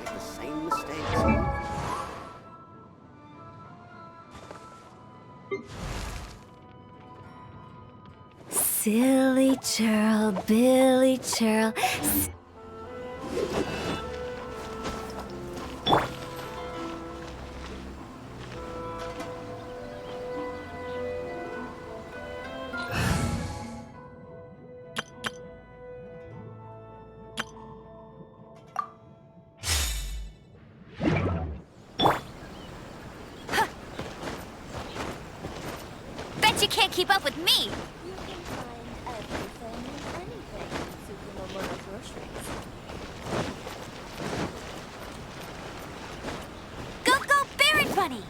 make the same mistakes. Silly churl, Billy churl. Bet you can't keep up with me! You can find everything and anything at Supernormal Groceries. Go, Barrett Bunny!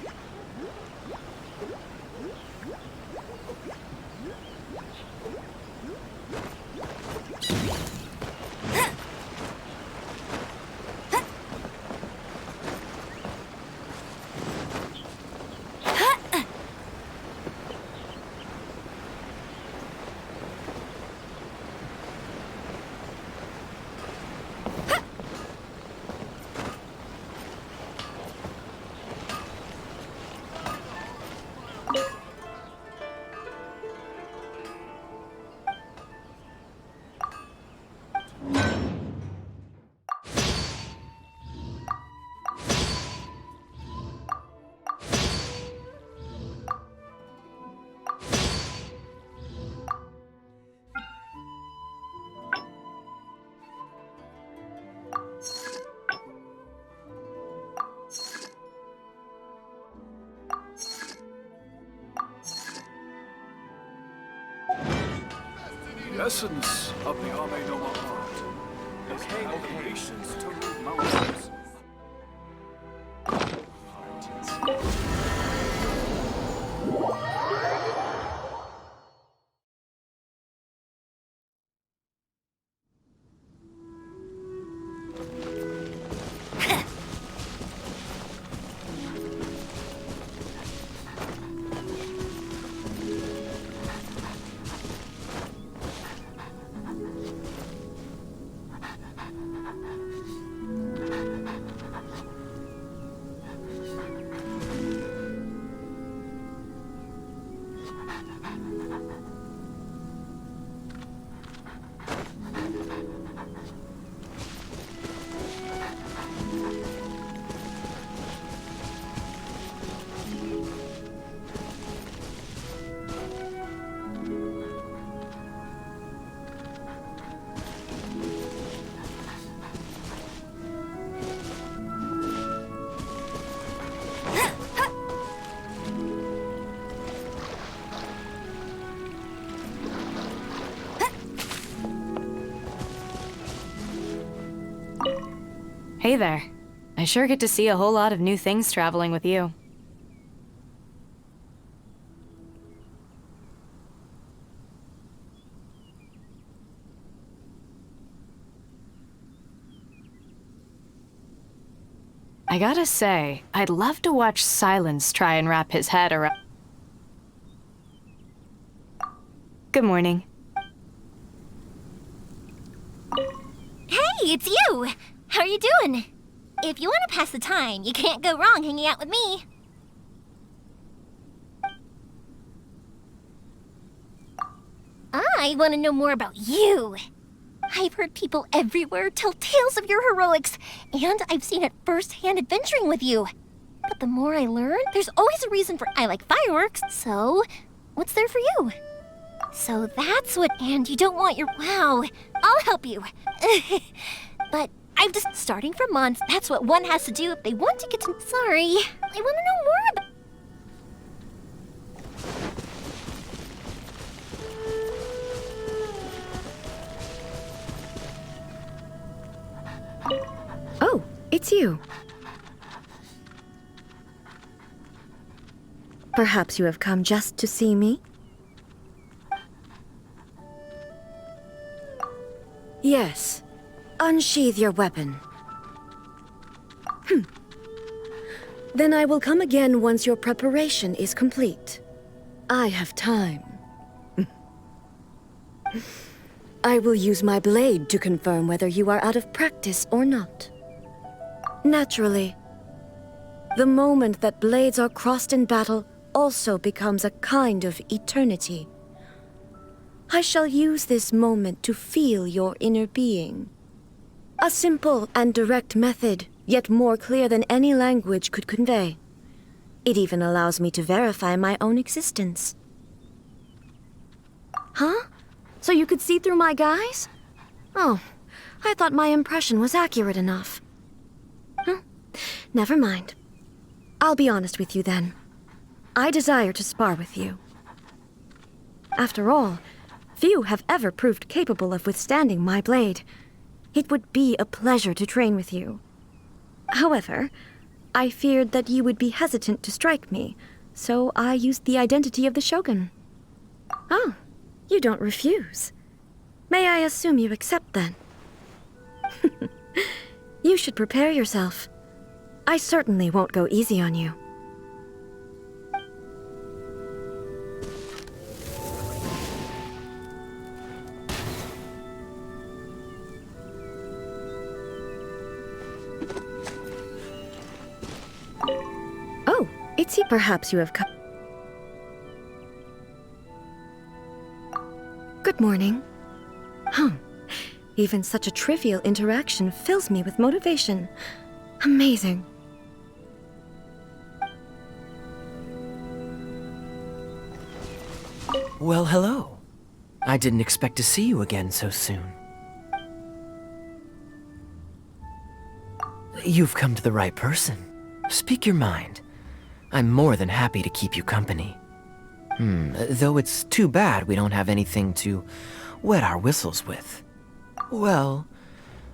The essence of the Ame no art is how patience to move mountains. Hey there. I sure get to see a whole lot of new things traveling with you. I gotta say, I'd love to watch Silence try and wrap his head around... Good morning. Hey, it's you! How are you doing? If you want to pass the time, you can't go wrong hanging out with me. I want to know more about you. I've heard people everywhere tell tales of your heroics, and I've seen it firsthand adventuring with you. But the more I learn, there's always a reason for I like fireworks, so what's there for you? So that's what, and you don't want your, wow, I'll help you. But I'm just starting from months. That's what one has to do if they want to get to, sorry. I want to know more about... Oh, it's you. Perhaps you have come just to see me? Yes. Unsheathe your weapon. Then I will come again once your preparation is complete. I have time. I will use my blade to confirm whether you are out of practice or not. Naturally. The moment that blades are crossed in battle also becomes a kind of eternity. I shall use this moment to feel your inner being. A simple and direct method, yet more clear than any language could convey. It even allows me to verify my own existence. Huh? So you could see through my guise? Oh, I thought my impression was accurate enough. Never mind. I'll be honest with you then. I desire to spar with you. After all, few have ever proved capable of withstanding my blade. It would be a pleasure to train with you. However, I feared that you would be hesitant to strike me, so I used the identity of the Shogun. Oh, you don't refuse. May I assume you accept then? You should prepare yourself. I certainly won't go easy on you. Oh, it's perhaps you have come. Good morning. Even such a trivial interaction fills me with motivation. Amazing. Well, hello. I didn't expect to see you again so soon. You've come to the right person. Speak your mind. I'm more than happy to keep you company. Though it's too bad we don't have anything to wet our whistles with. Well,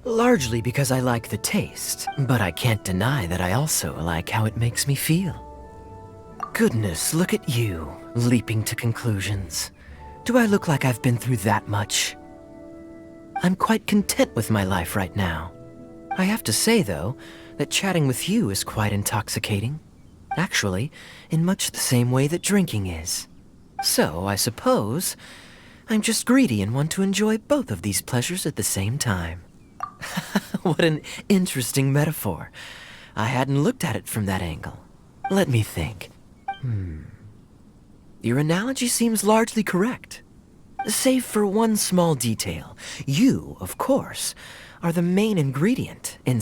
largely because I like the taste, but I can't deny that I also like how it makes me feel. Goodness, look at you, leaping to conclusions. Do I look like I've been through that much? I'm quite content with my life right now. I have to say, though, that chatting with you is quite intoxicating. Actually, in much the same way that drinking is. So, I suppose, I'm just greedy and want to enjoy both of these pleasures at the same time. What an interesting metaphor. I hadn't looked at it from that angle. Let me think. Your analogy seems largely correct. Save for one small detail. You, of course, are the main ingredient in...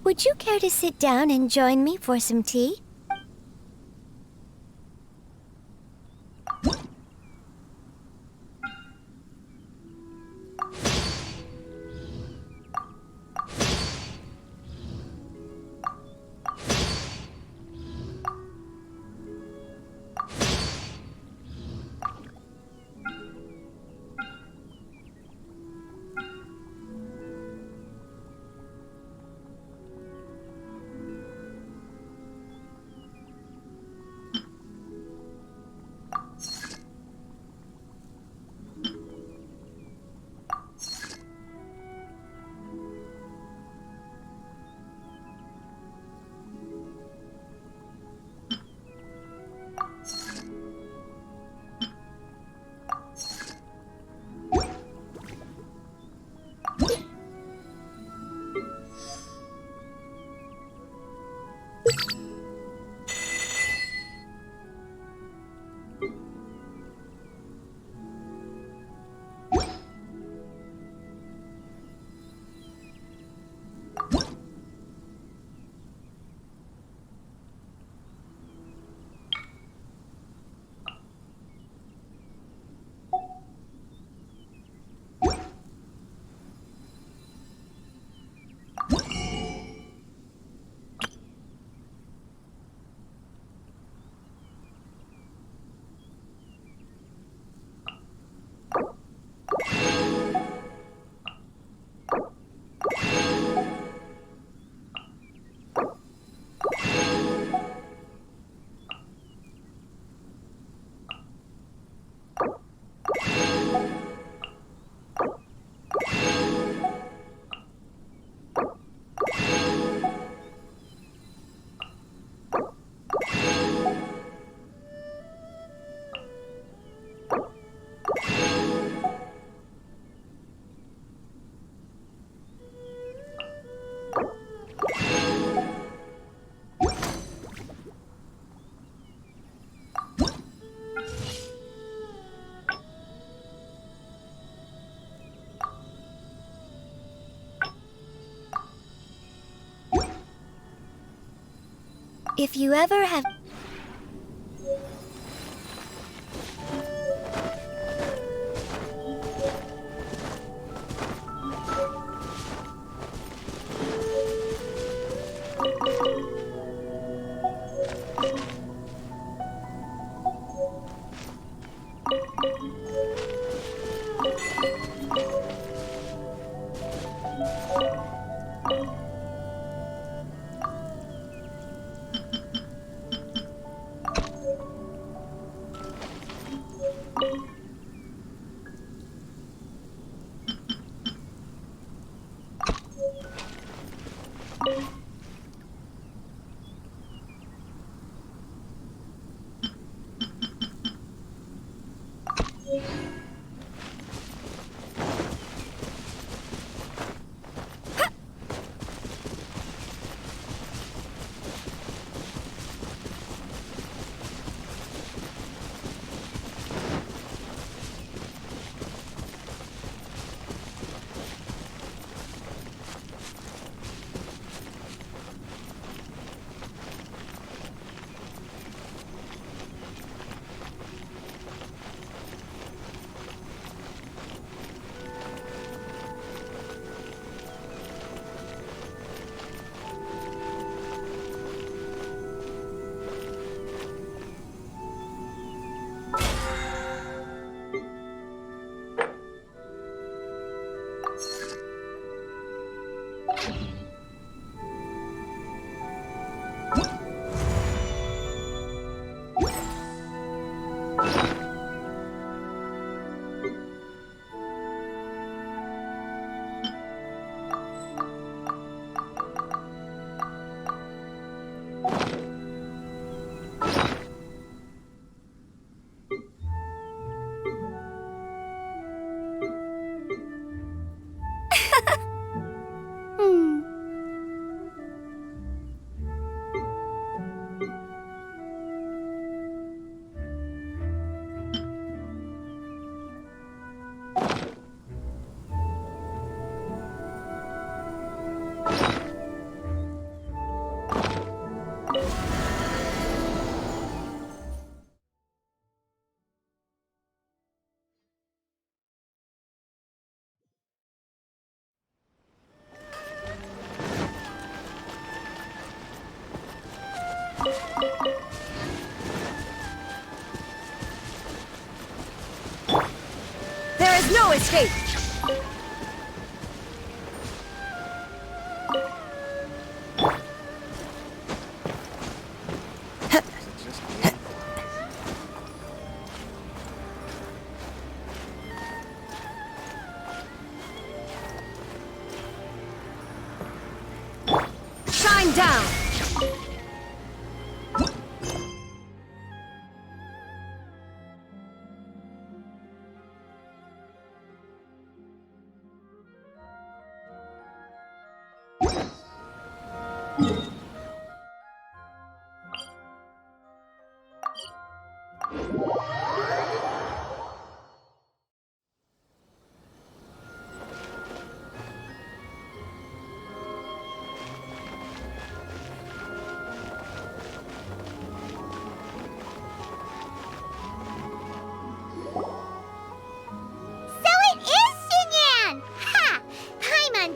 Would you care to sit down and join me for some tea? If you ever have... There is no escape! Shine down!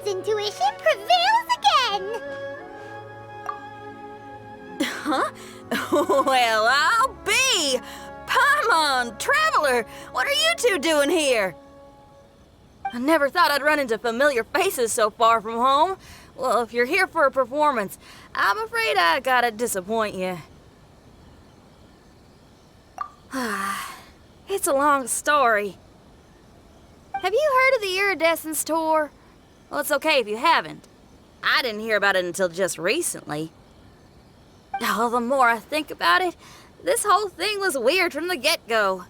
Intuition prevails again! Huh? Well, I'll be! Paimon, Traveler, what are you two doing here? I never thought I'd run into familiar faces so far from home. Well, if you're here for a performance, I'm afraid I gotta disappoint you. It's a long story. Have you heard of the Iridescence Tour? Well, it's okay if you haven't. I didn't hear about it until just recently. Oh, the more I think about it, this whole thing was weird from the get-go.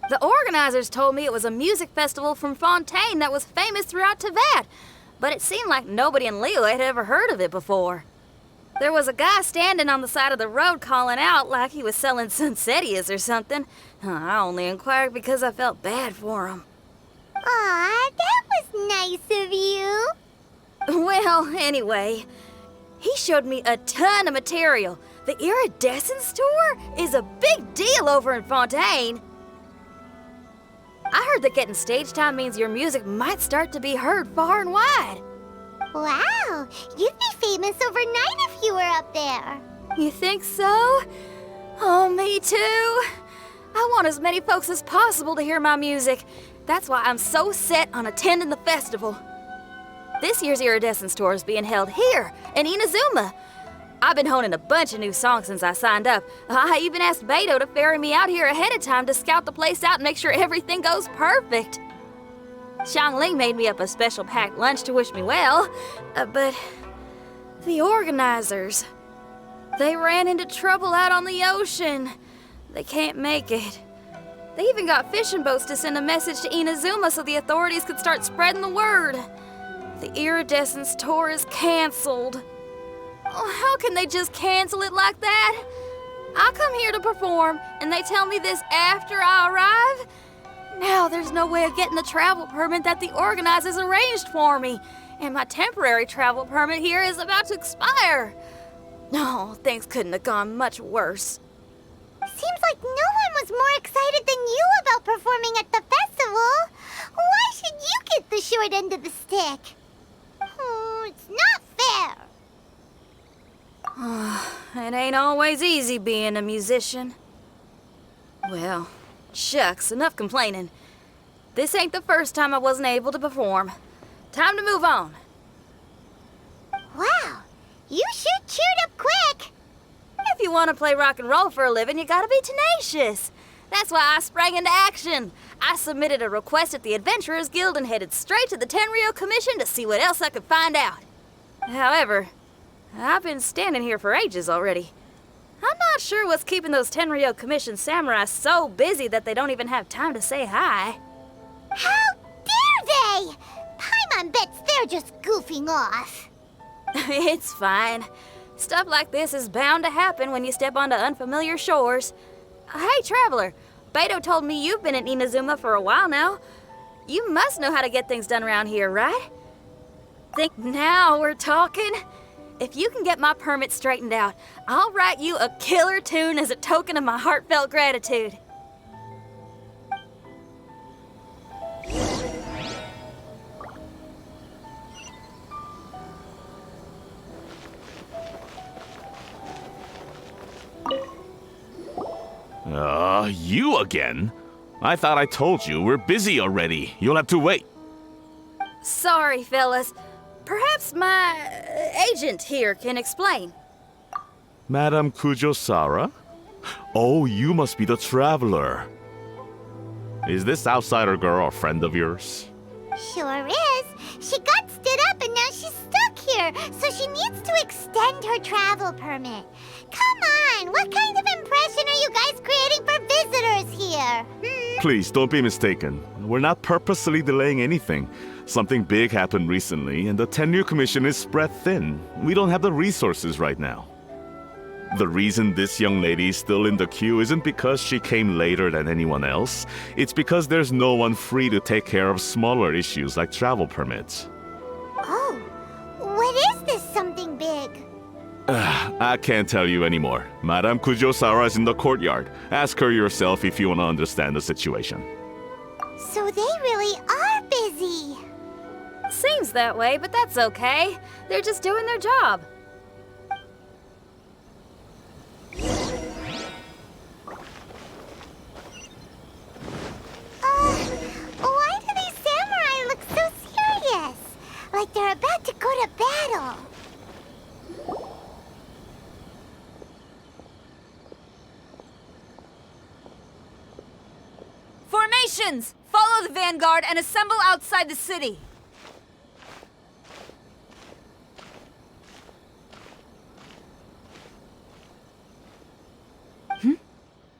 The organizers told me it was a music festival from Fontaine that was famous throughout Teyvat, but it seemed like nobody in Liyue had ever heard of it before. There was a guy standing on the side of the road calling out like he was selling Sunsetias or something. I only inquired because I felt bad for him. Aw, that was nice of you. Well, anyway, he showed me a ton of material, The Iridescence Tour is a big deal over in Fontaine. I heard that getting stage time means your music might start to be heard far and wide. Wow, you'd be famous overnight if you were up there. You think so? Oh, me too. I want as many folks as possible to hear my music. That's why I'm so set on attending the festival. This year's Iridescence Tour is being held here in Inazuma. I've been honing a bunch of new songs since I signed up. I even asked Beto to ferry me out here ahead of time to scout the place out and make sure everything goes perfect. Xiangling made me up a special packed lunch to wish me well, but the organizers, they ran into trouble out on the ocean. They can't make it. They even got fishing boats to send a message to Inazuma so the authorities could start spreading the word. The Iridescence Tour is canceled. Oh, how can they just cancel it like that? I come here to perform, and they tell me this after I arrive? Now there's no way of getting the travel permit that the organizers arranged for me, and my temporary travel permit here is about to expire. No, things couldn't have gone much worse. Seems like no one was more excited than you about performing at the festival. Why should you get the short end of the stick? Oh, it's not fair. It ain't always easy being a musician. Well, shucks, enough complaining. This ain't the first time I wasn't able to perform. Time to move on. Wow, you sure cheered up quick. If you want to play rock and roll for a living, you gotta be tenacious. That's why I sprang into action. I submitted a request at the Adventurers Guild and headed straight to the Tenryou Commission to see what else I could find out. However, I've been standing here for ages already. I'm not sure what's keeping those Tenryou Commission samurai so busy that they don't even have time to say hi. How dare they? Paimon bets they're just goofing off. It's fine. Stuff like this is bound to happen when you step onto unfamiliar shores. Hey, Traveler, Beto told me you've been in Inazuma for a while now. You must know how to get things done around here, right? Think now we're talking? If you can get my permit straightened out, I'll write you a killer tune as a token of my heartfelt gratitude. You again? I thought I told you we're busy already. You'll have to wait. Sorry, fellas. Perhaps my agent here can explain. Madame Kujosara? Oh, you must be the traveler. Is this outsider girl a friend of yours? Sure is. She got stood up and now she's stuck here, so she needs to extend her travel permit. Come on, what kind of impression are you guys creating for visitors here? Please, don't be mistaken. We're not purposely delaying anything. Something big happened recently, and the Tenryou Commission is spread thin. We don't have the resources right now. The reason this young lady is still in the queue isn't because she came later than anyone else. It's because there's no one free to take care of smaller issues like travel permits. Oh, what is this something big? I can't tell you anymore. Madame Kujosara is in the courtyard. Ask her yourself if you want to understand the situation. So they really are busy. Seems that way, but that's okay. They're just doing their job. Why do these samurai look so serious? Like they're about to go to battle. Formations! Follow the vanguard and assemble outside the city.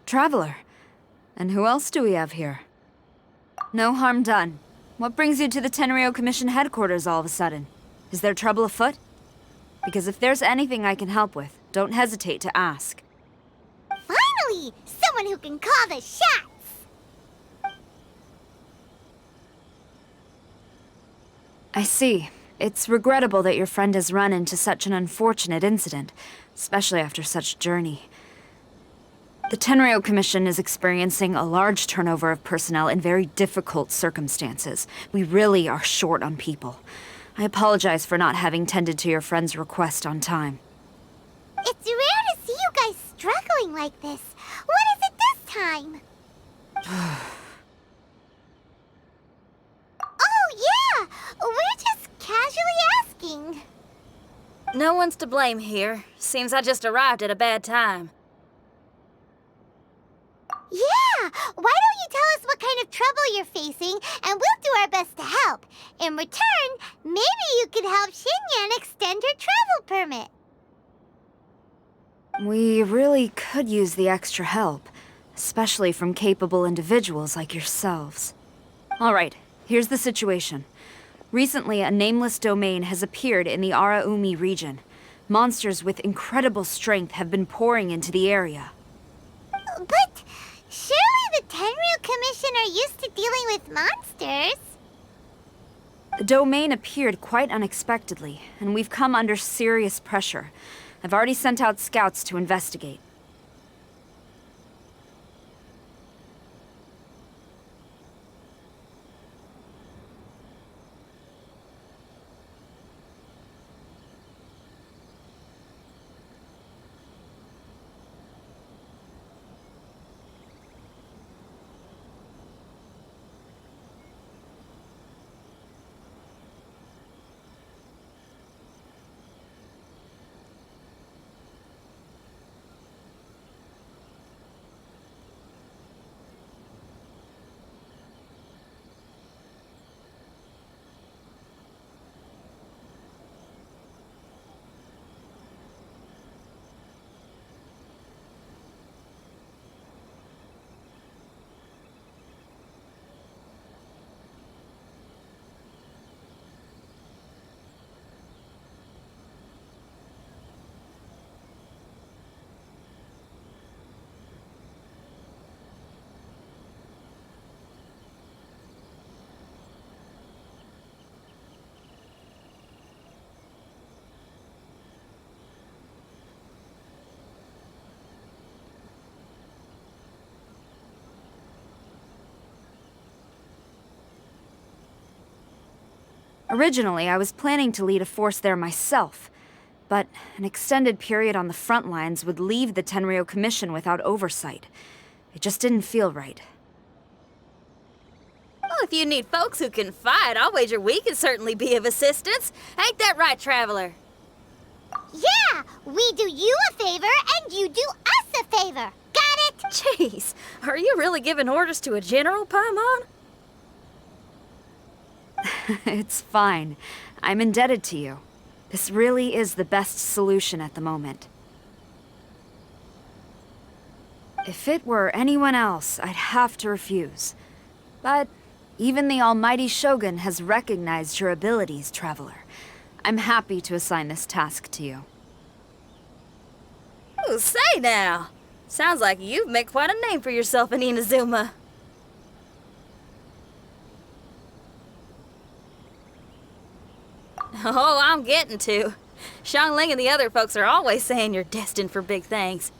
Traveler. And who else do we have here? No harm done. What brings you to the Tenryou Commission headquarters all of a sudden? Is there trouble afoot? Because if there's anything I can help with, don't hesitate to ask. Finally! Someone who can call the shots! I see. It's regrettable that your friend has run into such an unfortunate incident, especially after such a journey. The Tenryo Commission is experiencing a large turnover of personnel in very difficult circumstances. We really are short on people. I apologize for not having tended to your friend's request on time. It's rare to see you guys struggling like this. What is it this time? Oh, yeah! We're just casually asking. No one's to blame here. Seems I just arrived at a bad time. Yeah! Why don't you tell us what kind of trouble you're facing, and we'll do our best to help. In return, maybe you could help Xinyan extend her travel permit. We really could use the extra help, especially from capable individuals like yourselves. All right, here's the situation. Recently, a nameless domain has appeared in the Araumi region. Monsters with incredible strength have been pouring into the area. But surely the Tenryu Commission are used to dealing with monsters. The domain appeared quite unexpectedly, and we've come under serious pressure. I've already sent out scouts to investigate. Originally, I was planning to lead a force there myself, but an extended period on the front lines would leave the Tenryo Commission without oversight. It just didn't feel right. Well, if you need folks who can fight, I'll wager we can certainly be of assistance. Ain't that right, Traveler? Yeah! We do you a favor, and you do us a favor. Got it? Jeez, are you really giving orders to a general, Paimon? It's fine. I'm indebted to you. This really is the best solution at the moment. If it were anyone else, I'd have to refuse. But even the almighty Shogun has recognized your abilities, Traveler. I'm happy to assign this task to you. Ooh, say now. Sounds like you've made quite a name for yourself in Inazuma. Oh, I'm getting to. Xiangling and the other folks are always saying you're destined for big things.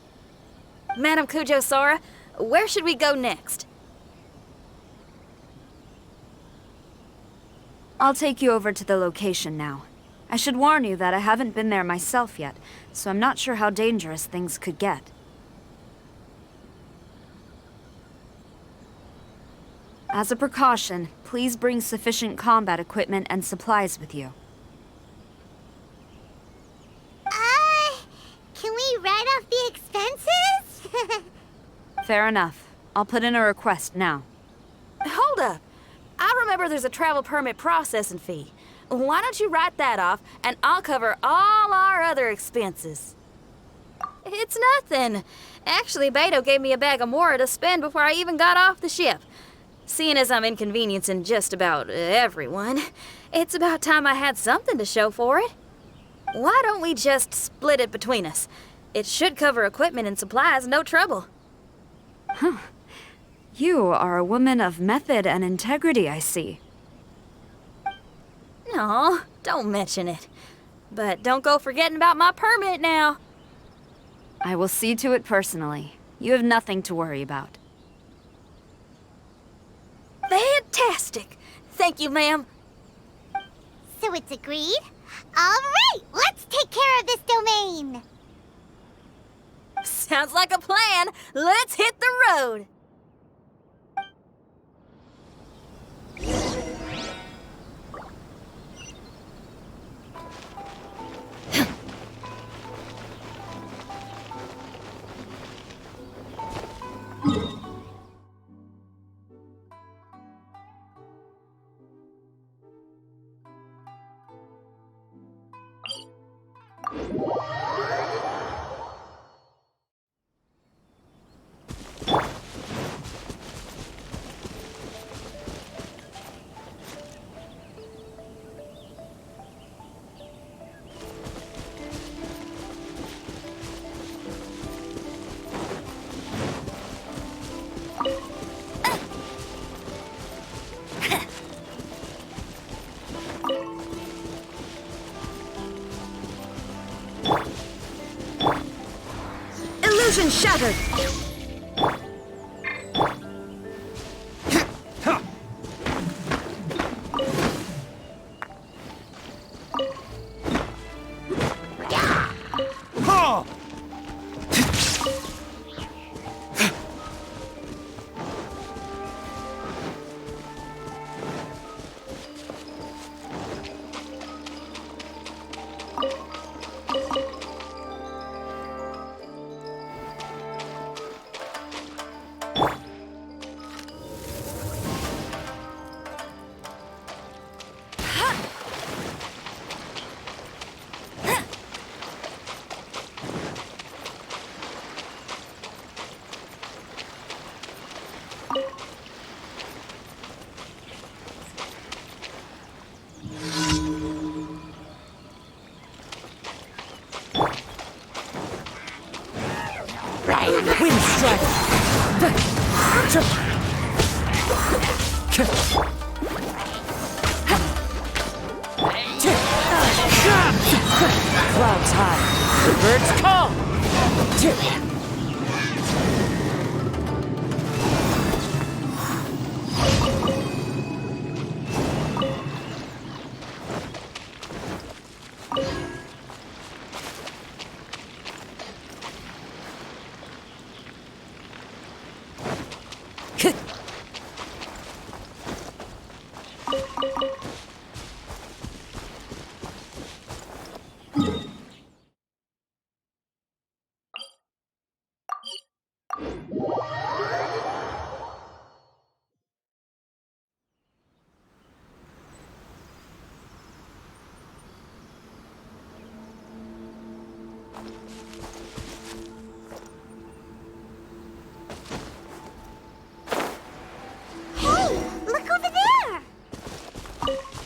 Madam Kujo Sora, where should we go next? I'll take you over to the location now. I should warn you that I haven't been there myself yet, so I'm not sure how dangerous things could get. As a precaution, please bring sufficient combat equipment and supplies with you. Can we write off the expenses? Fair enough. I'll put in a request now. Hold up. I remember there's a travel permit processing fee. Why don't you write that off, and I'll cover all our other expenses? It's nothing. Actually, Beto gave me a bag of Mora to spend before I even got off the ship. Seeing as I'm inconveniencing just about everyone, it's about time I had something to show for it. Why don't we just split it between us? It should cover equipment and supplies, no trouble. Huh. You are a woman of method and integrity, I see. No, Don't mention it. But don't go forgetting about my permit now. I will see to it personally. You have nothing to worry about. Fantastic. Thank you, ma'am. So it's agreed? All right, let's take care of this domain. Sounds like a plan. Let's hit the road. Illusion shattered! Wind strider! Clouds high, the birds call!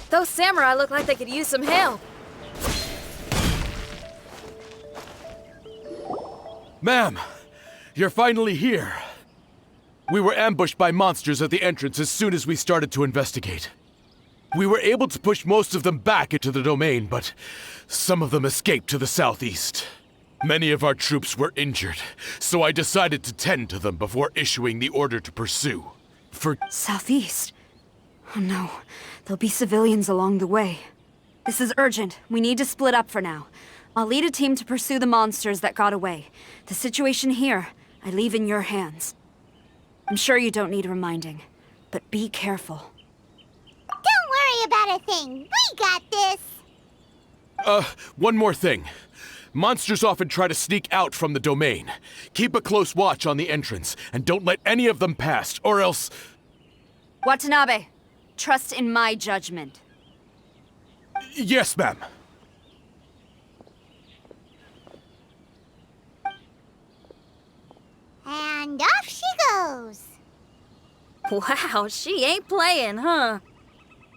Those samurai look like they could use some help. Ma'am, you're finally here. We were ambushed by monsters at the entrance as soon as we started to investigate. We were able to push most of them back into the domain, but some of them escaped to the southeast. Many of our troops were injured, so I decided to tend to them before issuing the order to pursue. Southeast? Oh no, there'll be civilians along the way. This is urgent. We need to split up for now. I'll lead a team to pursue the monsters that got away. The situation here, I leave in your hands. I'm sure you don't need reminding, but be careful. Don't worry about a thing. We got this. One more thing. Monsters often try to sneak out from the domain. Keep a close watch on the entrance, and don't let any of them pass, or else... Watanabe, trust in my judgment. Yes, ma'am. And off she goes. Wow, she ain't playing, huh?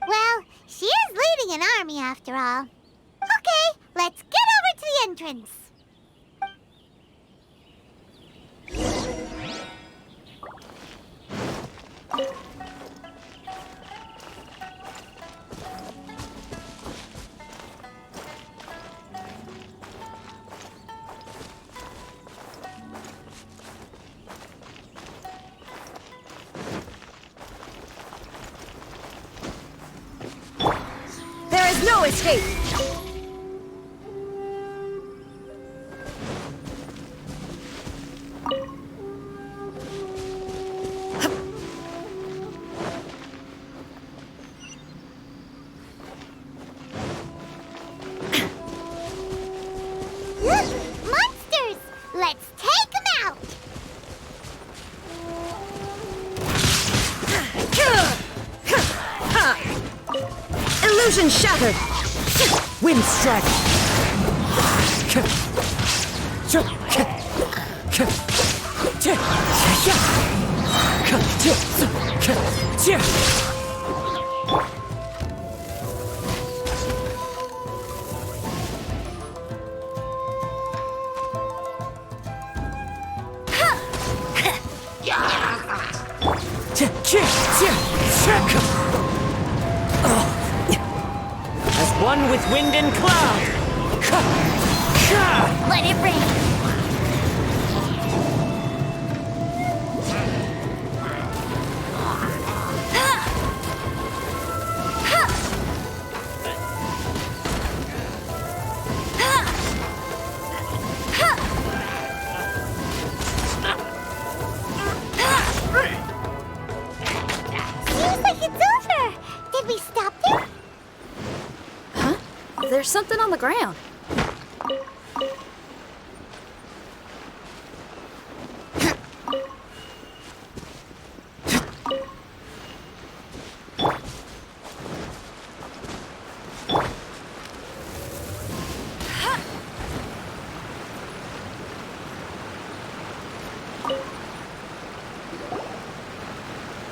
Well, she is leading an army after all. Okay, let's get over to the entrance. no escape! Look! Monsters! Let's take them out! Illusion shattered! Wind strike! As one with wind and cloud! Let it rain. Seems like it's over! Did we stop them? There's something on the ground.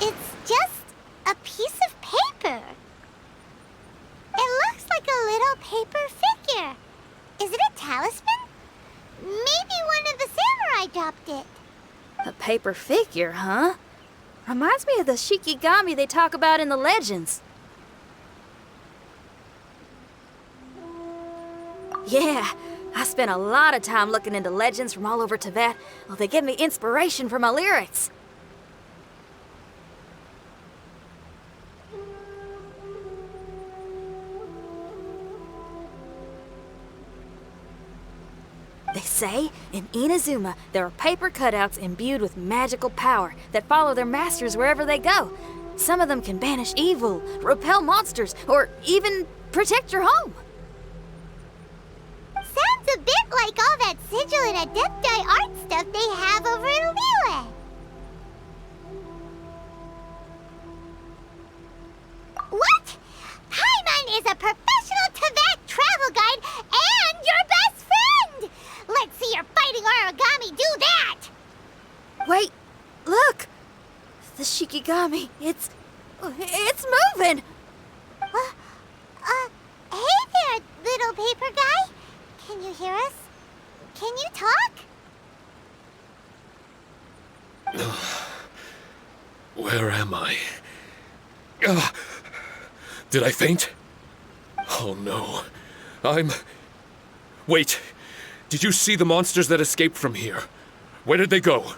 It's just a piece of paper. It looks like a little paper figure. Is it a talisman? Maybe one of the samurai dropped it. A paper figure, huh? Reminds me of the Shikigami they talk about in the legends. Yeah, I spent a lot of time looking into legends from all over Tibet. Well, they give me inspiration for my lyrics. They say in Inazuma there are paper cutouts imbued with magical power that follow their masters wherever they go. Some of them can banish evil, repel monsters, or even protect your home. Sounds a bit like all that sigil and adepti art stuff they have over in Liyue. What? Paimon is a professional Tibet travel guide and your best friend! Let's see your fighting origami do that! Wait, look! The Shikigami, it's moving! Hey there, little paper guy. Can you hear us? Can you talk? Where am I? Did I faint? Oh no. Wait. Did you see the monsters that escaped from here? Where did they go?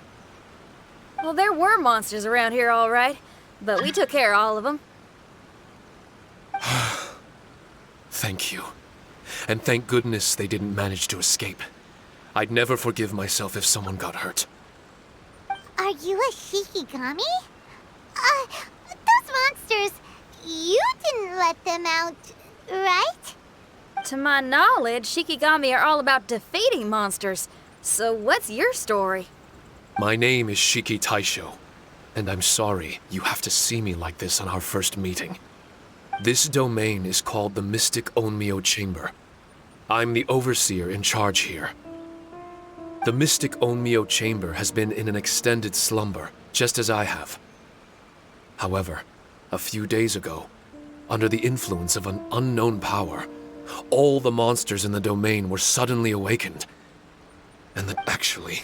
Well, there were monsters around here, all right. But we took care of all of them. Thank you. And thank goodness they didn't manage to escape. I'd never forgive myself if someone got hurt. Are you a Shikigami? Those monsters, you didn't let them out, right? To my knowledge, Shikigami are all about defeating monsters. So what's your story? My name is Shiki Taisho, and I'm sorry you have to see me like this on our first meeting. This domain is called the Mystic Onmyo Chamber. I'm the overseer in charge here. The Mystic Onmyo Chamber has been in an extended slumber, just as I have. However, a few days ago, under the influence of an unknown power, all the monsters in the domain were suddenly awakened. And that actually,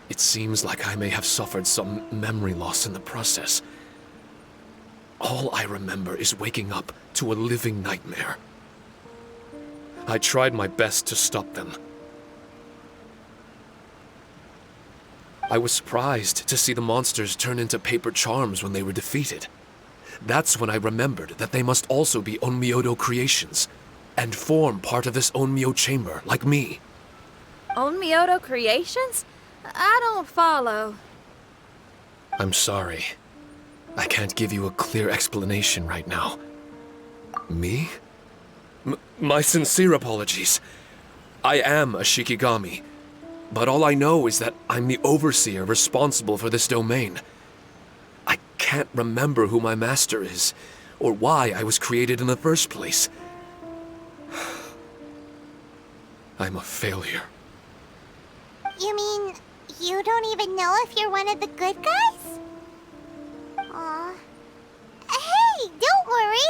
it seems like I may have suffered some memory loss in the process. All I remember is waking up to a living nightmare. I tried my best to stop them. I was surprised to see the monsters turn into paper charms when they were defeated. That's when I remembered that they must also be Onmyodo creations, and form part of this Onmyo chamber, like me. Onmyodo creations? I don't follow. I'm sorry. I can't give you a clear explanation right now. Me? My sincere apologies. I am a Shikigami, but all I know is that I'm the overseer responsible for this domain. I can't remember who my master is, or why I was created in the first place. I'm a failure. You mean you don't even know if you're one of the good guys? Aw. Hey, don't worry.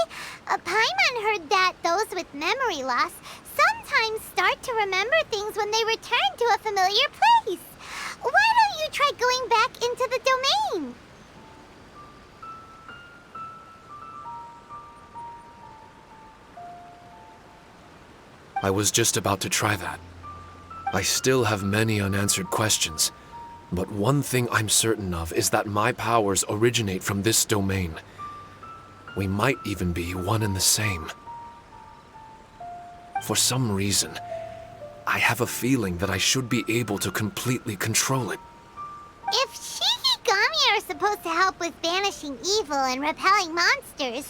Paimon heard that those with memory loss sometimes start to remember things when they return to a familiar place. Why don't you try going back into the domain? I was just about to try that. I still have many unanswered questions, but one thing I'm certain of is that my powers originate from this domain. We might even be one and the same. For some reason, I have a feeling that I should be able to completely control it. If Shikigami are supposed to help with banishing evil and repelling monsters,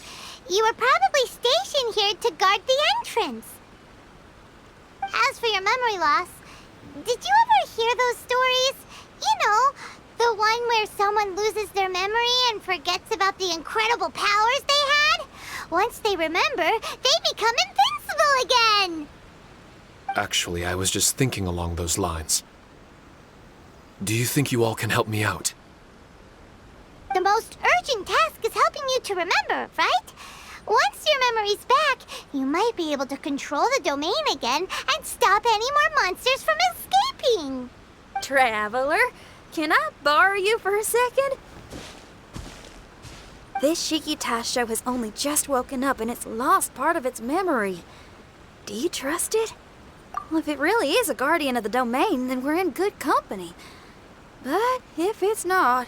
you were probably stationed here to guard the entrance. As for your memory loss, did you ever hear those stories? You know, the one where someone loses their memory and forgets about the incredible powers they had? Once they remember, they become invincible again! Actually, I was just thinking along those lines. Do you think you all can help me out? The most urgent task is helping you to remember, right? Once your memory's back, you might be able to control the domain again and stop any more monsters from escaping. Traveler, can I borrow you for a second? This Shiki Taisho has only just woken up and it's lost part of its memory. Do you trust it? Well, if it really is a guardian of the domain, then we're in good company. But if it's not...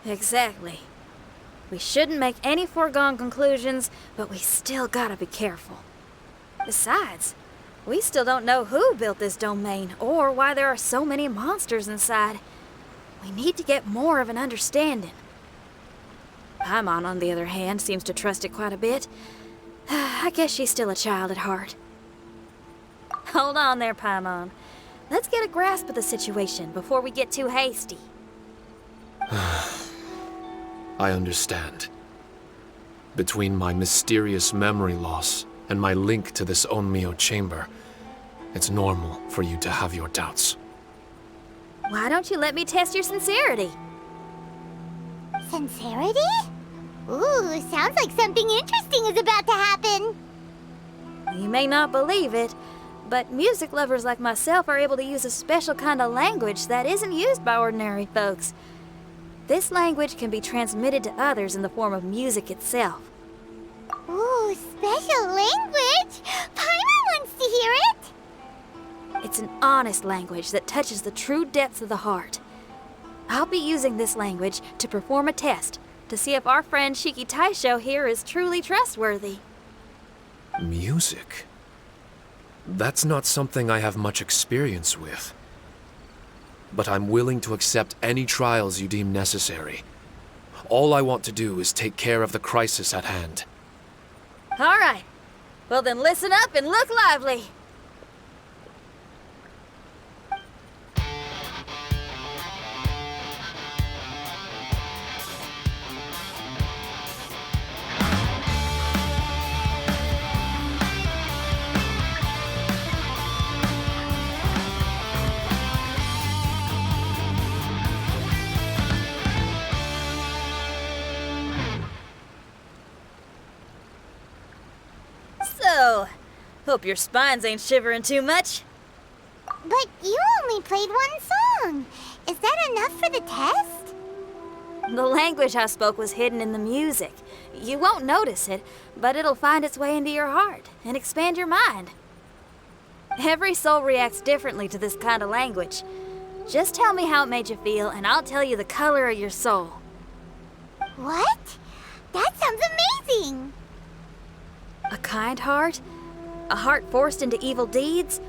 Exactly. We shouldn't make any foregone conclusions, but we still gotta be careful. Besides, we still don't know who built this domain or why there are so many monsters inside. We need to get more of an understanding. Paimon, on the other hand, seems to trust it quite a bit. I guess she's still a child at heart. Hold on there, Paimon. Let's get a grasp of the situation before we get too hasty. I understand. Between my mysterious memory loss and my link to this Onmyo chamber, it's normal for you to have your doubts. Why don't you let me test your sincerity? Sincerity? Ooh, sounds like something interesting is about to happen. You may not believe it, but music lovers like myself are able to use a special kind of language that isn't used by ordinary folks. This language can be transmitted to others in the form of music itself. Ooh, special language? Paimon wants to hear it! It's an honest language that touches the true depths of the heart. I'll be using this language to perform a test to see if our friend Shiki Taisho here is truly trustworthy. Music? That's not something I have much experience with. But I'm willing to accept any trials you deem necessary. All I want to do is take care of the crisis at hand. All right. Well then listen up and look lively. So, hope your spines ain't shivering too much. But you only played one song. Is that enough for the test? The language I spoke was hidden in the music. You won't notice it, but it'll find its way into your heart and expand your mind. Every soul reacts differently to this kind of language. Just tell me how it made you feel, and I'll tell you the color of your soul. What? kind heart, a heart forced into evil deeds,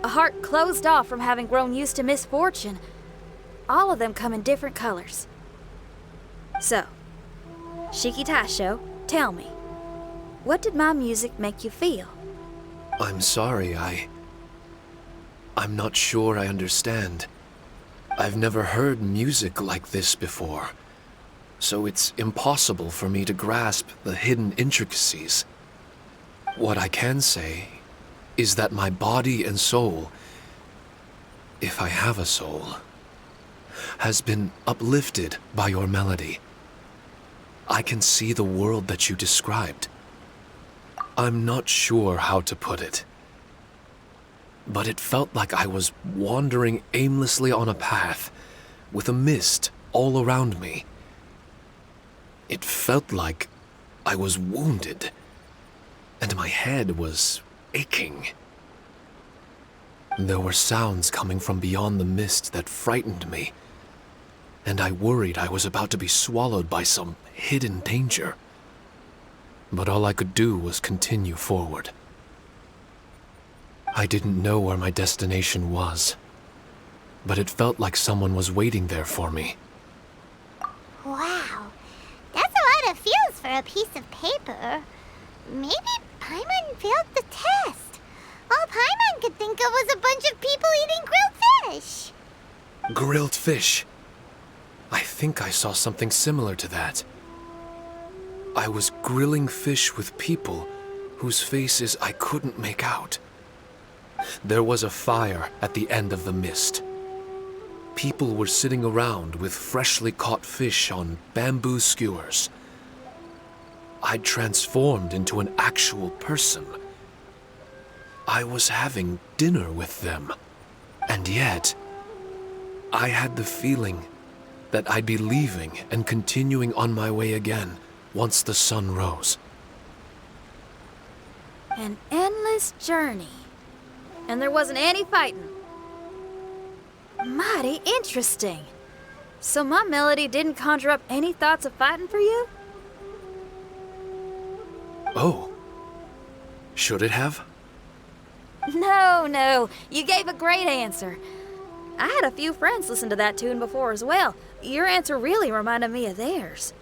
a heart closed off from having grown used to misfortune. All of them come in different colors. So, Shiki Taisho, tell me, what did my music make you feel? I'm sorry, I'm not sure I understand. I've never heard music like this before, so it's impossible for me to grasp the hidden intricacies. What I can say is that my body and soul, if I have a soul, has been uplifted by your melody. I can see the world that you described. I'm not sure how to put it, but it felt like I was wandering aimlessly on a path with a mist all around me. It felt like I was wounded, and my head was aching. There were sounds coming from beyond the mist that frightened me, and I worried I was about to be swallowed by some hidden danger. But all I could do was continue forward. I didn't know where my destination was, but it felt like someone was waiting there for me. Wow, that's a lot of feels for a piece of paper. Maybe Paimon failed the test. All Paimon could think of was a bunch of people eating grilled fish. Grilled fish. I think I saw something similar to that. I was grilling fish with people whose faces I couldn't make out. There was a fire at the end of the mist. People were sitting around with freshly caught fish on bamboo skewers. I'd transformed into an actual person. I was having dinner with them. And yet, I had the feeling that I'd be leaving and continuing on my way again once the sun rose. An endless journey. And there wasn't any fighting. Mighty interesting. So my melody didn't conjure up any thoughts of fighting for you? Oh. Should it have? No. You gave a great answer. I had a few friends listen to that tune before as well. Your answer really reminded me of theirs.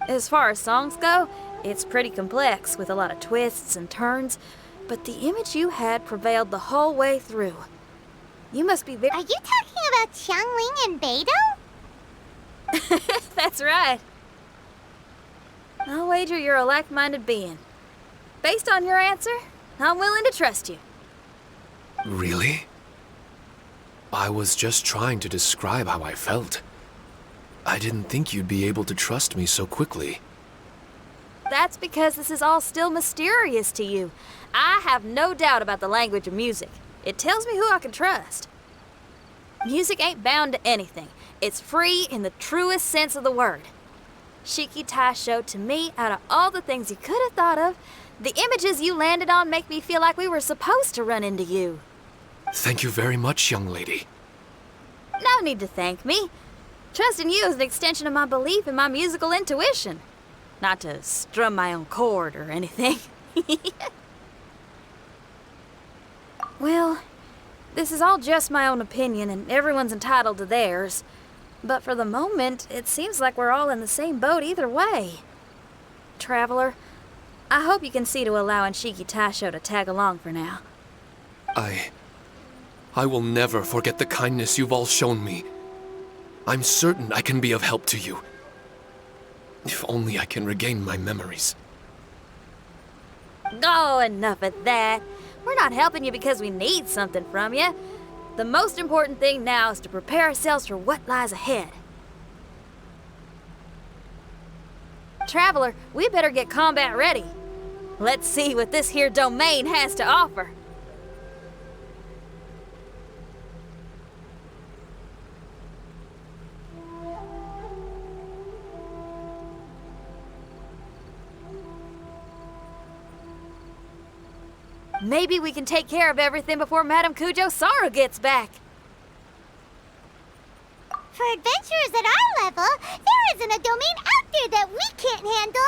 As far as songs go, it's pretty complex with a lot of twists and turns, but the image you had prevailed the whole way through. You must be very— Are you talking about Xiangling and Beidou? That's right. I'll wager you're a like-minded being. Based on your answer, I'm willing to trust you. Really? I was just trying to describe how I felt. I didn't think you'd be able to trust me so quickly. That's because this is all still mysterious to you. I have no doubt about the language of music. It tells me who I can trust. Music ain't bound to anything. It's free in the truest sense of the word. Shiki Taisho, to me, out of all the things you could have thought of, the images you landed on make me feel like we were supposed to run into you. Thank you very much, young lady. No need to thank me. Trusting you is an extension of my belief in my musical intuition. Not to strum my own chord or anything. Well, this is all just my own opinion, and everyone's entitled to theirs. But for the moment, it seems like we're all in the same boat either way. Traveler, I hope you can see to allowing Shiki Taisho to tag along for now. I will never forget the kindness you've all shown me. I'm certain I can be of help to you. If only I can regain my memories. Oh, enough of that. We're not helping you because we need something from you. The most important thing now is to prepare ourselves for what lies ahead. Traveler, we better get combat ready. Let's see what this here domain has to offer. Maybe we can take care of everything before Madame Kujo Sara gets back. For adventurers at our level, there isn't a domain out there that we can't handle.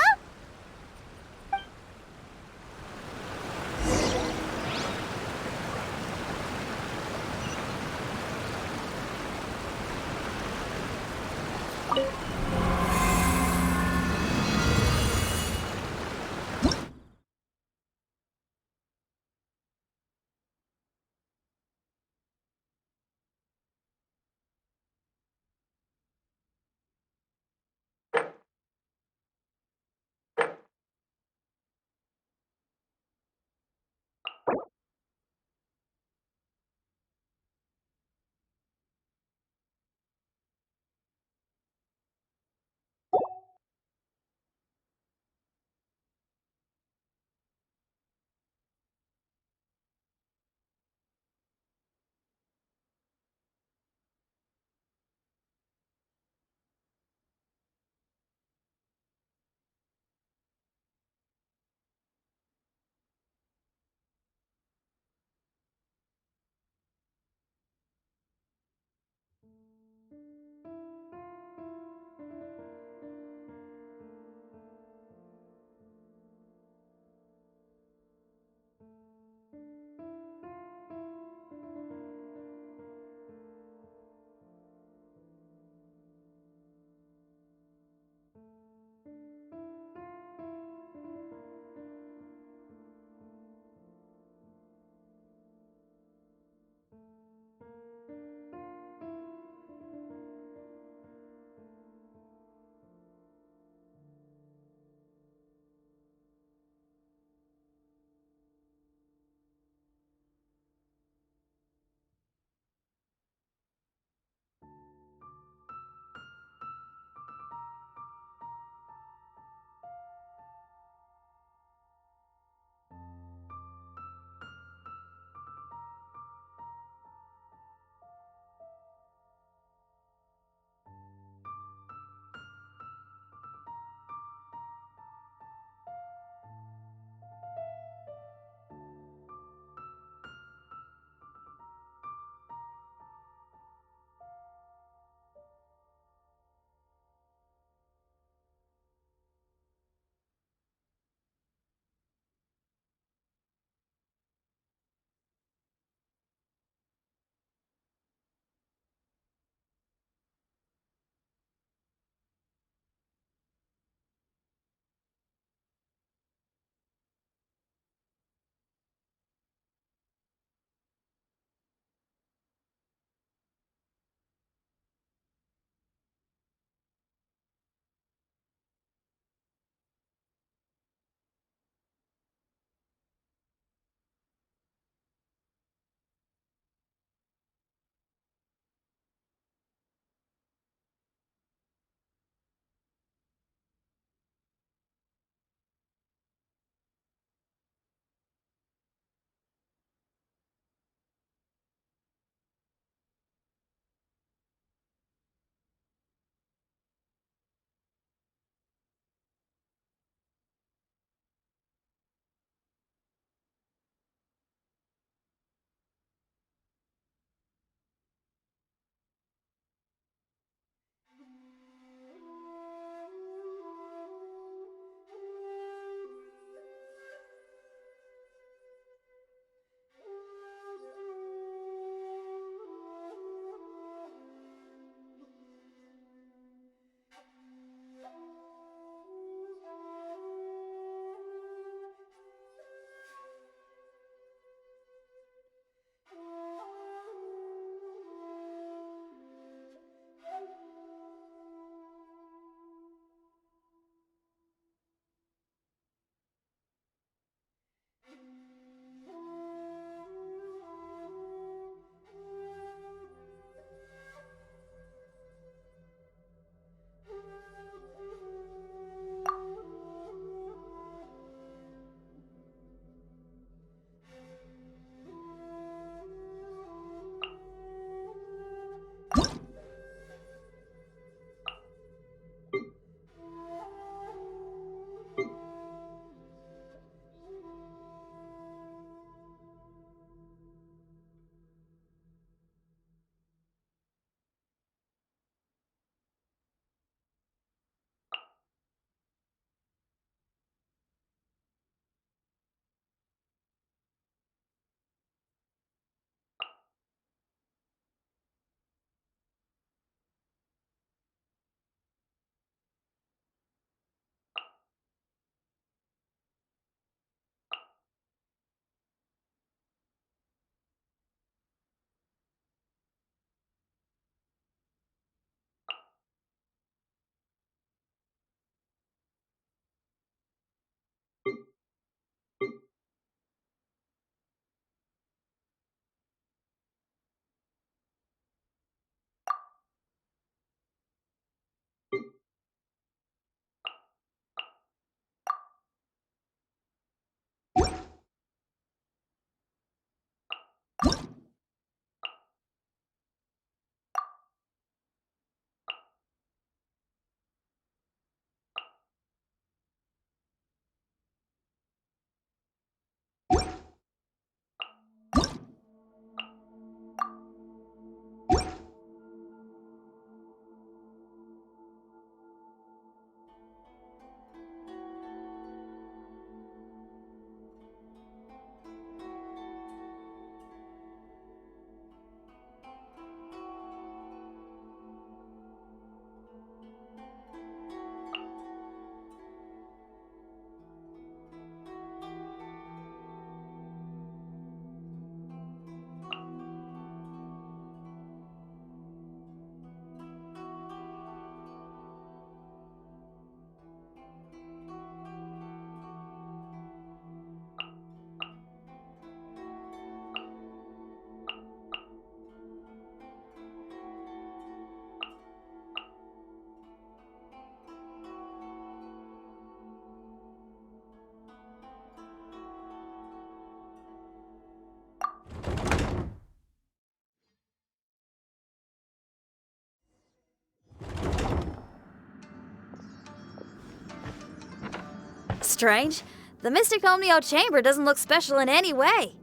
strange. The Mystic Omnio Chamber doesn't look special in any way.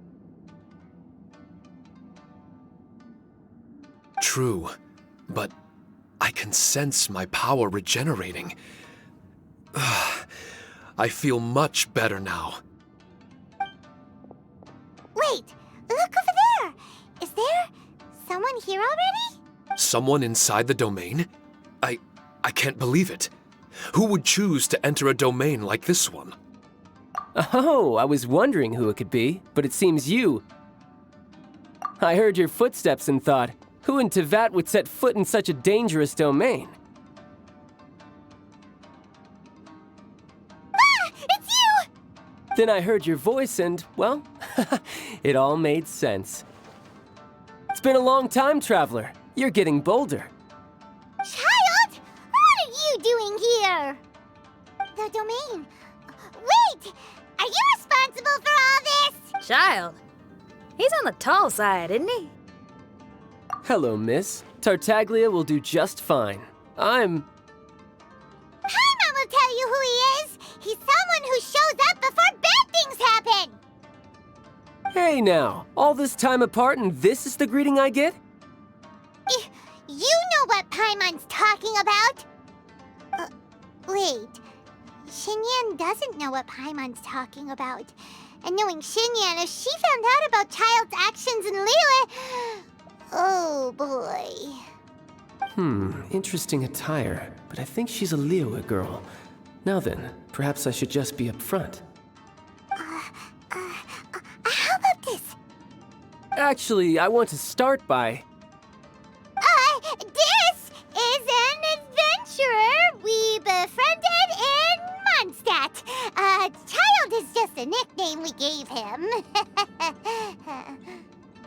True, but I can sense my power regenerating. I feel much better now. Wait, look over there! Is there someone here already? Someone inside the domain? I can't believe it. Who would choose to enter a domain like this one? Oh, I was wondering who it could be, but it seems you. I heard your footsteps and thought, who in Tevat would set foot in such a dangerous domain? Ah! It's you! Then I heard your voice and, well, it all made sense. It's been a long time, Traveler. You're getting bolder. Child! What are you doing here? The domain. Wait! Are you responsible for all this? Child. He's on the tall side, isn't he? Hello, miss. Tartaglia will do just fine. Paimon will tell you who he is. He's someone who shows up before bad things happen. Hey now, all this time apart and this is the greeting I get? You know what Paimon's talking about? Wait. Xinyan doesn't know what Paimon's talking about. And knowing Xinyan, if she found out about Child's actions in Liyue... Oh, boy. Interesting attire, but I think she's a Liyue girl. Now then, perhaps I should just be up front. How about this? Actually, I want to start by... This is an adventurer we befriended in Mondstadt. Child is just a nickname we gave him.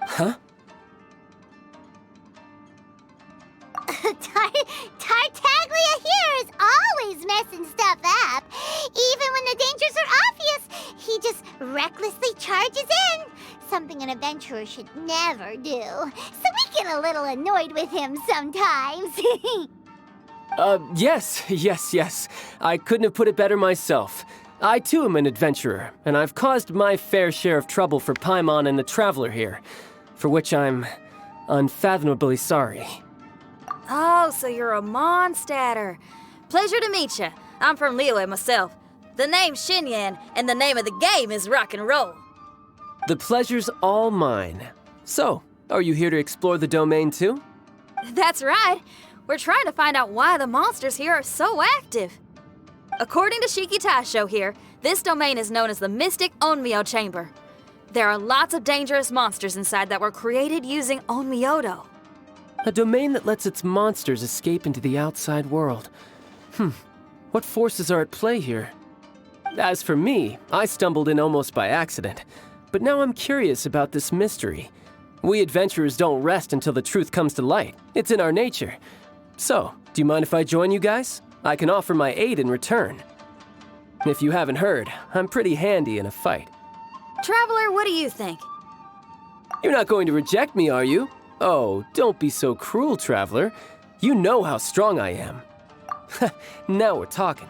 Huh? Tartaglia here is always messing stuff up. Even when the dangers are obvious, he just recklessly charges in. Something an adventurer should never do. So we get a little annoyed with him sometimes. Yes. I couldn't have put it better myself. I too am an adventurer, and I've caused my fair share of trouble for Paimon and the Traveler here, for which I'm unfathomably sorry. Oh, so you're a Mondstadter. Pleasure to meet you. I'm from Liyue myself. The name's Xinyan, and the name of the game is rock and roll. The pleasure's all mine. So, are you here to explore the domain too? That's right. We're trying to find out why the monsters here are so active. According to Shiki Taisho here, this domain is known as the Mystic Onmyo Chamber. There are lots of dangerous monsters inside that were created using Onmyodo. A domain that lets its monsters escape into the outside world. What forces are at play here? As for me, I stumbled in almost by accident. But now I'm curious about this mystery. We adventurers don't rest until the truth comes to light. It's in our nature. So, do you mind if I join you guys? I can offer my aid in return. If you haven't heard, I'm pretty handy in a fight. Traveler, what do you think? You're not going to reject me, are you? Oh, don't be so cruel, Traveler. You know how strong I am. Now we're talking.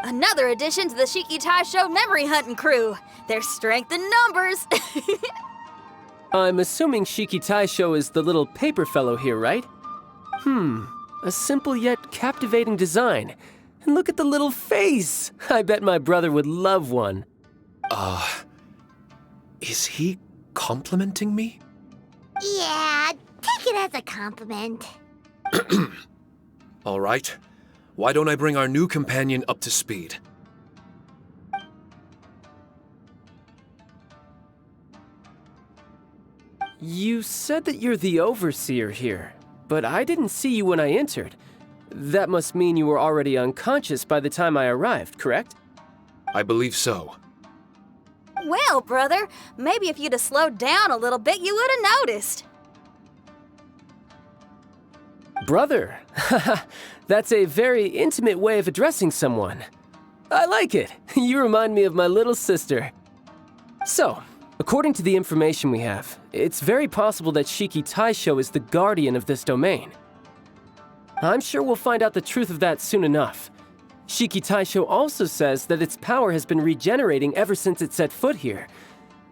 Another addition to the Shiki Taisho memory hunting crew. There's strength in numbers. I'm assuming Shiki Taisho is the little paper fellow here, right? A simple yet captivating design. And look at the little face! I bet my brother would love one. Is he complimenting me? Yeah, take it as a compliment. All right. Why don't I bring our new companion up to speed? You said that you're the overseer here, but I didn't see you when I entered. That must mean you were already unconscious by the time I arrived, correct? I believe so. Well, brother, maybe if you'd have slowed down a little bit, you would have noticed. Brother, that's a very intimate way of addressing someone. I like it. You remind me of my little sister. So, according to the information we have, it's very possible that Shiki Taisho is the guardian of this domain. I'm sure we'll find out the truth of that soon enough. Shiki Taisho also says that its power has been regenerating ever since it set foot here.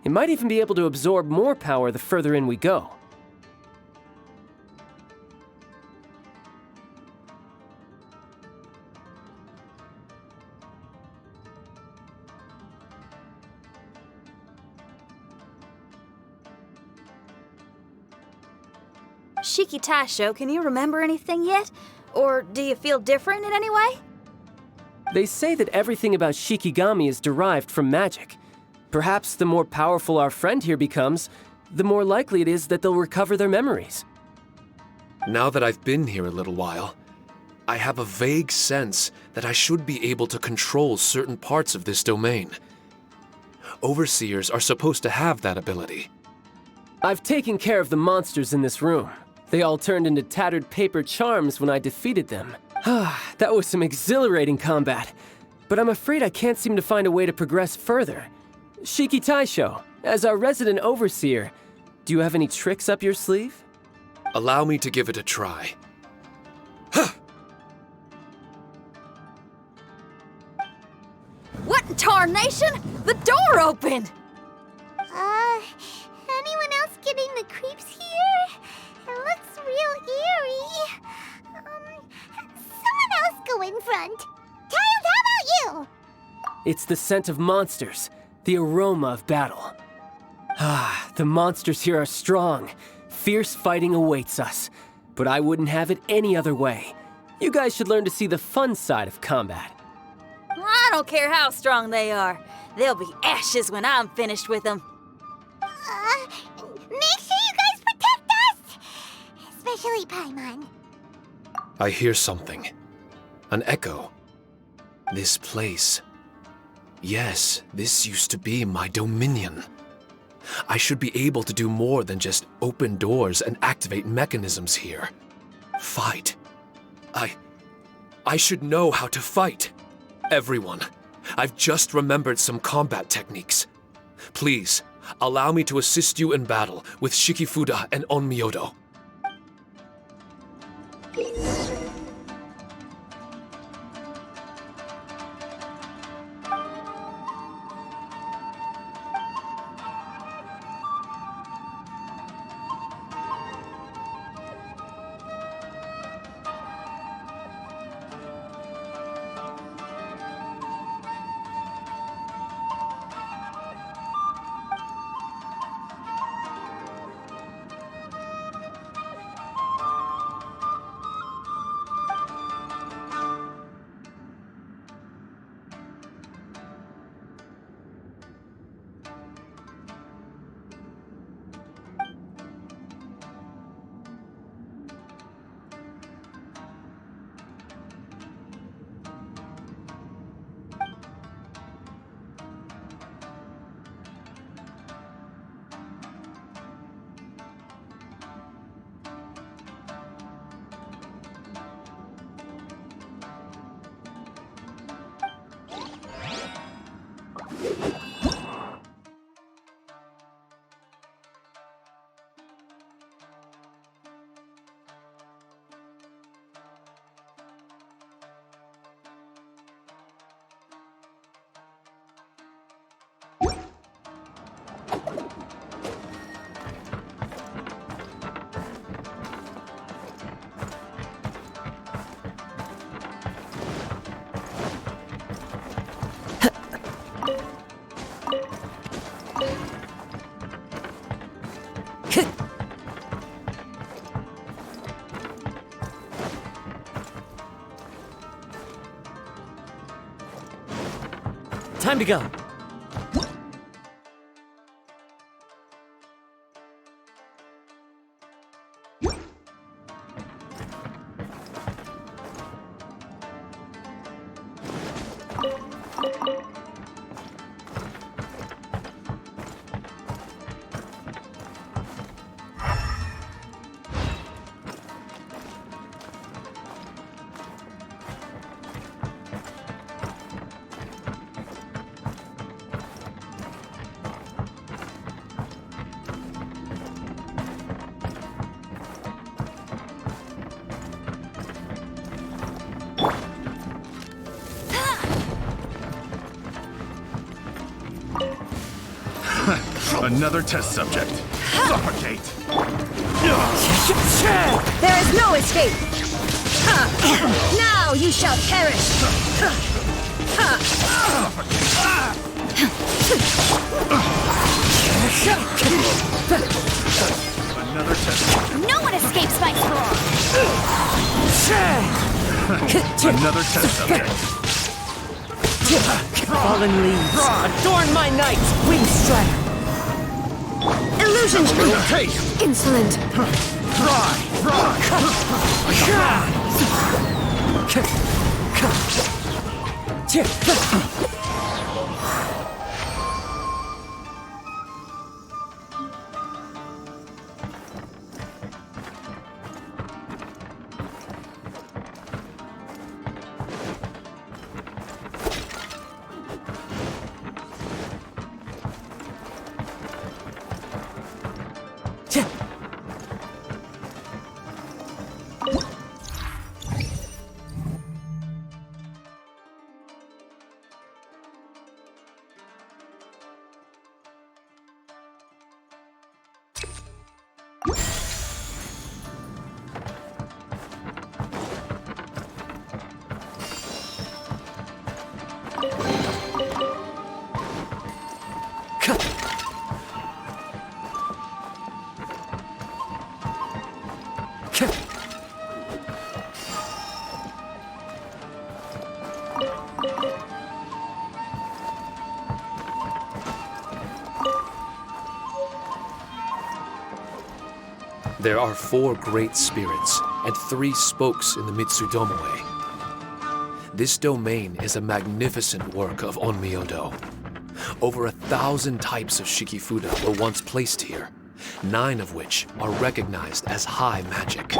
It might even be able to absorb more power the further in we go. Shiki Taisho, can you remember anything yet? Or do you feel different in any way? They say that everything about Shikigami is derived from magic. Perhaps the more powerful our friend here becomes, the more likely it is that they'll recover their memories. Now that I've been here a little while, I have a vague sense that I should be able to control certain parts of this domain. Overseers are supposed to have that ability. I've taken care of the monsters in this room. They all turned into tattered paper charms when I defeated them. That was some exhilarating combat, but I'm afraid I can't seem to find a way to progress further. Shiki Taisho, as our resident overseer, do you have any tricks up your sleeve? Allow me to give it a try. What in tarnation? The door opened! Anyone else getting the creeps here? It looks real eerie. Someone else go in front. Child, how about you? It's the scent of monsters, the aroma of battle. The monsters here are strong. Fierce fighting awaits us. But I wouldn't have it any other way. You guys should learn to see the fun side of combat. I don't care how strong they are. They'll be ashes when I'm finished with them. Make sure you guys protect us! Especially Paimon. I hear something. An echo. This place. Yes, this used to be my dominion. I should be able to do more than just open doors and activate mechanisms here. Fight. I should know how to fight. Everyone, I've just remembered some combat techniques. Please, allow me to assist you in battle with Shikifuda and Onmyodo. Time to go. Another test subject. Suffocate! There is no escape! Now you shall perish! Another test subject. No one escapes my claw! Another test subject. Fallen leaves, adorn my night, wing strider. Illusion Little tree! taste! Insolent! Try! There are 4 great spirits and 3 spokes in the Mitsudomoi. This domain is a magnificent work of Onmyodo. Over 1,000 types of Shikifuda were once placed here, 9 of which are recognized as high magic.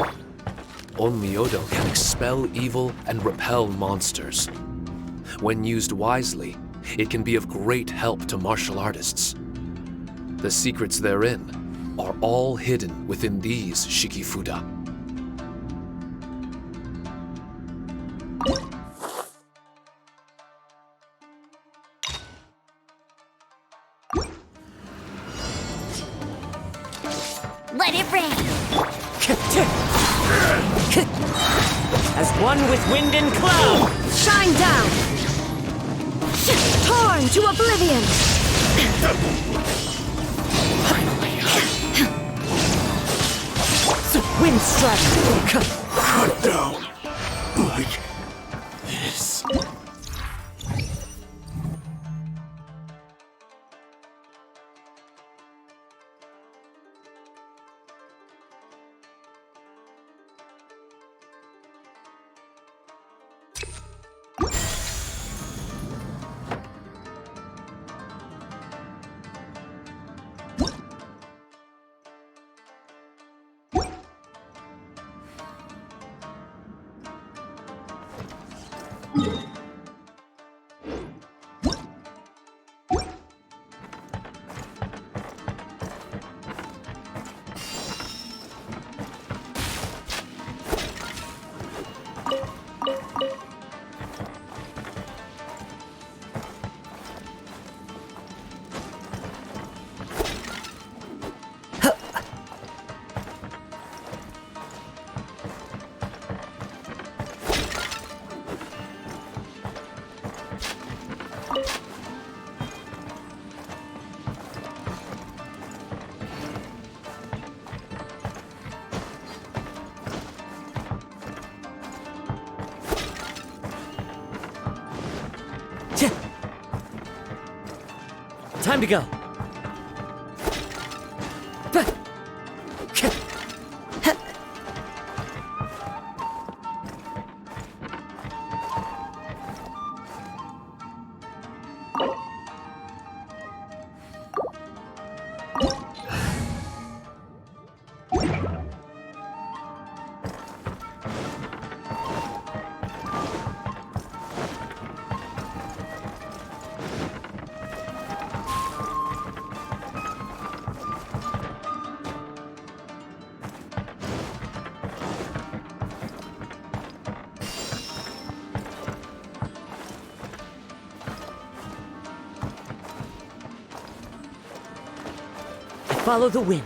Onmyodo can expel evil and repel monsters. When used wisely, it can be of great help to martial artists. The secrets therein are all hidden within these Shikifuda. Let it rain! As one with wind and cloud! Shine down! Torn to oblivion! Wind strike! Cut down. Like this. Time to go. Follow the wind.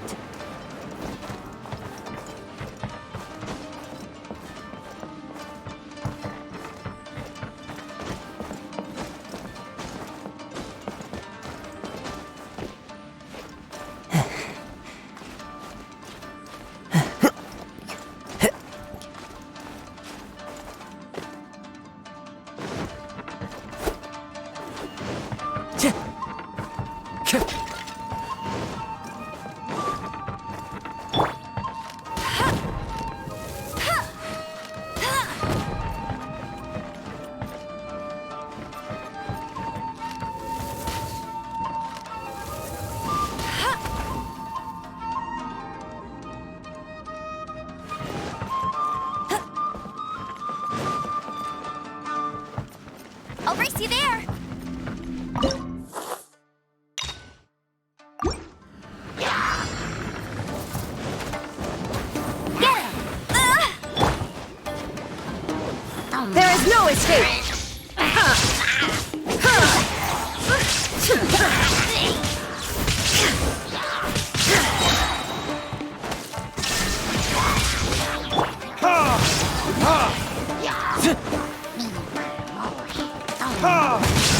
I'll race you there. Get him! There is no escape!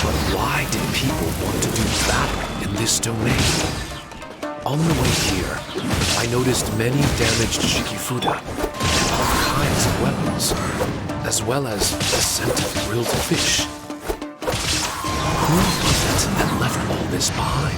But why did people want to do battle in this domain? On the way here, I noticed many damaged Shikifuda and all kinds of weapons, as well as the scent of grilled fish. Who was it that left all this behind?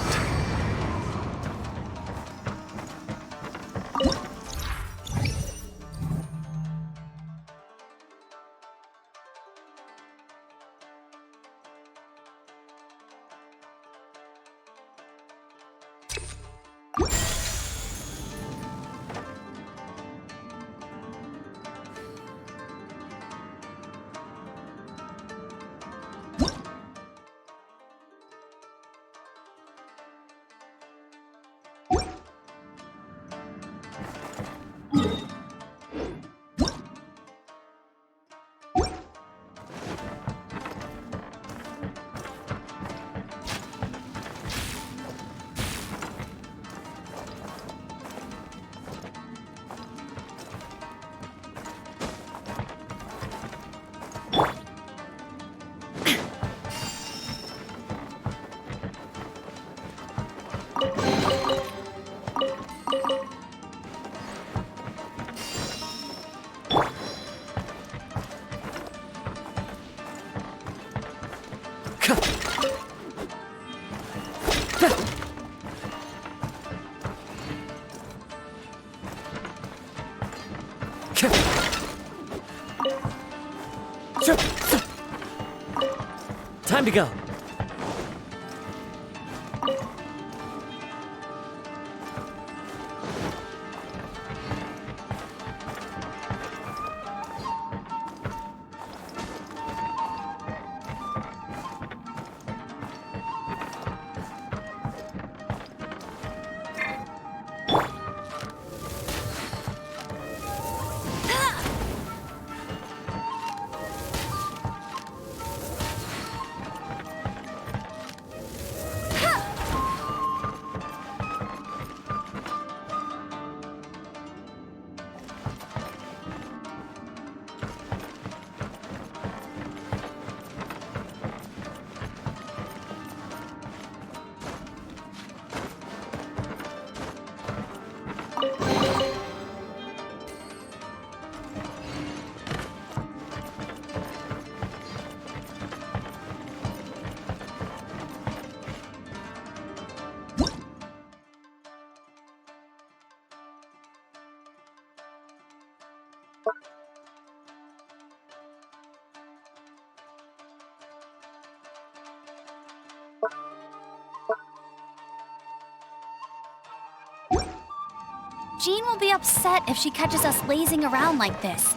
Time to go. Jean will be upset if she catches us lazing around like this.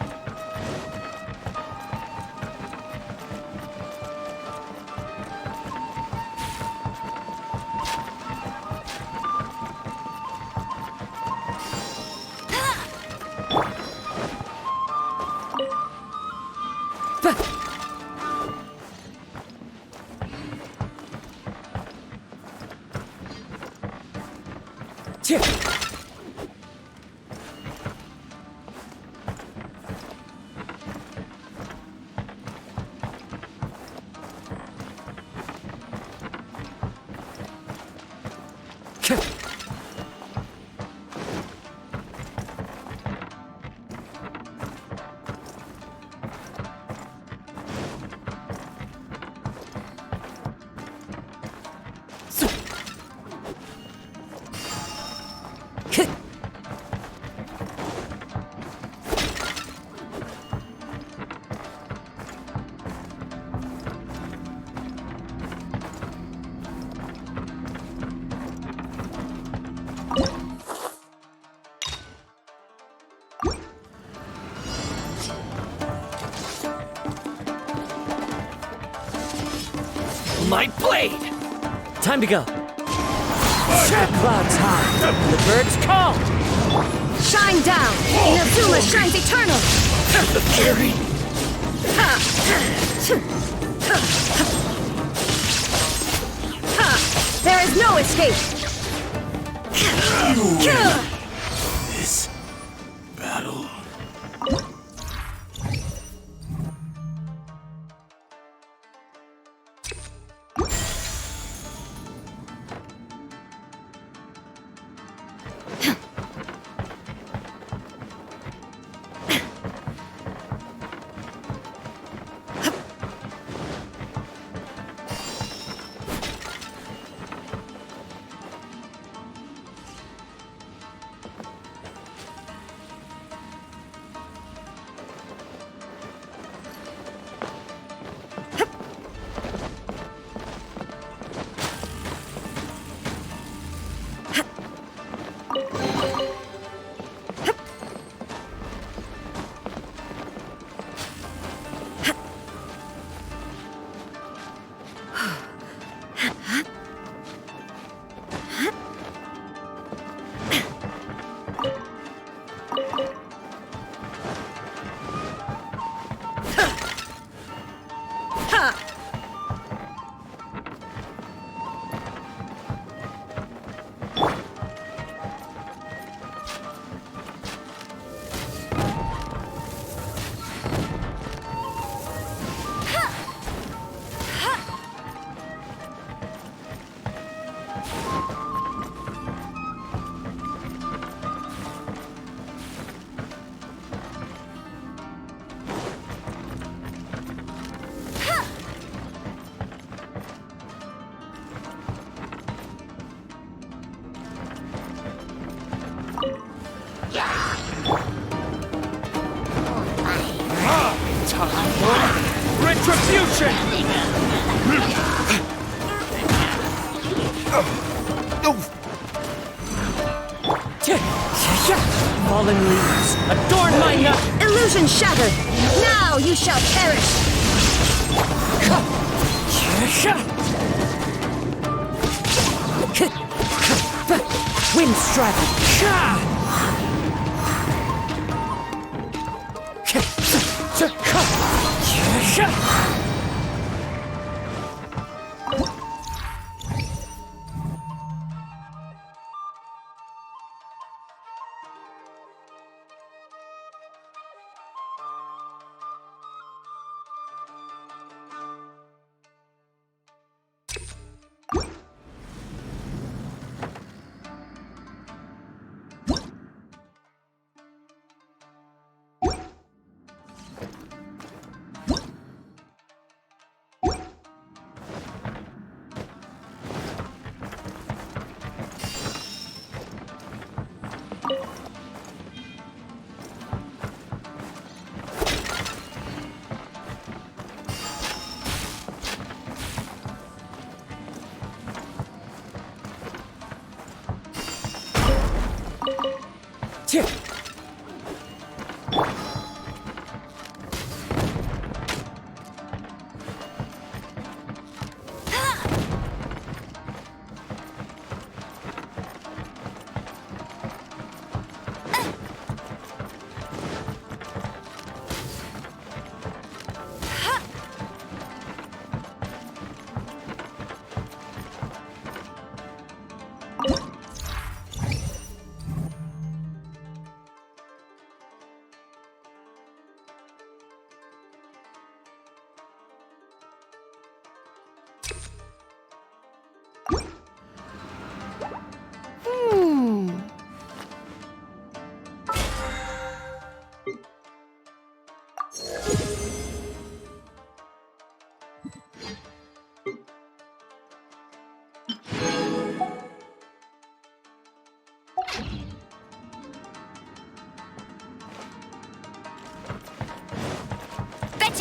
My blade! Time to go. Clouds high, and the birds call. Shine down! Inazuma shines eternal! The fury! There is no escape! This battle. Retribution! Fallen leaves, adorn my night! Illusion shattered! Now you shall perish! Wind strike!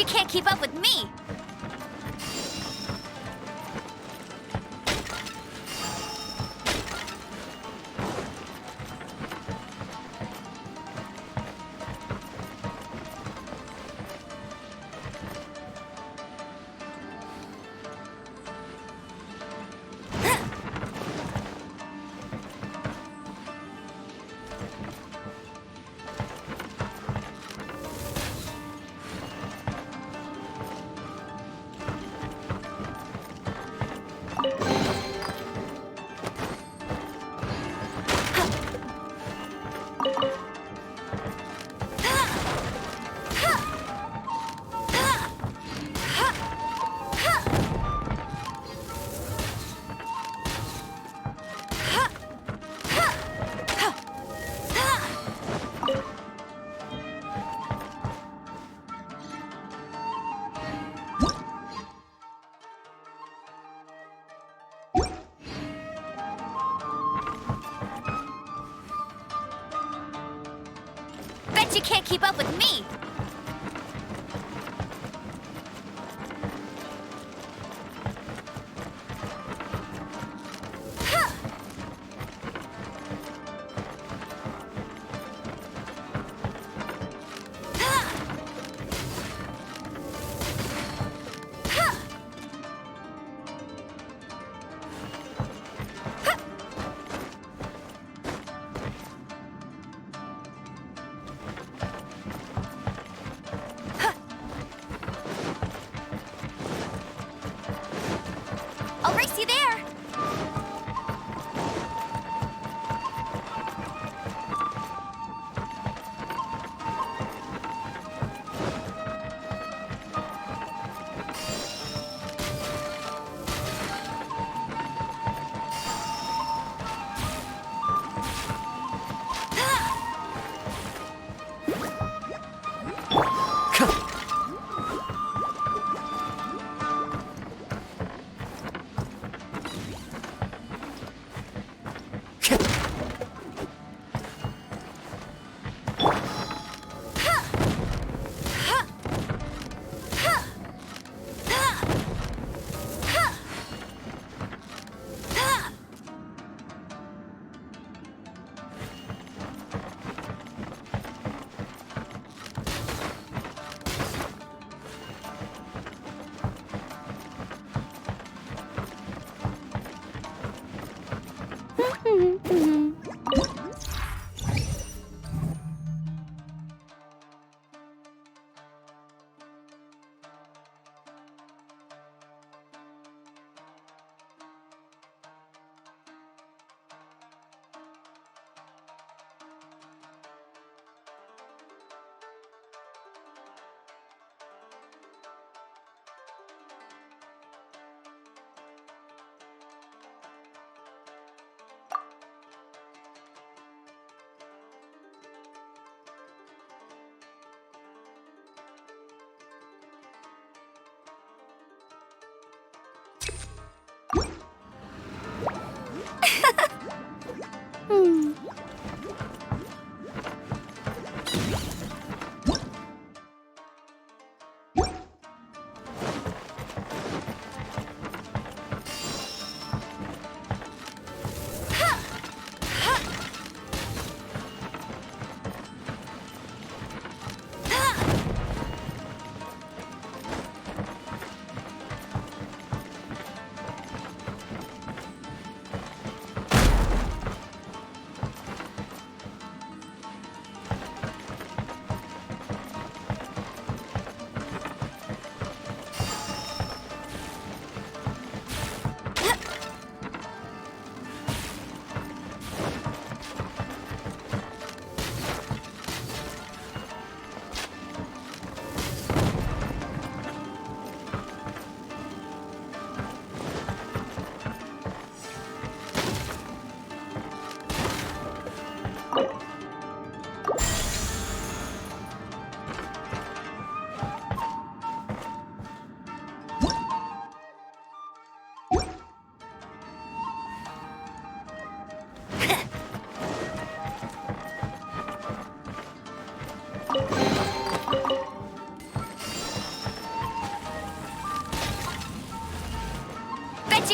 you can't keep up with me! Bet you can't keep up with me! I'll race you there!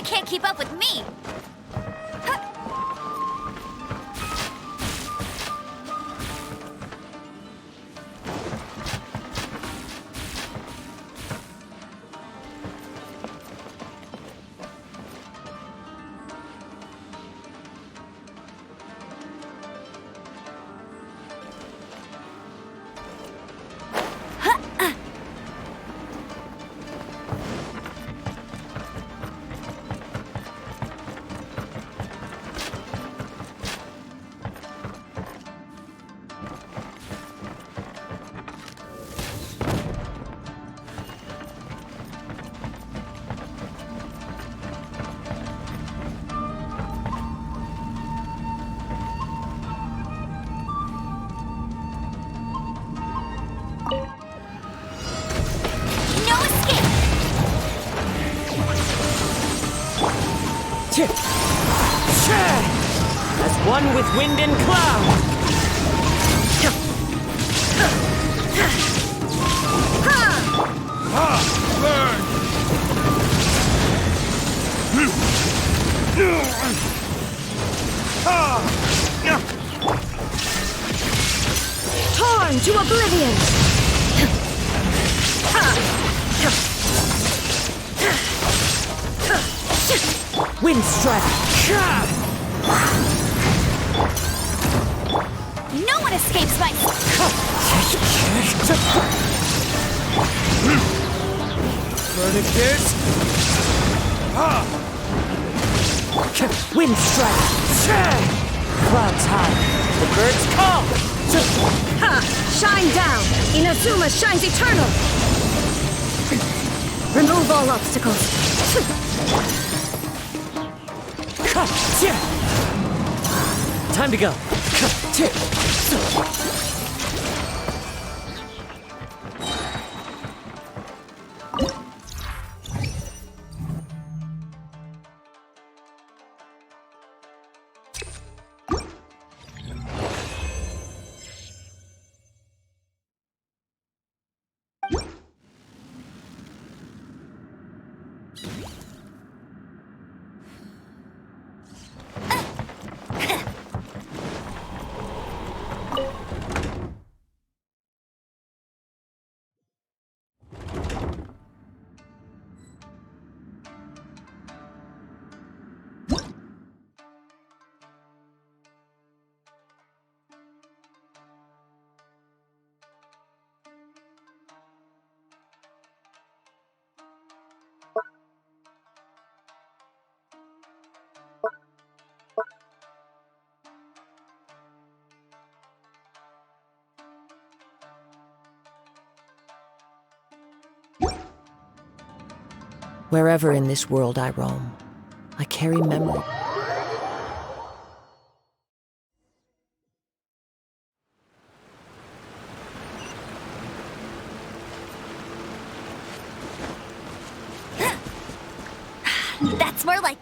can't keep up with me! As one with wind and cloud! Torn to oblivion! Wind strike! No one escapes my... Tourniquet! Wind strike! Clouds high. The birds call! Ha! Shine down! Inazuma shines eternal! Remove all obstacles. Time to go. Wherever in this world I roam, I carry memory. That's more like...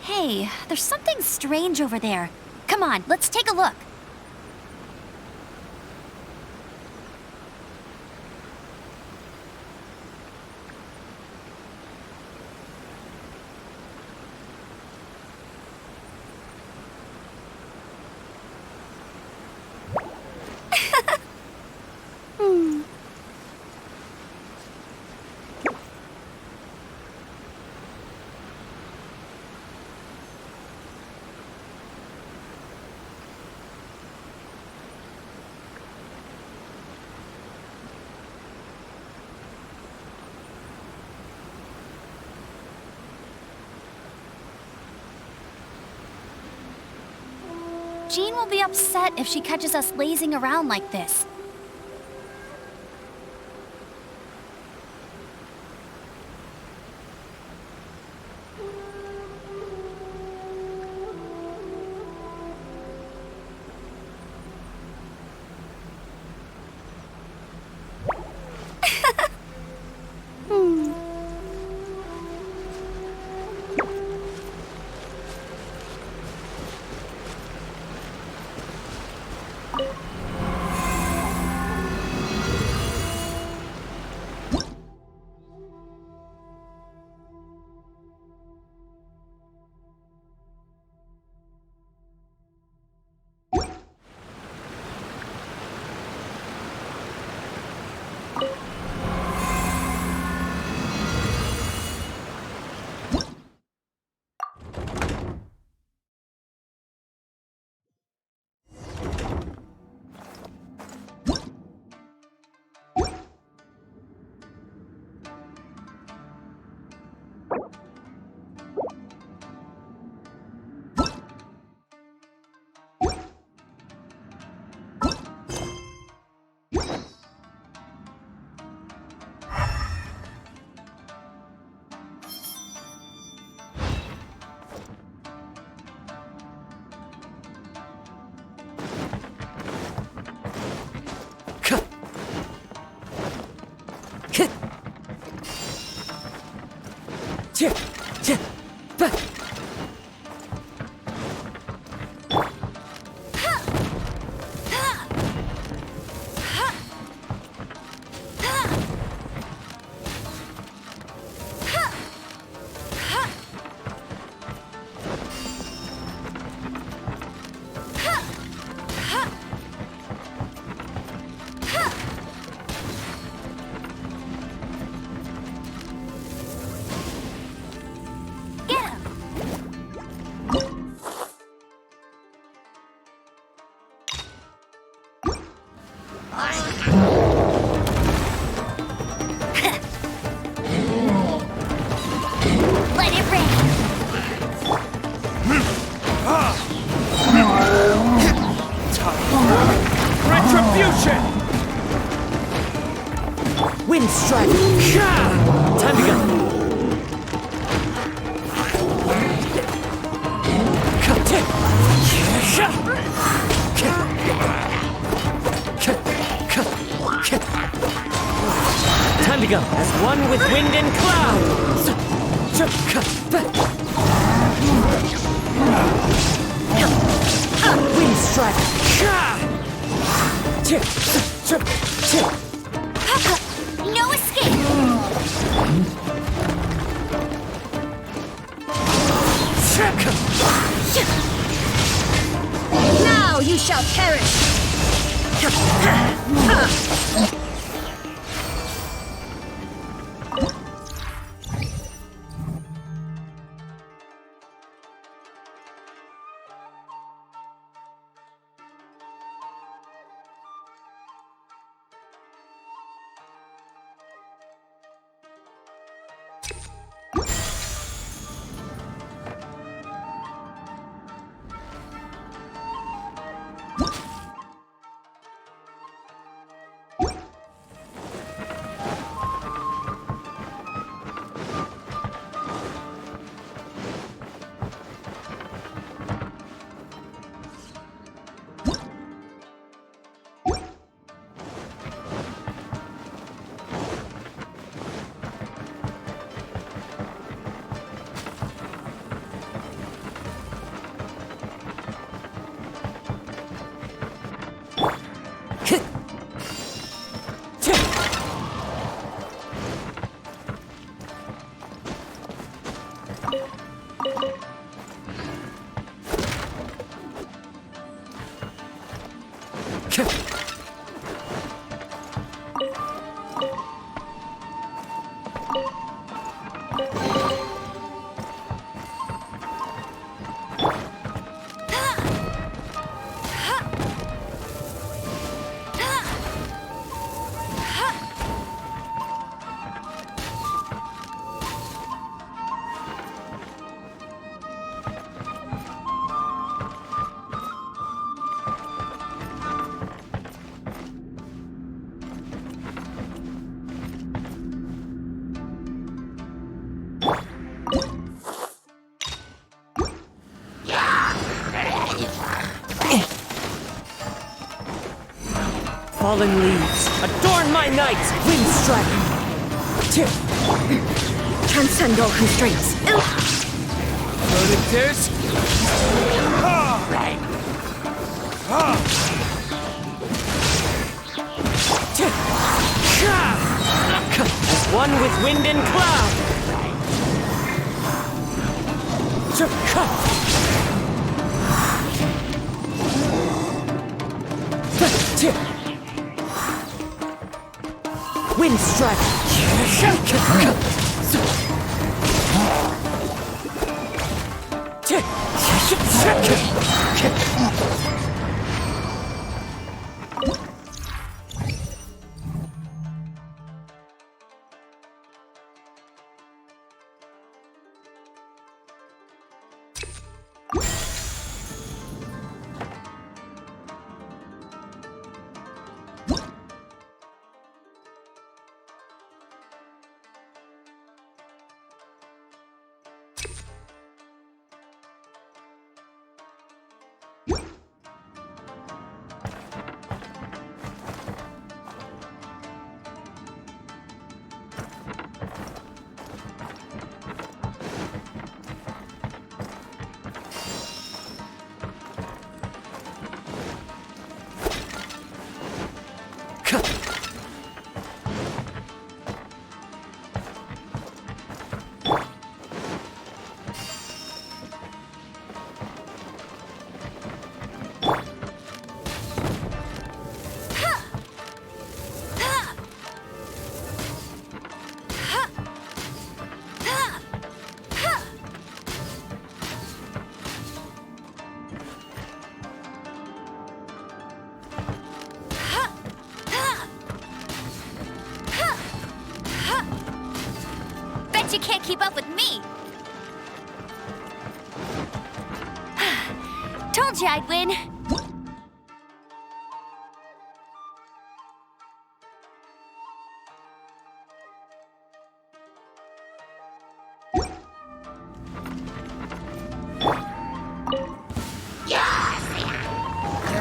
Hey, there's something strange over there. Come on, let's take a look. Jean will be upset if she catches us lazing around like this. Wind strike! Time to go! Time to go, as one with wind and cloud! Wind strike! No escape! Now you shall perish! Fallen leaves, adorn my night! Wind strike! Transcend all constraints. Predators! As one with wind and cloud! Wind strike! You can't keep up with me. Told you I'd win.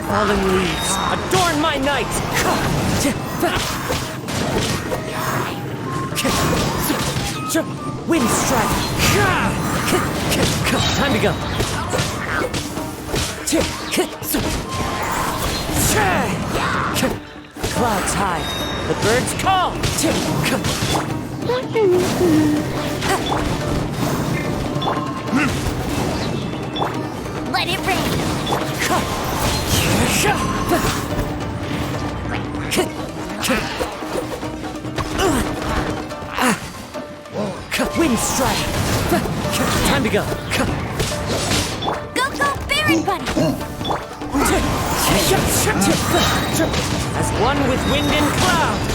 Fallen leaves, adorn my night! Wind strike! Time to go! Clouds high, the birds call! Let it rain! Wind strike! Time to go! Go, go, Baron Bunny! As one with wind and cloud!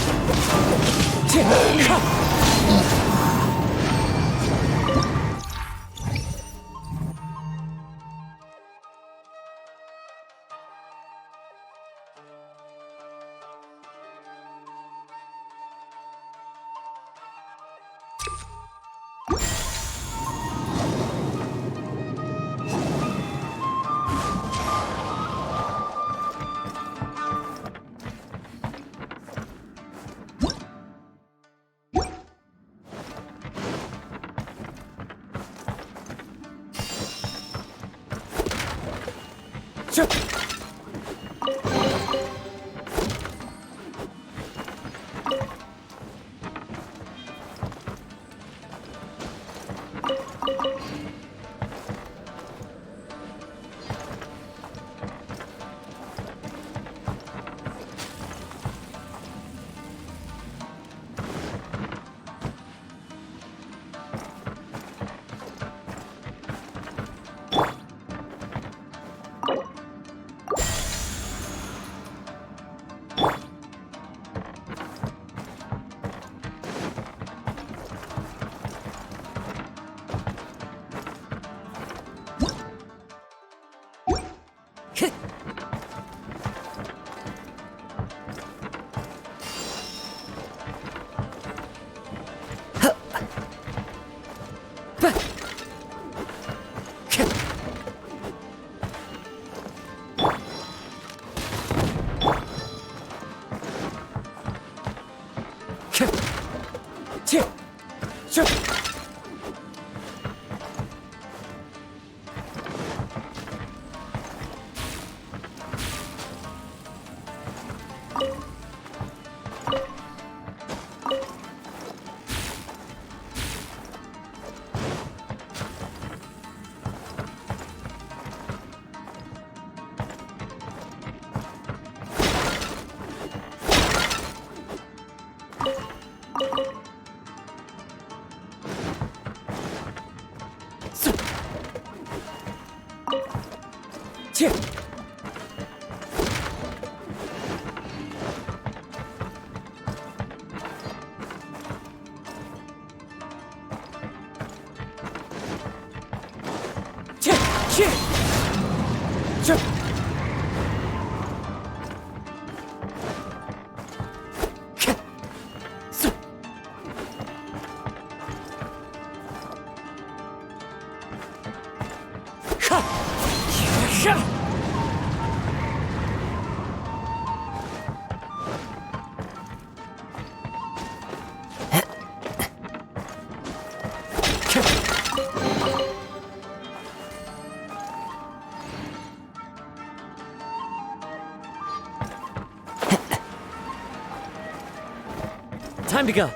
Time to go.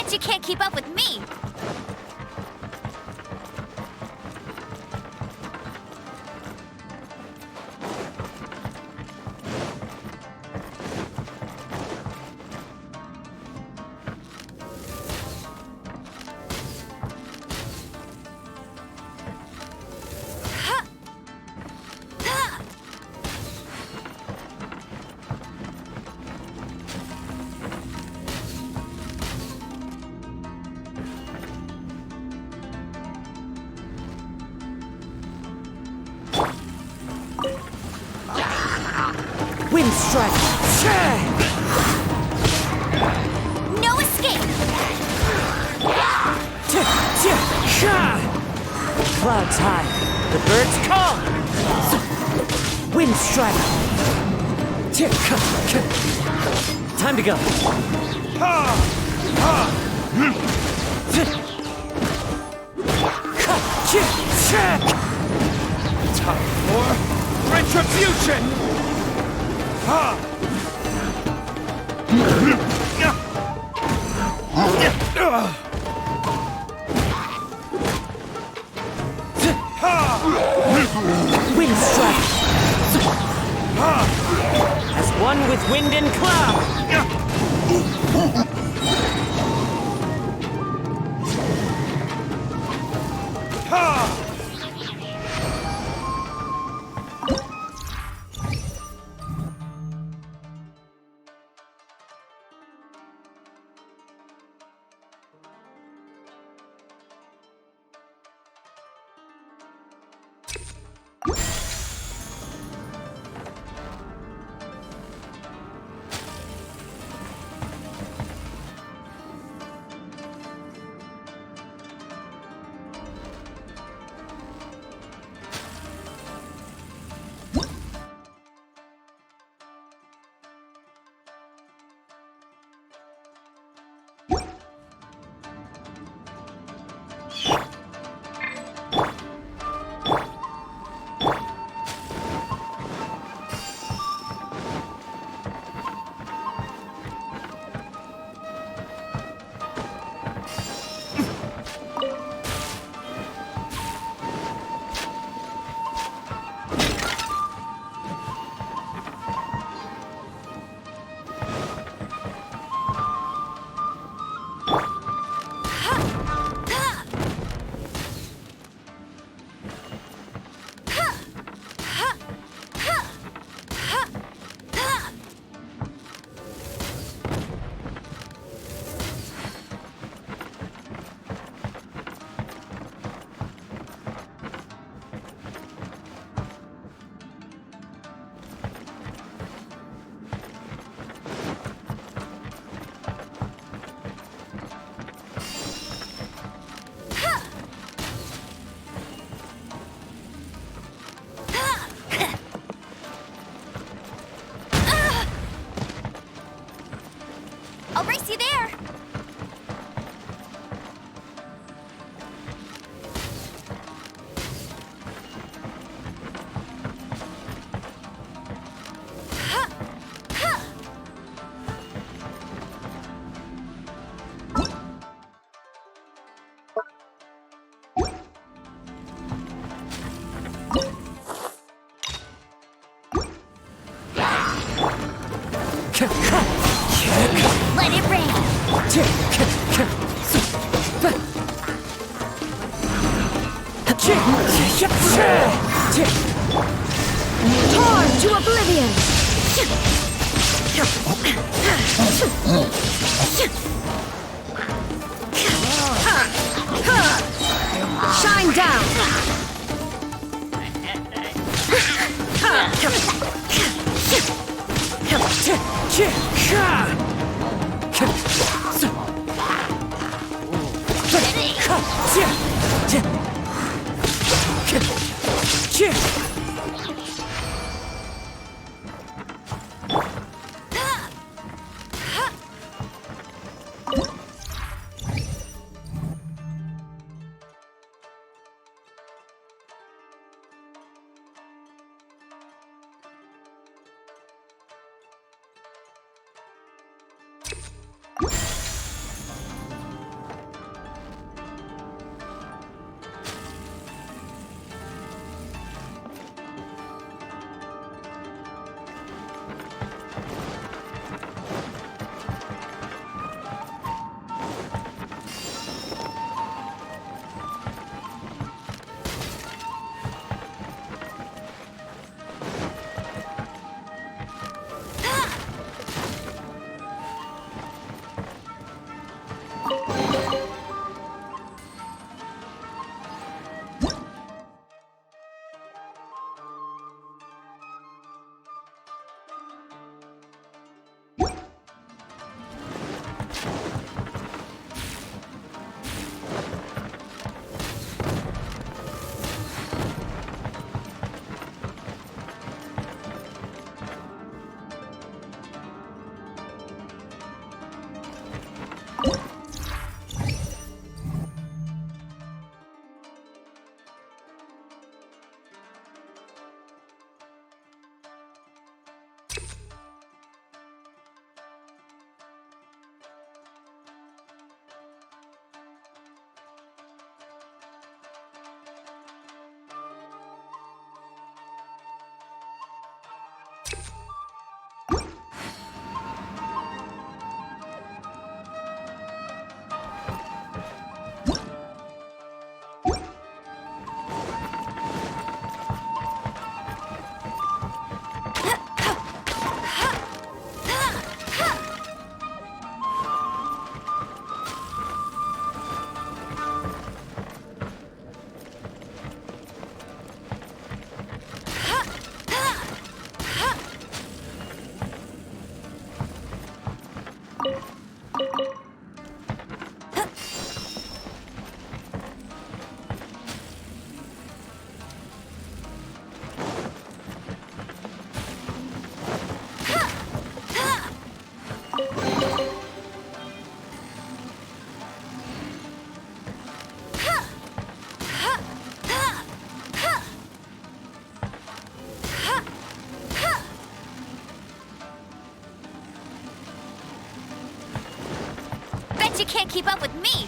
Bet you can't keep up with me! Wind strike! No escape! Clouds high, the birds call! Wind strike! Time to go! Time for retribution! Wind strike! As one with wind and cloud! I'll race you there! Let it rain! Torn to oblivion! Shine down! can't keep up with me.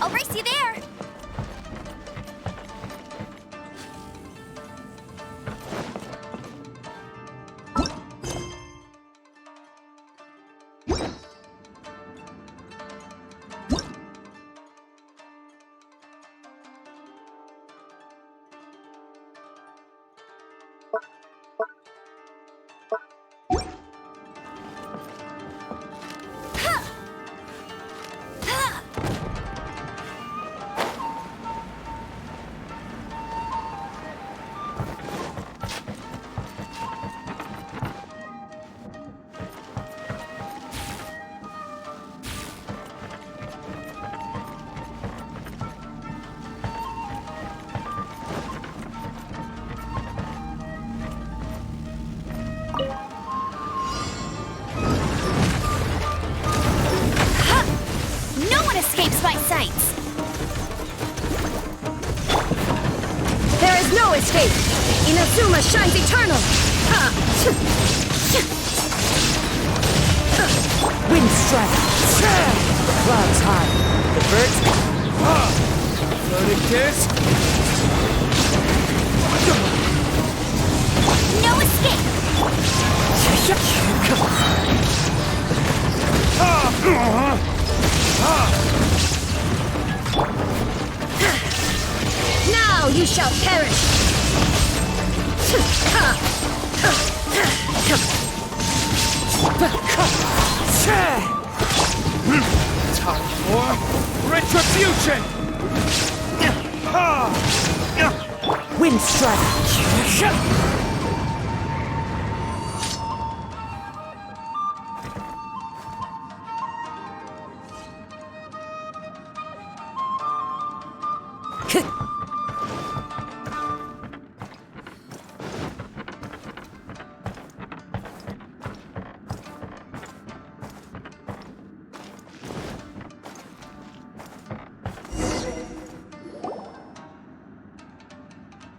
I'll race you there. My sights. There is no escape! Inazuma shines eternal! Wind strike! Clouds high. Divert. Floating kiss. No escape! Now you shall perish! Time for retribution! Wind strike!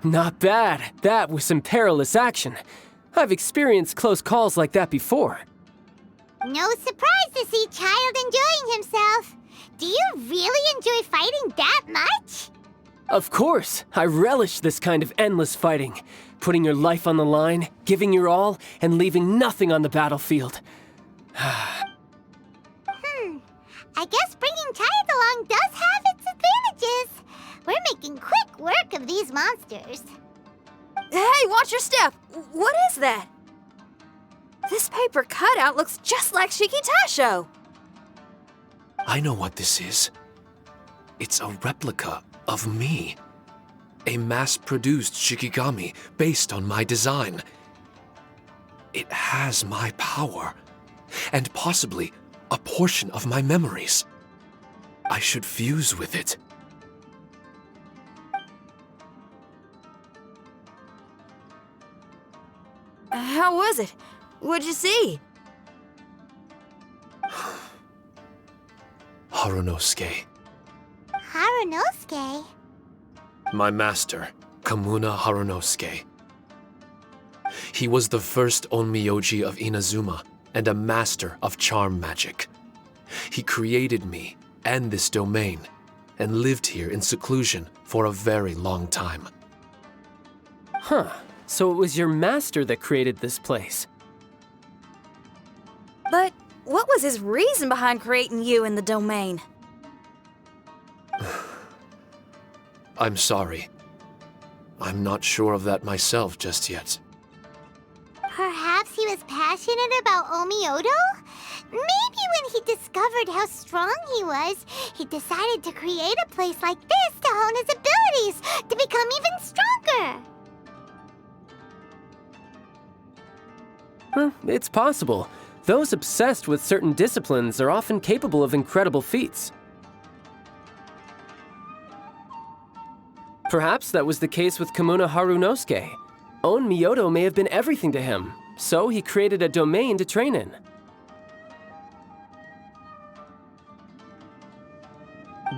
Not bad. That was some perilous action. I've experienced close calls like that before. No surprise to see Child enjoying himself. Do you really enjoy fighting that much? Of course. I relish this kind of endless fighting. Putting your life on the line, giving your all, and leaving nothing on the battlefield. I guess bringing Child along does have its advantages. We're making quick work of these monsters. Hey, watch your step! What is that? This paper cutout looks just like Shikitasho. I know what this is. It's a replica of me. A mass-produced Shikigami based on my design. It has my power, and possibly a portion of my memories. I should fuse with it. How was it? What'd you see? Harunosuke. Harunosuke? My master, Kamuna Harunosuke. He was the first onmyoji of Inazuma and a master of charm magic. He created me and this domain and lived here in seclusion for a very long time. Huh. So it was your master that created this place. But what was his reason behind creating you in the domain? I'm sorry. I'm not sure of that myself just yet. Perhaps he was passionate about Omiodo? Maybe when he discovered how strong he was, he decided to create a place like this to hone his abilities, to become even stronger. It's possible. Those obsessed with certain disciplines are often capable of incredible feats. Perhaps that was the case with Kamuna Harunosuke. On Myoto may have been everything to him, so he created a domain to train in.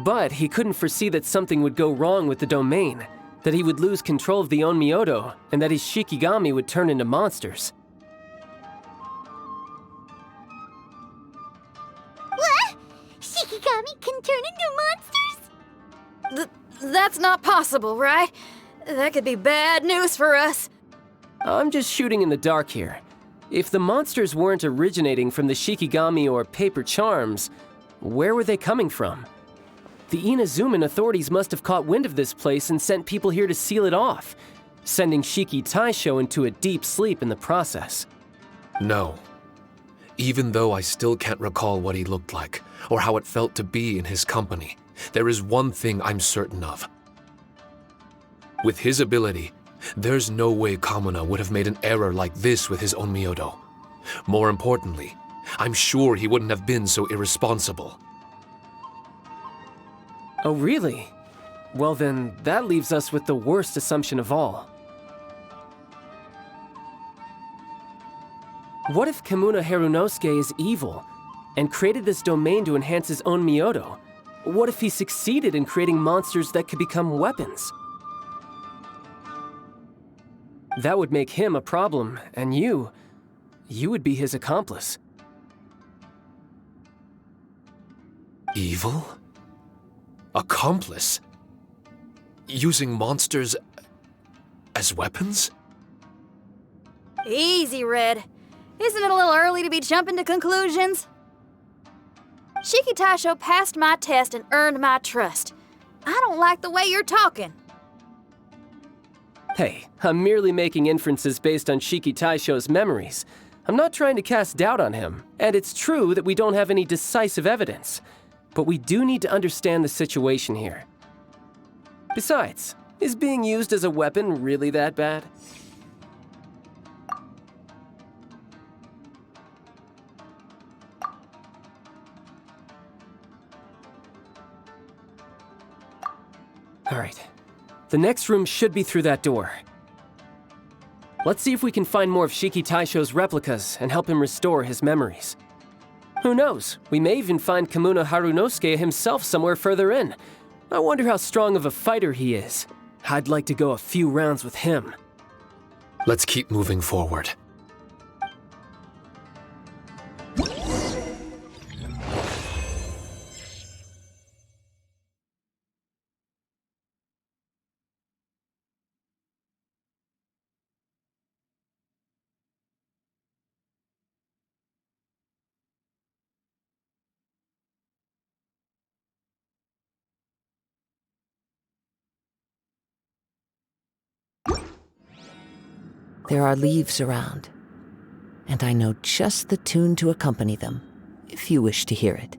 But he couldn't foresee that something would go wrong with the domain, that he would lose control of the Onmyoto, and that his Shikigami would turn into monsters. What? Shikigami can turn into monsters? That's not possible, right? That could be bad news for us. I'm just shooting in the dark here. If the monsters weren't originating from the Shikigami or paper charms, where were they coming from? The Inazuman authorities must have caught wind of this place and sent people here to seal it off, sending Shiki Taisho into a deep sleep in the process. No. Even though I still can't recall what he looked like, or how it felt to be in his company, there is one thing I'm certain of. With his ability, there's no way Kamuna would have made an error like this with his Onmyoto. More importantly, I'm sure he wouldn't have been so irresponsible. Oh, really? Well then, that leaves us with the worst assumption of all. What if Kamuna Harunosuke is evil, and created this domain to enhance his own Myoto? What if he succeeded in creating monsters that could become weapons? That would make him a problem, and you would be his accomplice. Evil? Accomplice? Using monsters as weapons? Easy, Red. Isn't it a little early to be jumping to conclusions? Shiki Taisho passed my test and earned my trust. I don't like the way you're talking. Hey, I'm merely making inferences based on Shiki Taisho's memories. I'm not trying to cast doubt on him, and it's true that we don't have any decisive evidence. But we do need to understand the situation here. Besides, is being used as a weapon really that bad? All right. The next room should be through that door. Let's see if we can find more of Shiki Taisho's replicas and help him restore his memories. Who knows? We may even find Kamuna Harunosuke himself somewhere further in. I wonder how strong of a fighter he is. I'd like to go a few rounds with him. Let's keep moving forward. There are leaves around, and I know just the tune to accompany them, if you wish to hear it.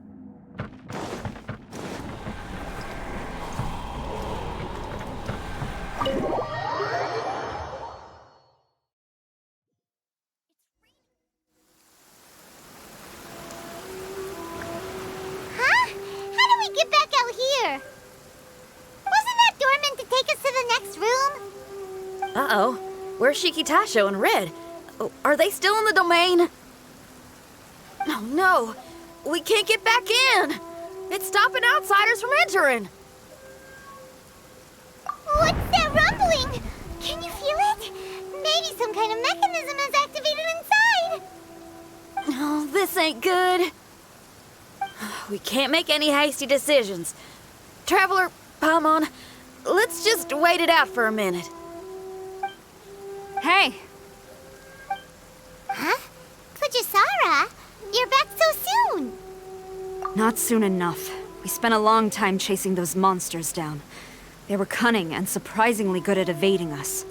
Huh? How do we get back out here? Wasn't that door meant to take us to the next room? Uh-oh. Where's Shiki Taisho and Red? Oh, are they still in the domain? Oh no! We can't get back in! It's stopping outsiders from entering! What's that rumbling? Can you feel it? Maybe some kind of mechanism is activated inside! Oh, this ain't good. We can't make any hasty decisions. Traveler, Paimon, let's just wait it out for a minute. Hey! Huh? Kujisara, you're back so soon. Not soon enough. We spent a long time chasing those monsters down. They were cunning and surprisingly good at evading us.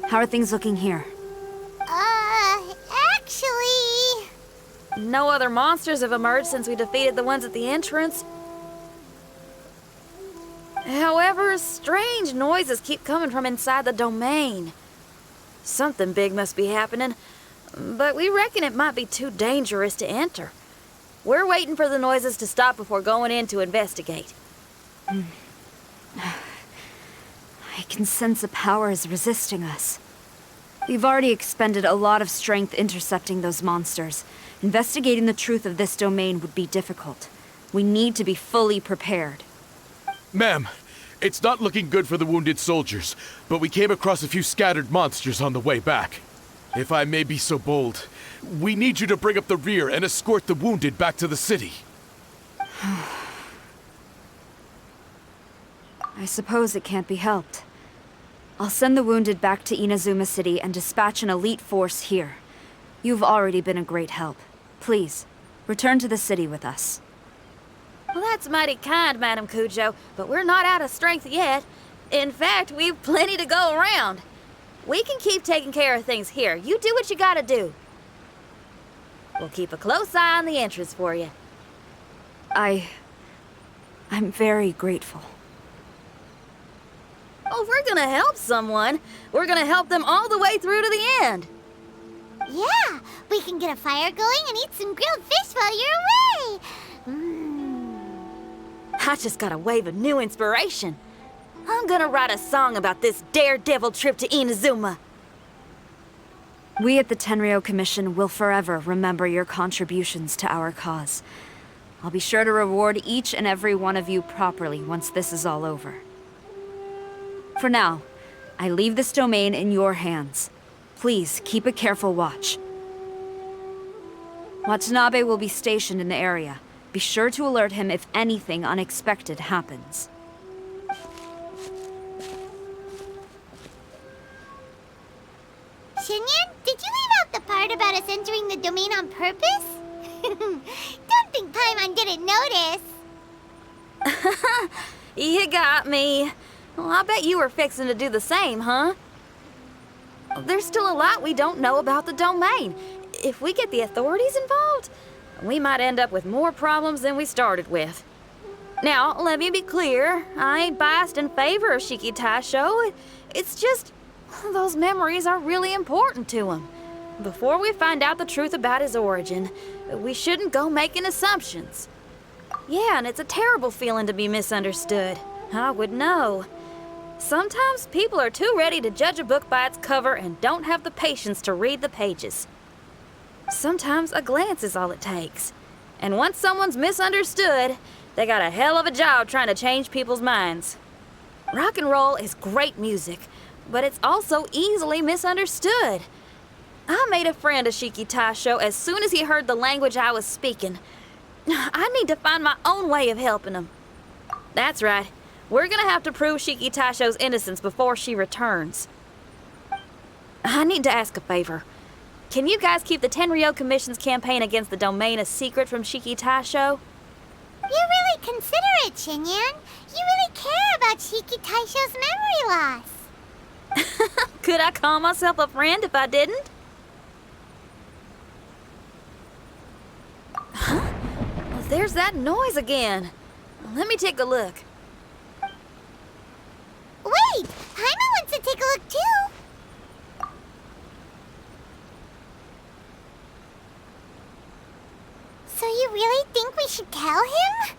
How are things looking here? Actually... No other monsters have emerged since we defeated the ones at the entrance. However, strange noises keep coming from inside the domain. Something big must be happening, but we reckon it might be too dangerous to enter. We're waiting for the noises to stop before going in to investigate. I can sense a power is resisting us. We've already expended a lot of strength intercepting those monsters. Investigating the truth of this domain would be difficult. We need to be fully prepared. Ma'am, it's not looking good for the wounded soldiers, but we came across a few scattered monsters on the way back. If I may be so bold, we need you to bring up the rear and escort the wounded back to the city. I suppose it can't be helped. I'll send the wounded back to Inazuma City and dispatch an elite force here. You've already been a great help. Please, return to the city with us. Well, that's mighty kind, Madam Cujo, but we're not out of strength yet. In fact, we've plenty to go around. We can keep taking care of things here. You do what you gotta do. We'll keep a close eye on the entrance for you. I'm very grateful. Oh, if we're gonna help someone, we're gonna help them all the way through to the end. Yeah, we can get a fire going and eat some grilled fish while you're away. I just got a wave of new inspiration. I'm gonna write a song about this daredevil trip to Inazuma. We at the Tenryou Commission will forever remember your contributions to our cause. I'll be sure to reward each and every one of you properly once this is all over. For now, I leave this domain in your hands. Please keep a careful watch. Watanabe will be stationed in the area. Be sure to alert him if anything unexpected happens. Shinyan, did you leave out the part about us entering the domain on purpose? Don't think Paimon didn't notice. You got me. Well, I bet you were fixing to do the same, huh? There's still a lot we don't know about the domain. If we get the authorities involved, we might end up with more problems than we started with. Now, let me be clear. I ain't biased in favor of Shiki Taisho. It's just, those memories are really important to him. Before we find out the truth about his origin, we shouldn't go making assumptions. Yeah, and it's a terrible feeling to be misunderstood. I would know. Sometimes people are too ready to judge a book by its cover and don't have the patience to read the pages. Sometimes a glance is all it takes. And once someone's misunderstood, they got a hell of a job trying to change people's minds. Rock and roll is great music, but it's also easily misunderstood. I made a friend of Shiki Taisho as soon as he heard the language I was speaking. I need to find my own way of helping him. That's right. We're gonna have to prove Shiki Taisho's innocence before she returns. I need to ask a favor. Can you guys keep the Tenryou Commission's campaign against the domain a secret from Shiki Taisho? You're really considerate, Shinyan. You really care about Shiki Taisho's memory loss. Could I call myself a friend if I didn't? Huh? Well, there's that noise again. Let me take a look. Wait! Paimon wants to take a look too! So you really think we should tell him?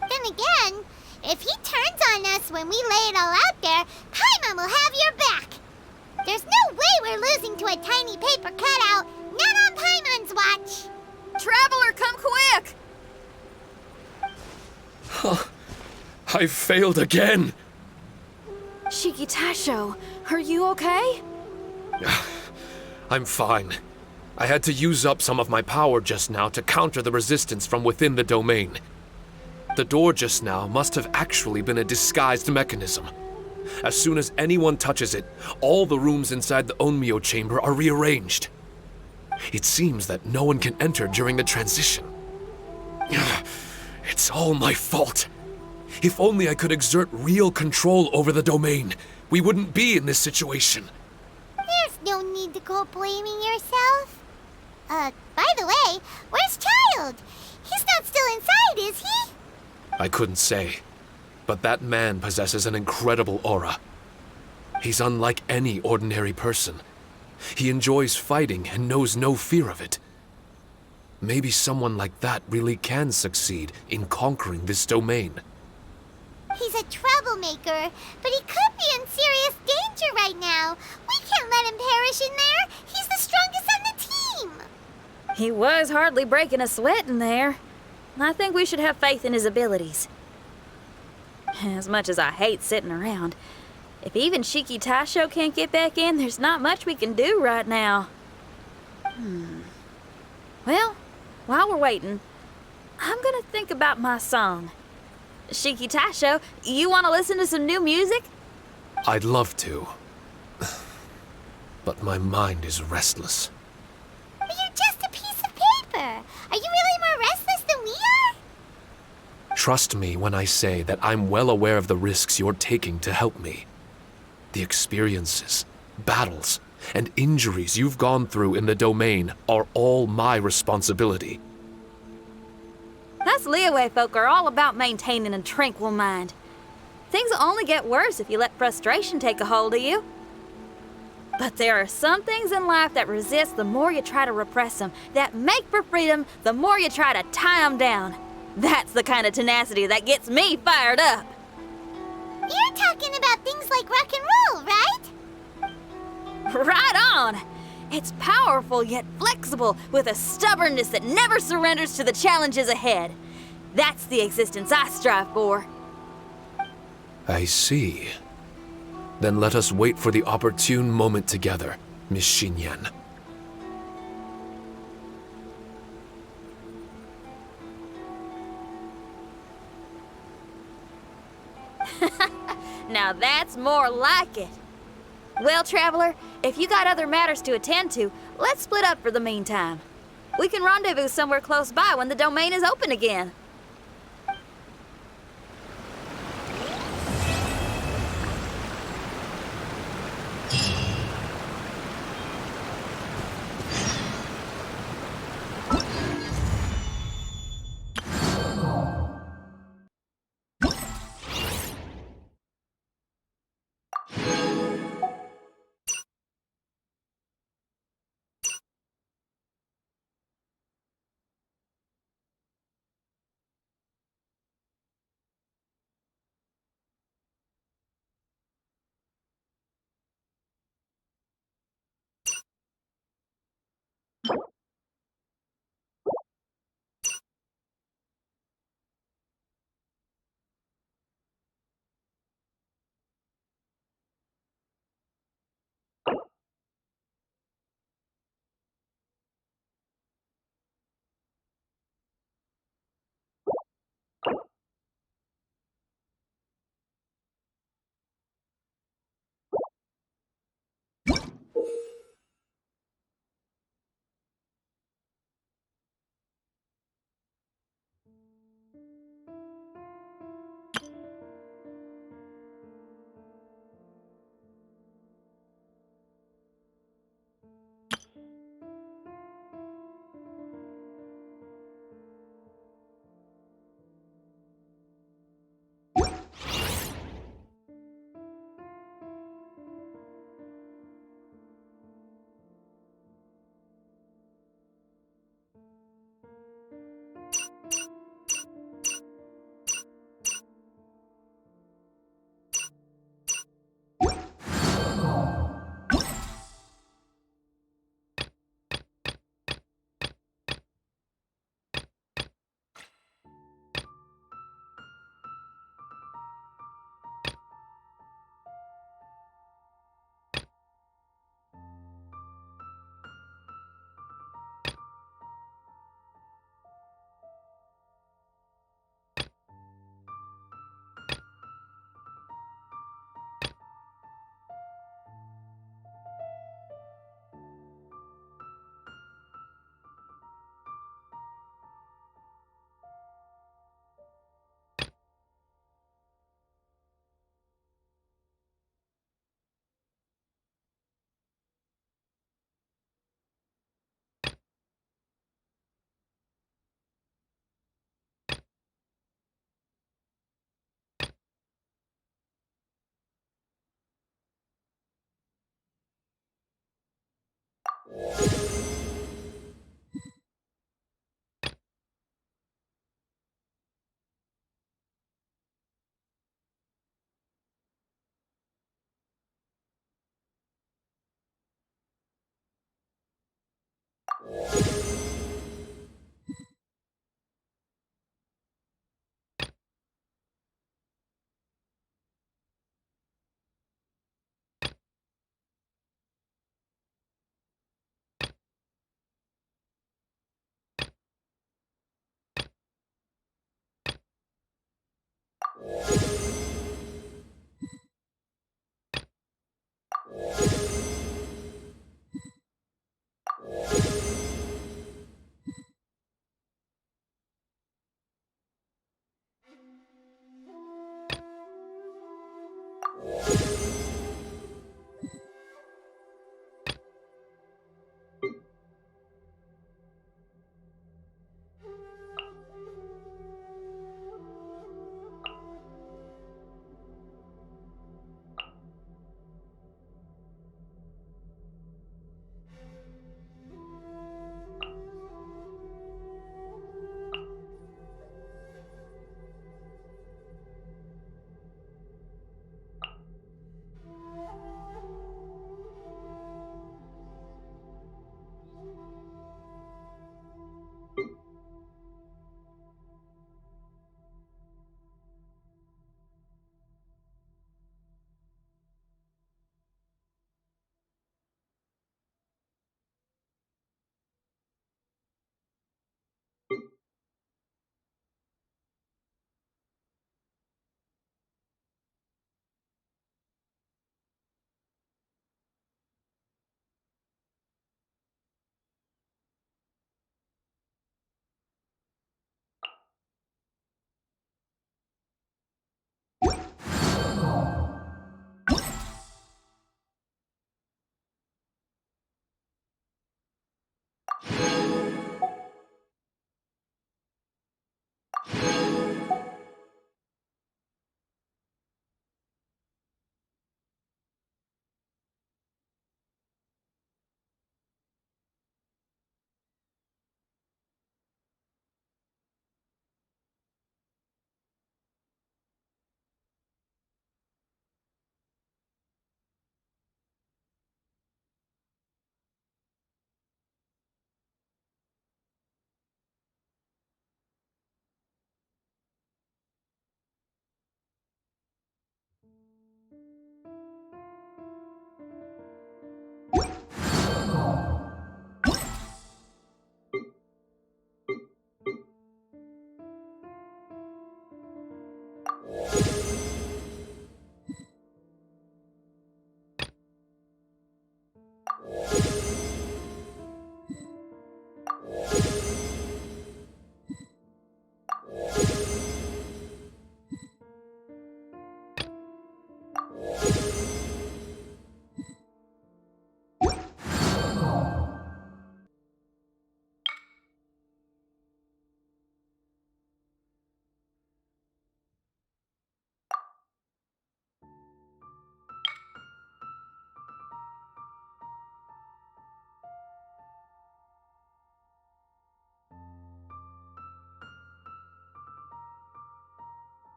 Then again, if he turns on us when we lay it all out there, Paimon will have your back! There's no way we're losing to a tiny paper cutout, not on Paimon's watch! Traveler, come quick! I failed again! Shiki Taisho, are you okay? I'm fine. I had to use up some of my power just now to counter the resistance from within the domain. The door just now must have actually been a disguised mechanism. As soon as anyone touches it, all the rooms inside the Onmyo chamber are rearranged. It seems that no one can enter during the transition. It's all my fault. If only I could exert real control over the domain, we wouldn't be in this situation. There's no need to go blaming yourself. By the way, where's Child? He's not still inside, is he? I couldn't say, but that man possesses an incredible aura. He's unlike any ordinary person. He enjoys fighting and knows no fear of it. Maybe someone like that really can succeed in conquering this domain. He's a troublemaker, but he could be in serious danger right now. We can't let him perish in there. He's the strongest on the team. He was hardly breaking a sweat in there. I think we should have faith in his abilities. As much as I hate sitting around, if even Shiki Taisho can't get back in, there's not much we can do right now. Well, while we're waiting, I'm gonna think about my song. Shiki Taisho, you want to listen to some new music? I'd love to. But my mind is restless. But you're just a piece of paper. Are you really more restless than we are? Trust me when I say that I'm well aware of the risks you're taking to help me. The experiences, battles, and injuries you've gone through in the domain are all my responsibility. Us Liyue folk are all about maintaining a tranquil mind. Things will only get worse if you let frustration take a hold of you. But there are some things in life that resist the more you try to repress them, that make for freedom the more you try to tie them down. That's the kind of tenacity that gets me fired up. You're talking about things like rock and roll, right? Right on! It's powerful yet flexible, with a stubbornness that never surrenders to the challenges ahead. That's the existence I strive for. I see. Then let us wait for the opportune moment together, Miss Xinyan. Now that's more like it. Well, Traveler, if you got other matters to attend to, let's split up for the meantime. We can rendezvous somewhere close by when the domain is open again.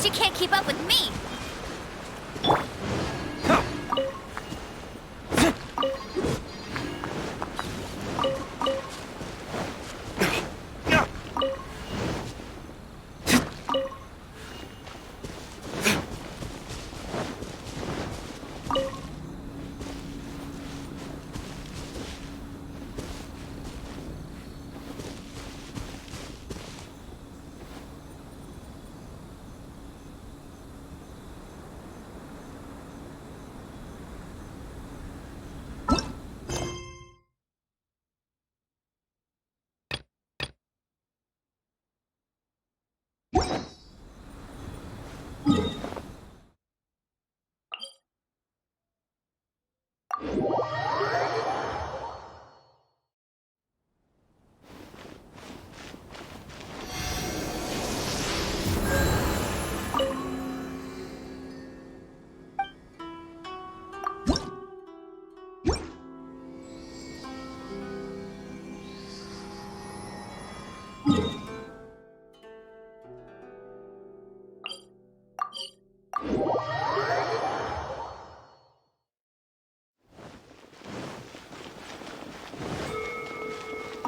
Bet you can't keep up with me!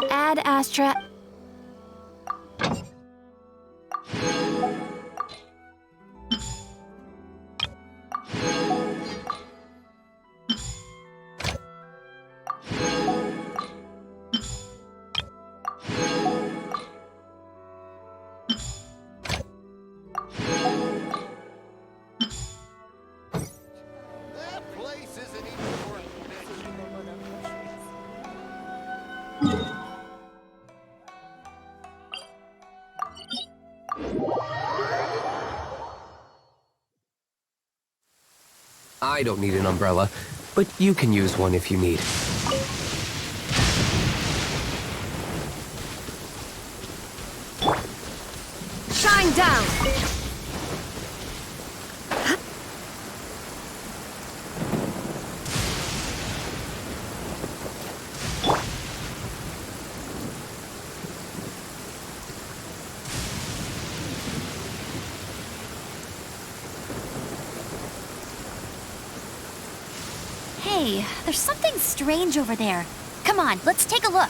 Ad Astra. I don't need an umbrella, but you can use one if you need. Shine down! Hey, there's something strange over there. Come on, let's take a look.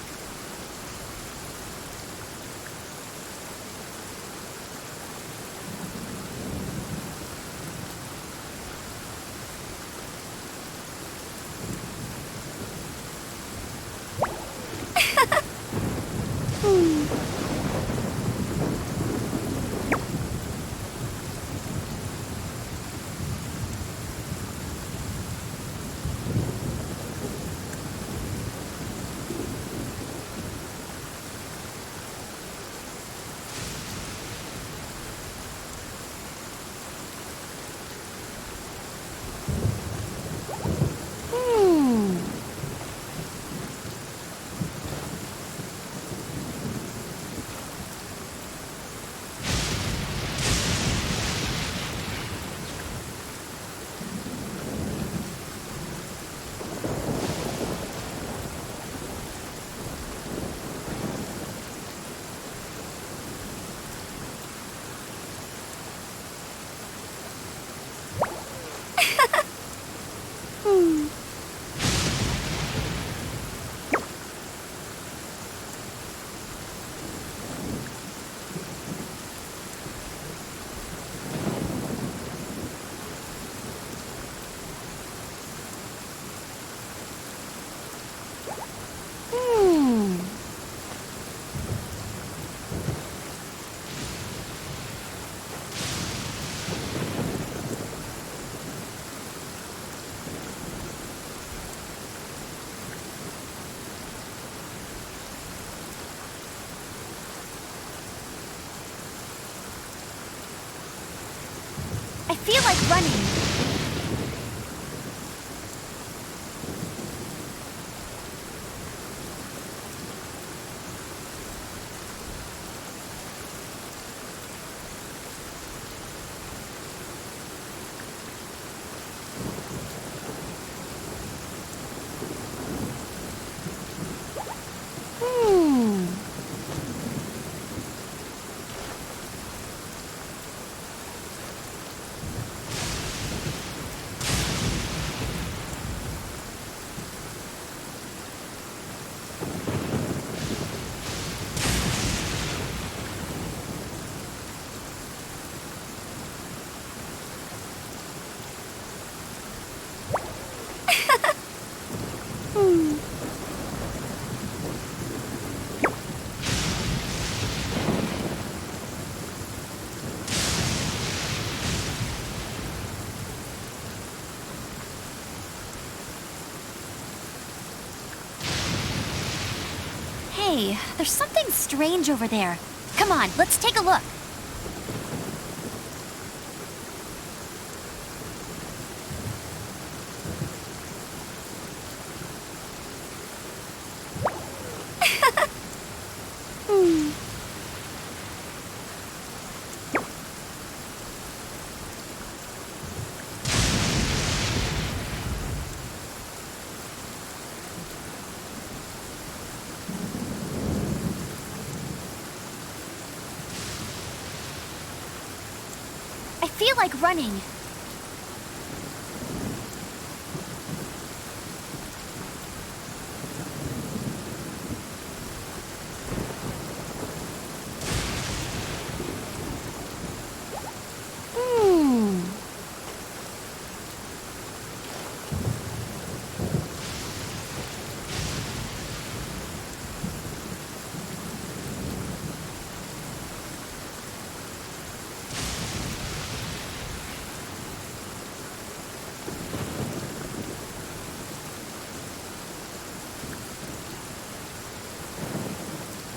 I feel like running. Hey, there's something strange over there. Come on, let's take a look. feel like running.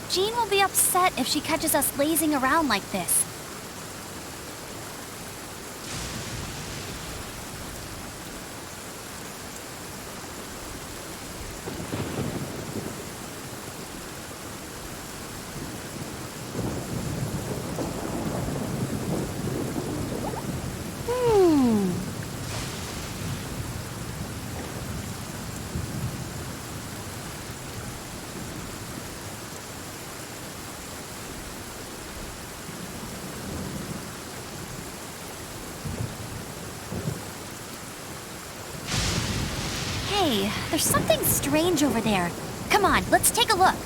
Jean will be upset if she catches us lazing around like this. Hey, there's something strange over there. Come on, let's take a look.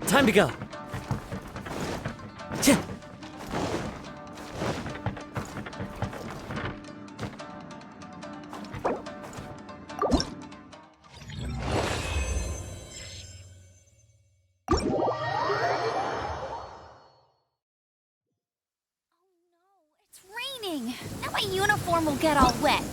Time to go. my uniform will get all wet.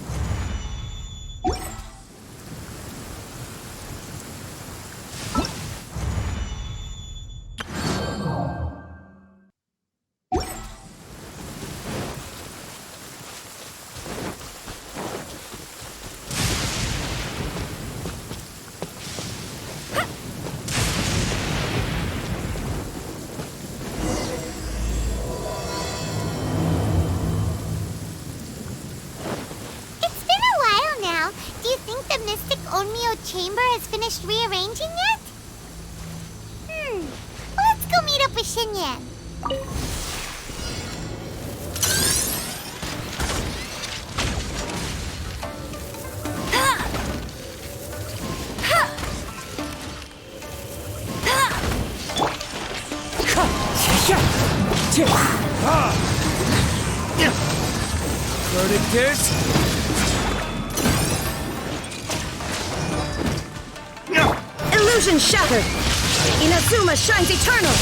Chamber has finished rearranging yet? Let's go meet up with Xinyan. Verdict is... Illusion shattered! Inazuma shines eternal!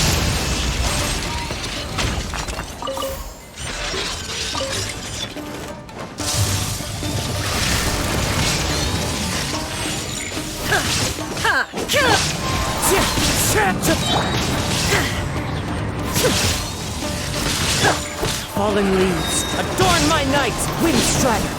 Fallen leaves, adorn my night, Wind Strider!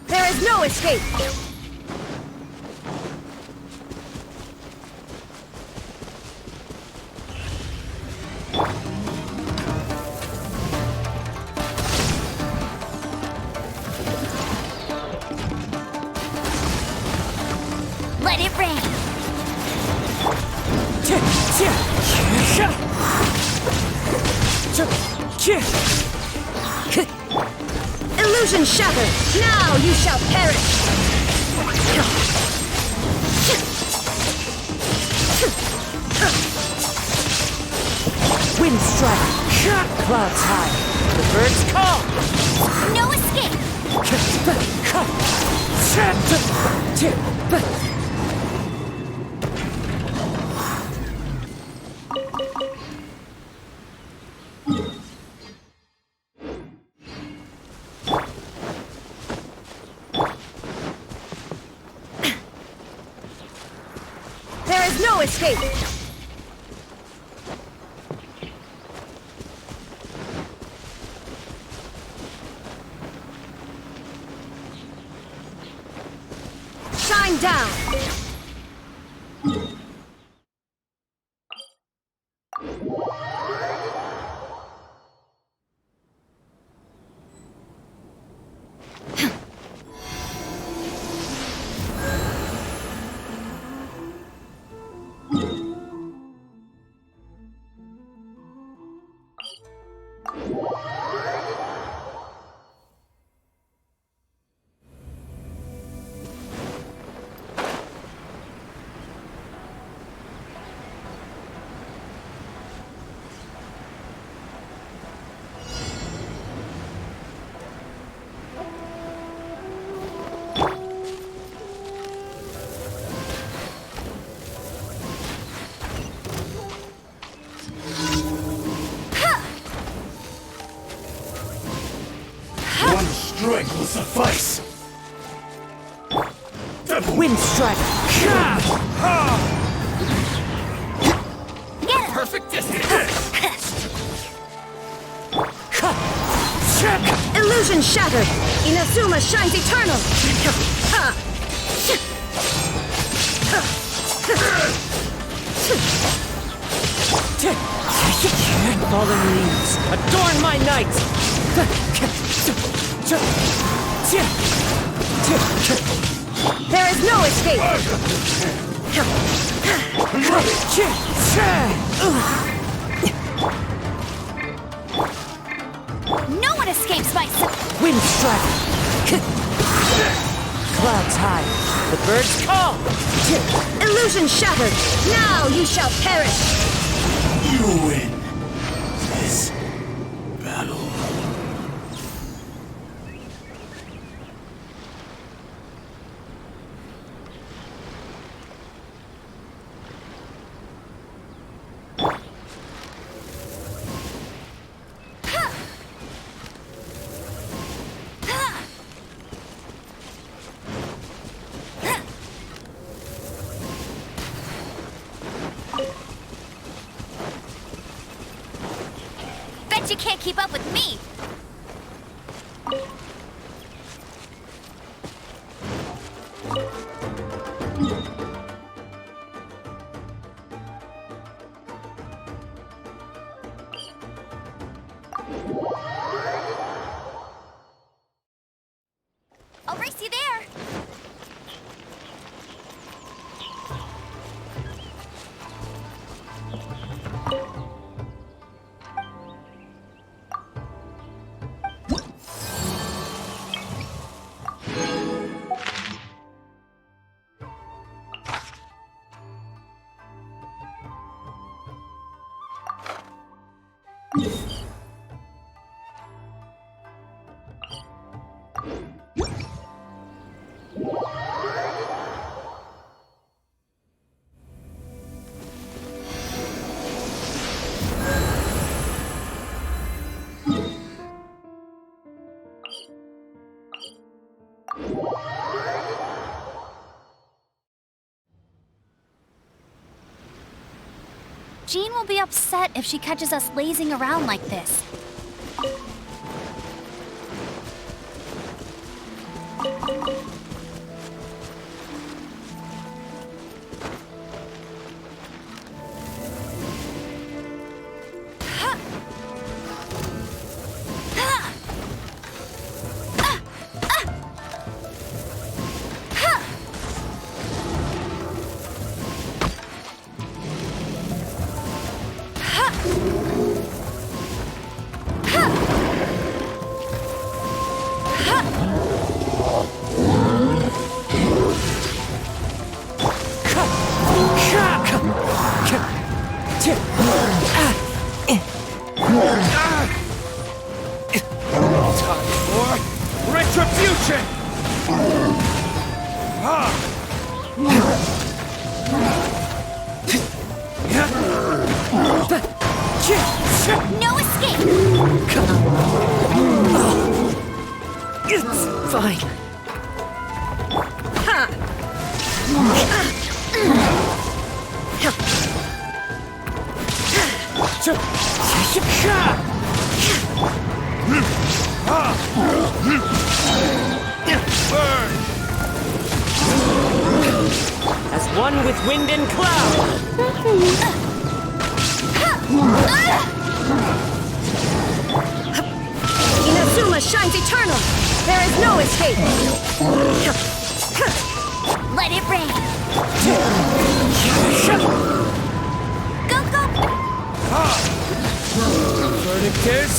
There is no escape! Let it rain! Illusion shattered! Now you shall perish! Wind strike! Clouds high! The birds call! No escape! There is no escape! Shine down! Strength will suffice. Wind strike! Perfect distance. Illusion shattered! Inazuma shines eternal! Fallen leaves, adorn my night! There is no escape! No one escapes my... Wind strike! Clouds high, the birds call! Illusion shattered! Now you shall perish! You win this battle. Bet you can't keep up with me! I'll race you there! Jean will be upset if she catches us lazing around like this. Retribution! No escape! It's fine. Burn! As one with wind and cloud. Inazuma shines eternal! There is no escape! Let it rain! Go, go! Verdict is...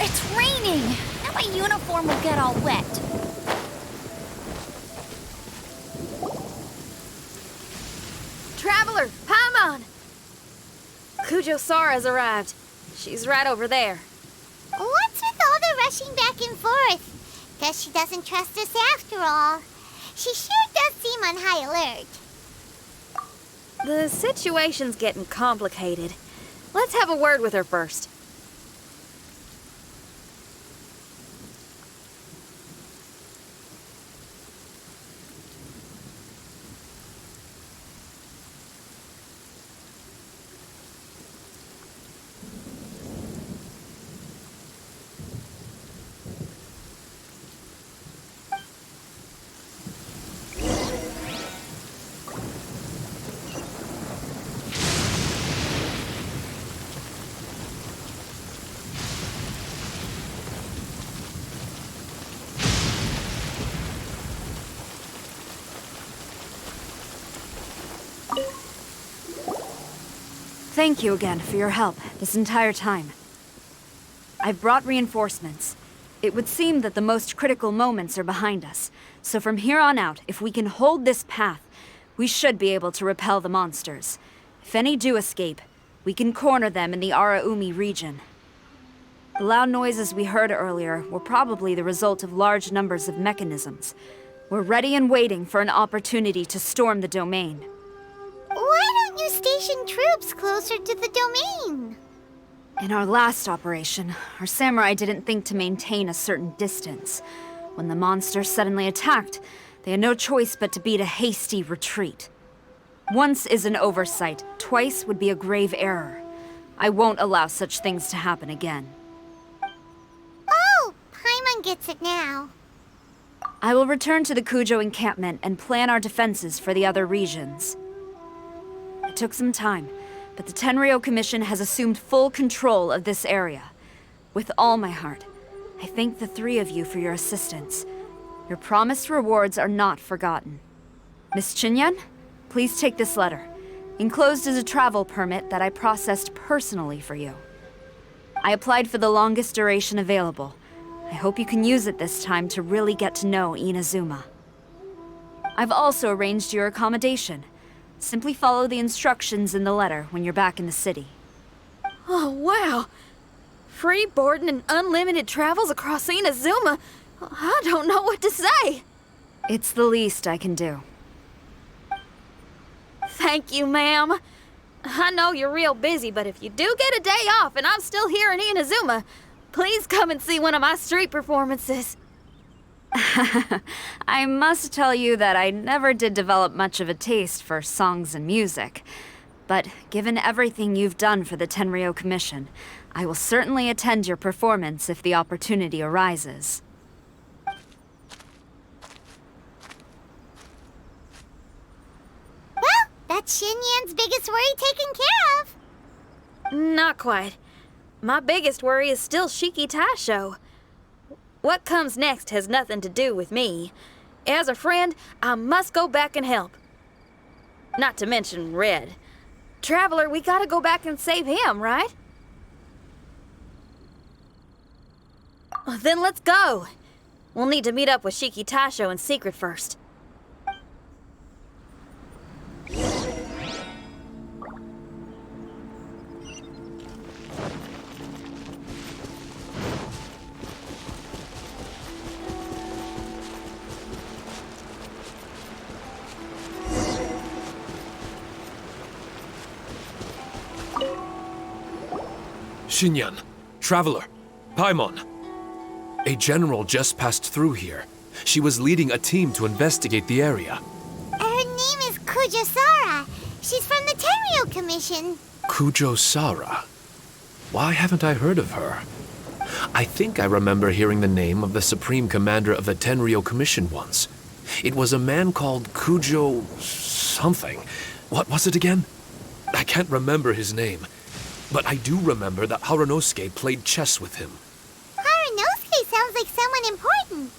it's raining! Now my uniform will get all wet. Traveler, Paimon! Kujo Sara's arrived. She's right over there. What's with all the rushing back and forth? Guess she doesn't trust us after all. She sure does seem on high alert. The situation's getting complicated. Let's have a word with her first. Thank you again for your help this entire time. I've brought reinforcements. It would seem that the most critical moments are behind us, so from here on out, if we can hold this path, we should be able to repel the monsters. If any do escape, we can corner them in the Araumi region. The loud noises we heard earlier were probably the result of large numbers of mechanisms. We're ready and waiting for an opportunity to storm the domain. Why don't you station troops closer to the domain? In our last operation, our samurai didn't think to maintain a certain distance. When the monsters suddenly attacked, they had no choice but to beat a hasty retreat. Once is an oversight, twice would be a grave error. I won't allow such things to happen again. Oh, Paimon gets it now. I will return to the Kujo encampment and plan our defenses for the other regions. It took some time, but the Tenryou Commission has assumed full control of this area. With all my heart, I thank the three of you for your assistance. Your promised rewards are not forgotten. Miss Chinyan, please take this letter. Enclosed is a travel permit that I processed personally for you. I applied for the longest duration available. I hope you can use it this time to really get to know Inazuma. I've also arranged your accommodation. Simply follow the instructions in the letter when you're back in the city. Oh, wow. Free boarding and unlimited travels across Inazuma. I don't know what to say. It's the least I can do. Thank you, ma'am. I know you're real busy, but if you do get a day off and I'm still here in Inazuma, please come and see one of my street performances. I must tell you that I never did develop much of a taste for songs and music. But given everything you've done for the Tenryou Commission, I will certainly attend your performance if the opportunity arises. Well, that's Xinyan's biggest worry taken care of. Not quite. My biggest worry is still Shiki Taisho. What comes next has nothing to do with me. As a friend, I must go back and help. Not to mention Red. Traveler, we gotta go back and save him, right? Then let's go. We'll need to meet up with Shiki Taisho in secret first. Xinyan, Traveler, Paimon. A general just passed through here. She was leading a team to investigate the area. Her name is Kujo Sara. She's from the Tenryou Commission. Kujo Sara. Why haven't I heard of her? I think I remember hearing the name of the Supreme Commander of the Tenryou Commission once. It was a man called Kujo... something. What was it again? I can't remember his name. But I do remember that Haranosuke played chess with him. Haranosuke sounds like someone important.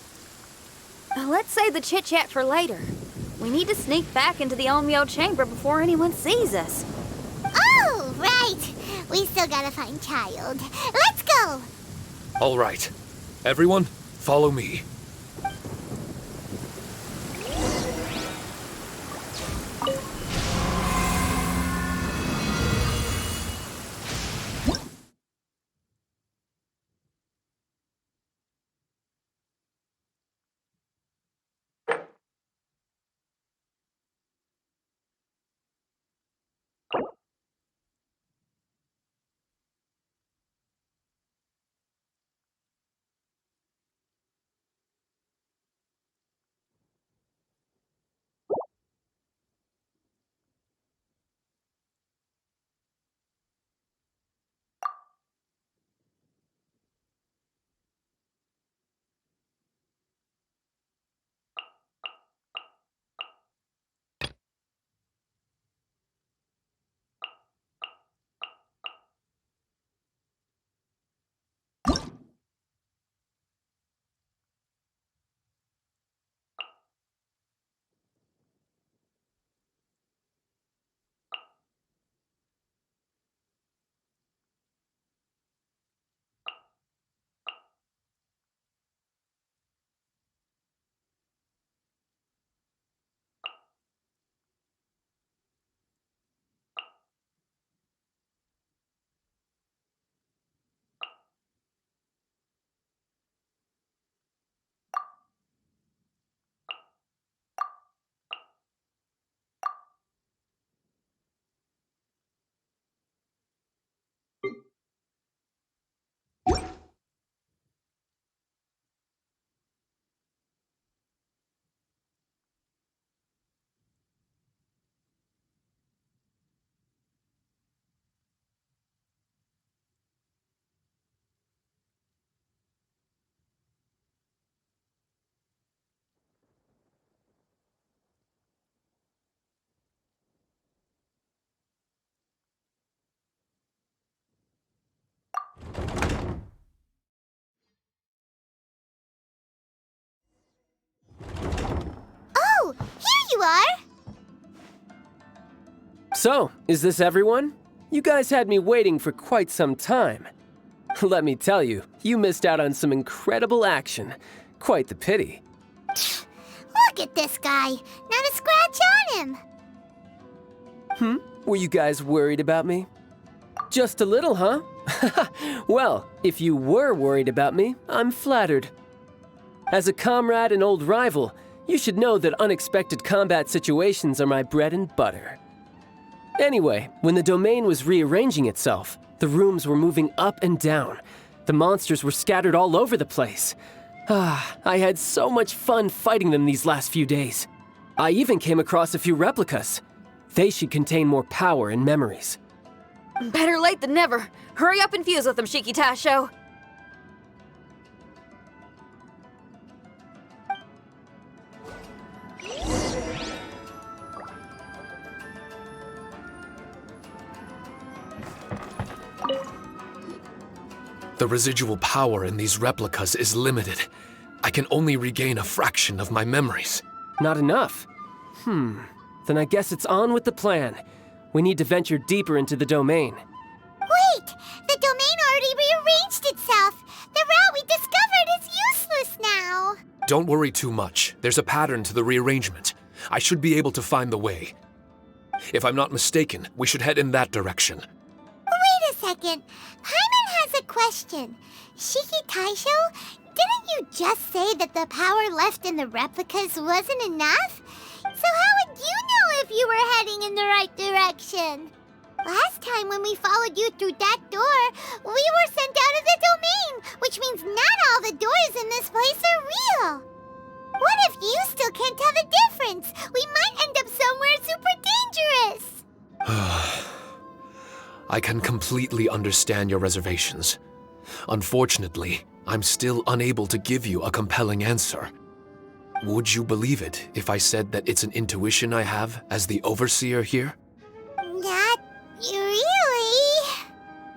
Let's save the chit-chat for later. We need to sneak back into the Onmyo chamber before anyone sees us. Oh, right. We still gotta find Child. Let's go. All right. Everyone, follow me. Oh, here you are! So, is this everyone? You guys had me waiting for quite some time. Let me tell you, you missed out on some incredible action. Quite the pity. Look at this guy. Not a scratch on him. Were you guys worried about me? Just a little, huh? Well, if you were worried about me, I'm flattered. As a comrade and old rival, you should know that unexpected combat situations are my bread and butter. Anyway, when the domain was rearranging itself, the rooms were moving up and down. The monsters were scattered all over the place. I had so much fun fighting them these last few days. I even came across a few replicas. They should contain more power and memories. Better late than never. Hurry up and fuse with them, Shiki Tasho. The residual power in these replicas is limited. I can only regain a fraction of my memories. Not enough? Then I guess it's on with the plan. We need to venture deeper into the domain. Wait! The domain already rearranged itself! The route we discovered is useless now! Don't worry too much. There's a pattern to the rearrangement. I should be able to find the way. If I'm not mistaken, we should head in that direction. Wait a second. Paimon has a question. Shiki Taisho, didn't you just say that the power left in the replicas wasn't enough? So how would you know if you were heading in the right direction? Last time when we followed you through that door, we were sent out of the domain, which means not all the doors in this place are real. What if you still can't tell the difference? We might end up somewhere super dangerous. I can completely understand your reservations. Unfortunately, I'm still unable to give you a compelling answer. Would you believe it if I said that it's an intuition I have as the overseer here? Not really.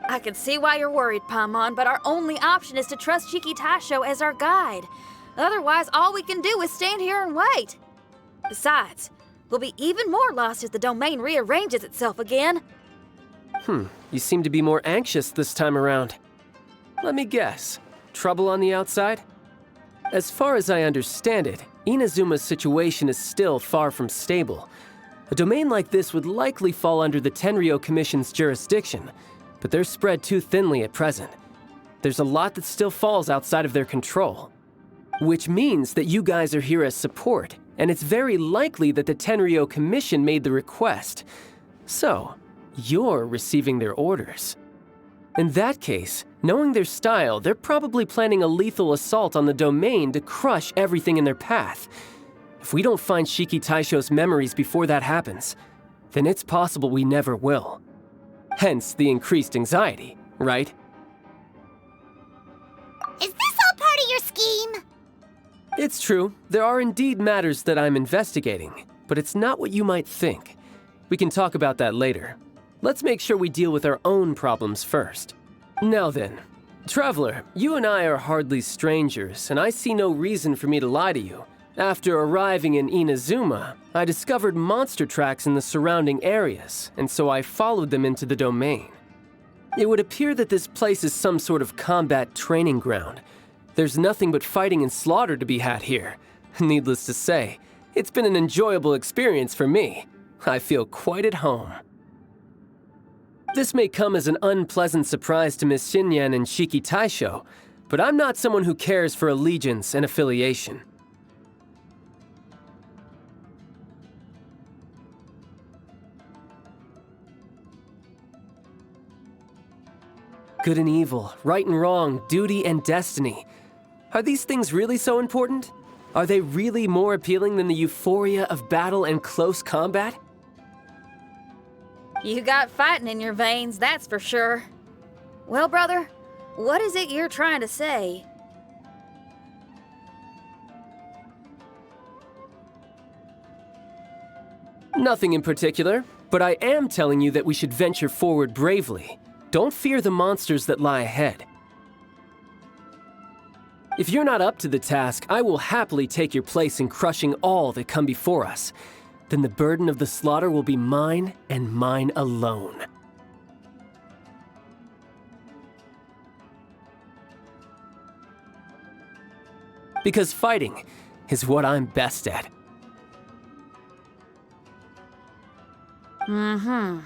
I can see why you're worried, Paimon, but our only option is to trust Shiki Tasho as our guide. Otherwise, all we can do is stand here and wait. Besides, we'll be even more lost if the domain rearranges itself again. You seem to be more anxious this time around. Let me guess. Trouble on the outside? As far as I understand it, Inazuma's situation is still far from stable. A domain like this would likely fall under the Tenryou Commission's jurisdiction, but they're spread too thinly at present. There's a lot that still falls outside of their control. Which means that you guys are here as support, and it's very likely that the Tenryou Commission made the request. So, you're receiving their orders. In that case, knowing their style, they're probably planning a lethal assault on the domain to crush everything in their path. If we don't find Shiki Taisho's memories before that happens, then it's possible we never will. Hence the increased anxiety, right? Is this all part of your scheme? It's true, there are indeed matters that I'm investigating, but it's not what you might think. We can talk about that later. Let's make sure we deal with our own problems first. Now then, Traveler, you and I are hardly strangers, and I see no reason for me to lie to you. After arriving in Inazuma, I discovered monster tracks in the surrounding areas, and so I followed them into the domain. It would appear that this place is some sort of combat training ground. There's nothing but fighting and slaughter to be had here. Needless to say, it's been an enjoyable experience for me. I feel quite at home. This may come as an unpleasant surprise to Miss Xinyan and Shiki Taisho, but I'm not someone who cares for allegiance and affiliation. Good and evil, right and wrong, duty and destiny. Are these things really so important? Are they really more appealing than the euphoria of battle and close combat? You got fighting in your veins, that's for sure. Well, brother, what is it you're trying to say? Nothing in particular, but I am telling you that we should venture forward bravely. Don't fear the monsters that lie ahead. If you're not up to the task, I will happily take your place in crushing all that come before us. Then the burden of the slaughter will be mine and mine alone. Because fighting is what I'm best at. Mm-hmm.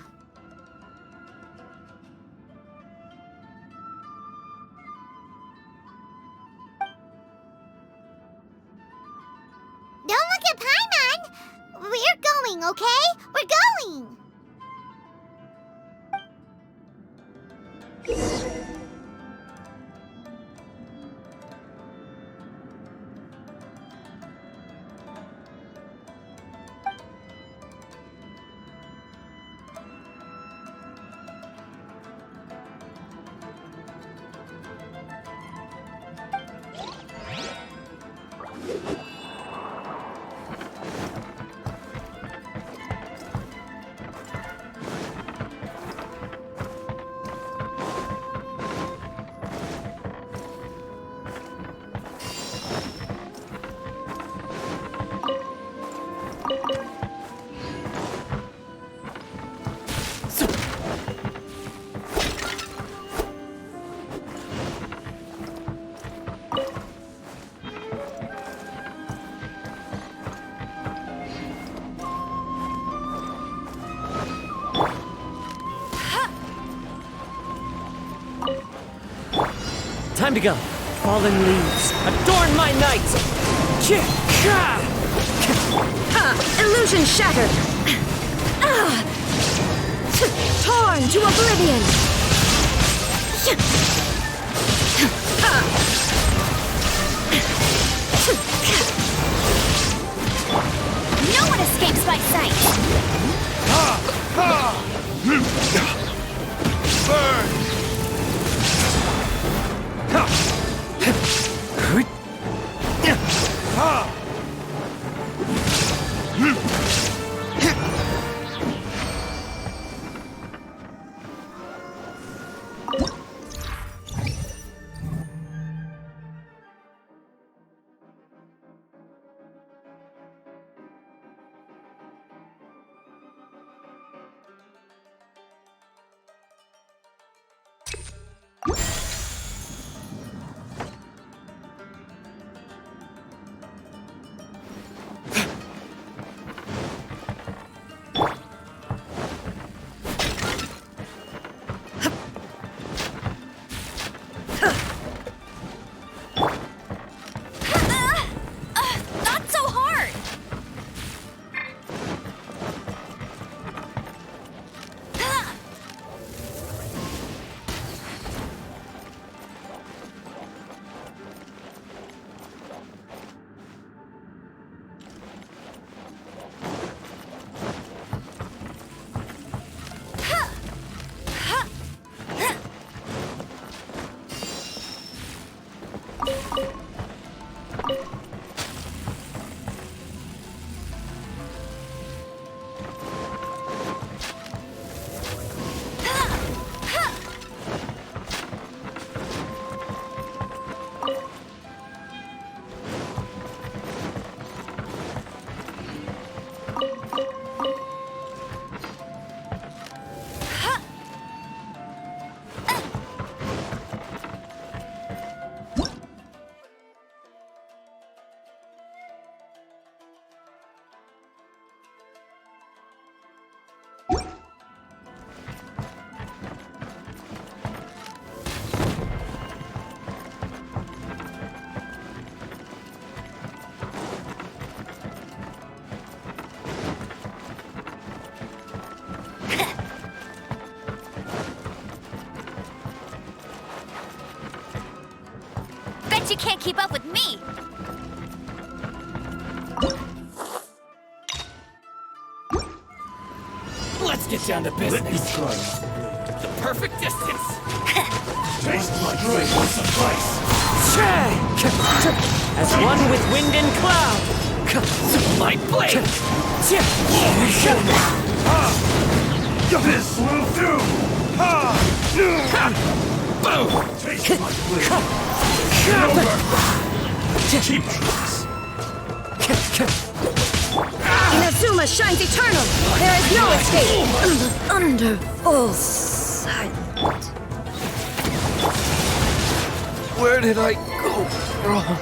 Don't look at Paimon! We're going, okay? We're going! Time to go. Fallen leaves, adorn my night! Illusion shattered! Torn to oblivion! No one escapes my sight! Burn! Bet you can't keep up with me! Let's get down to business. The perfect distance. Taste my drink with some spice. As one with wind and cloud. My blade. This will do. Boom. Taste my blade. Cheap tricks. Inazuma shines eternal! There is no escape! Under full sight. Where did I go wrong?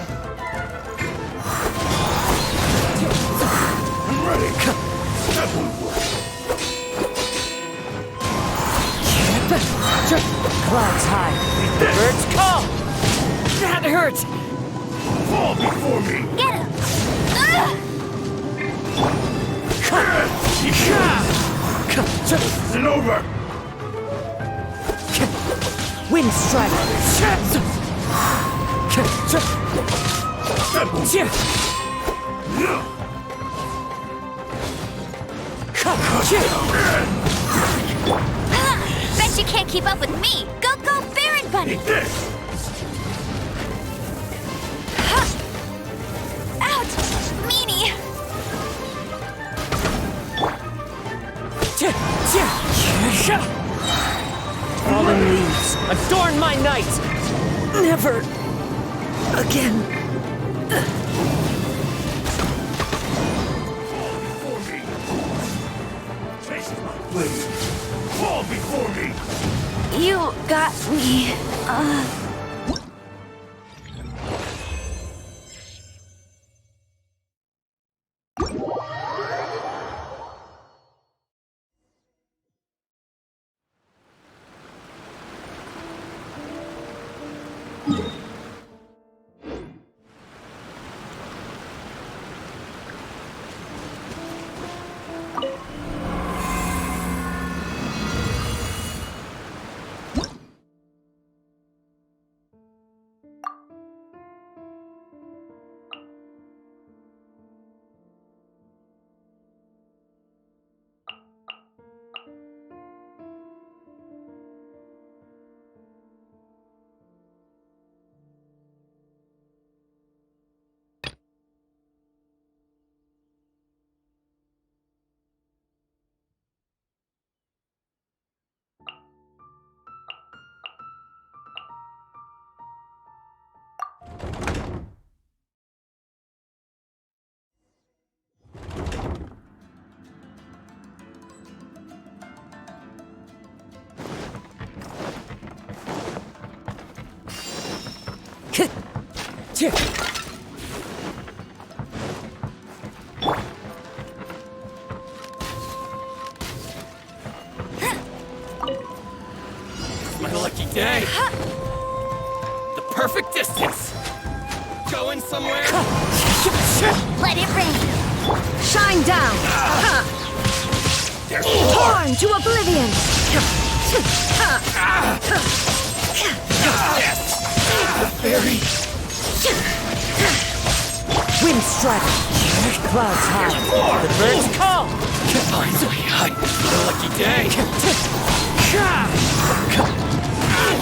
I'm ready. That will work. Clouds high. The birds call. That hurt. Fall before me. Get him! It's over. Wind strike. Bet you can't keep up with me! Go, go, Baron Bunny! This. Ouch! Meanie! Fallen leaves, adorn my night! Never again. Fall before me. Taste my blade. Fall before me. You got me. It's my lucky day. The perfect distance. Going somewhere? Let it rain! Shine down! Torn to oblivion! The fairy. Wind strike. Clouds high. The birds call. Finally, the lucky day.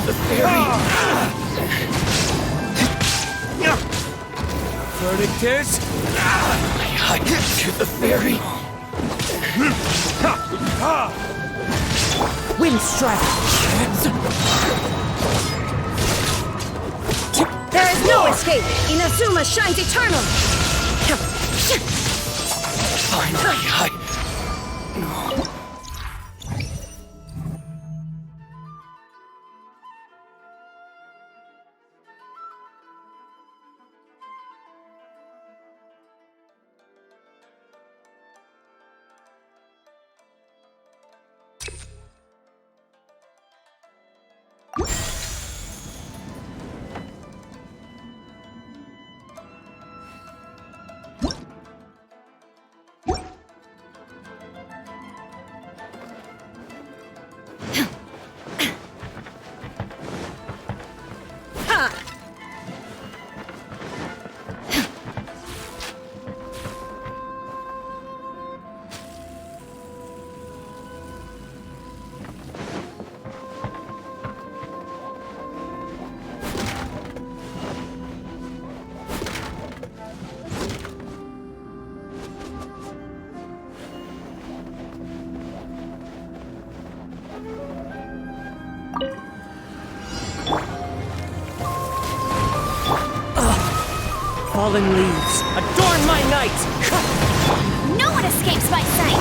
The fairy. Verdict is I to the fairy. wind strike. There is no escape! Inazuma shines eternal! Finally, Fallen leaves, adorn my night! No one escapes my sight!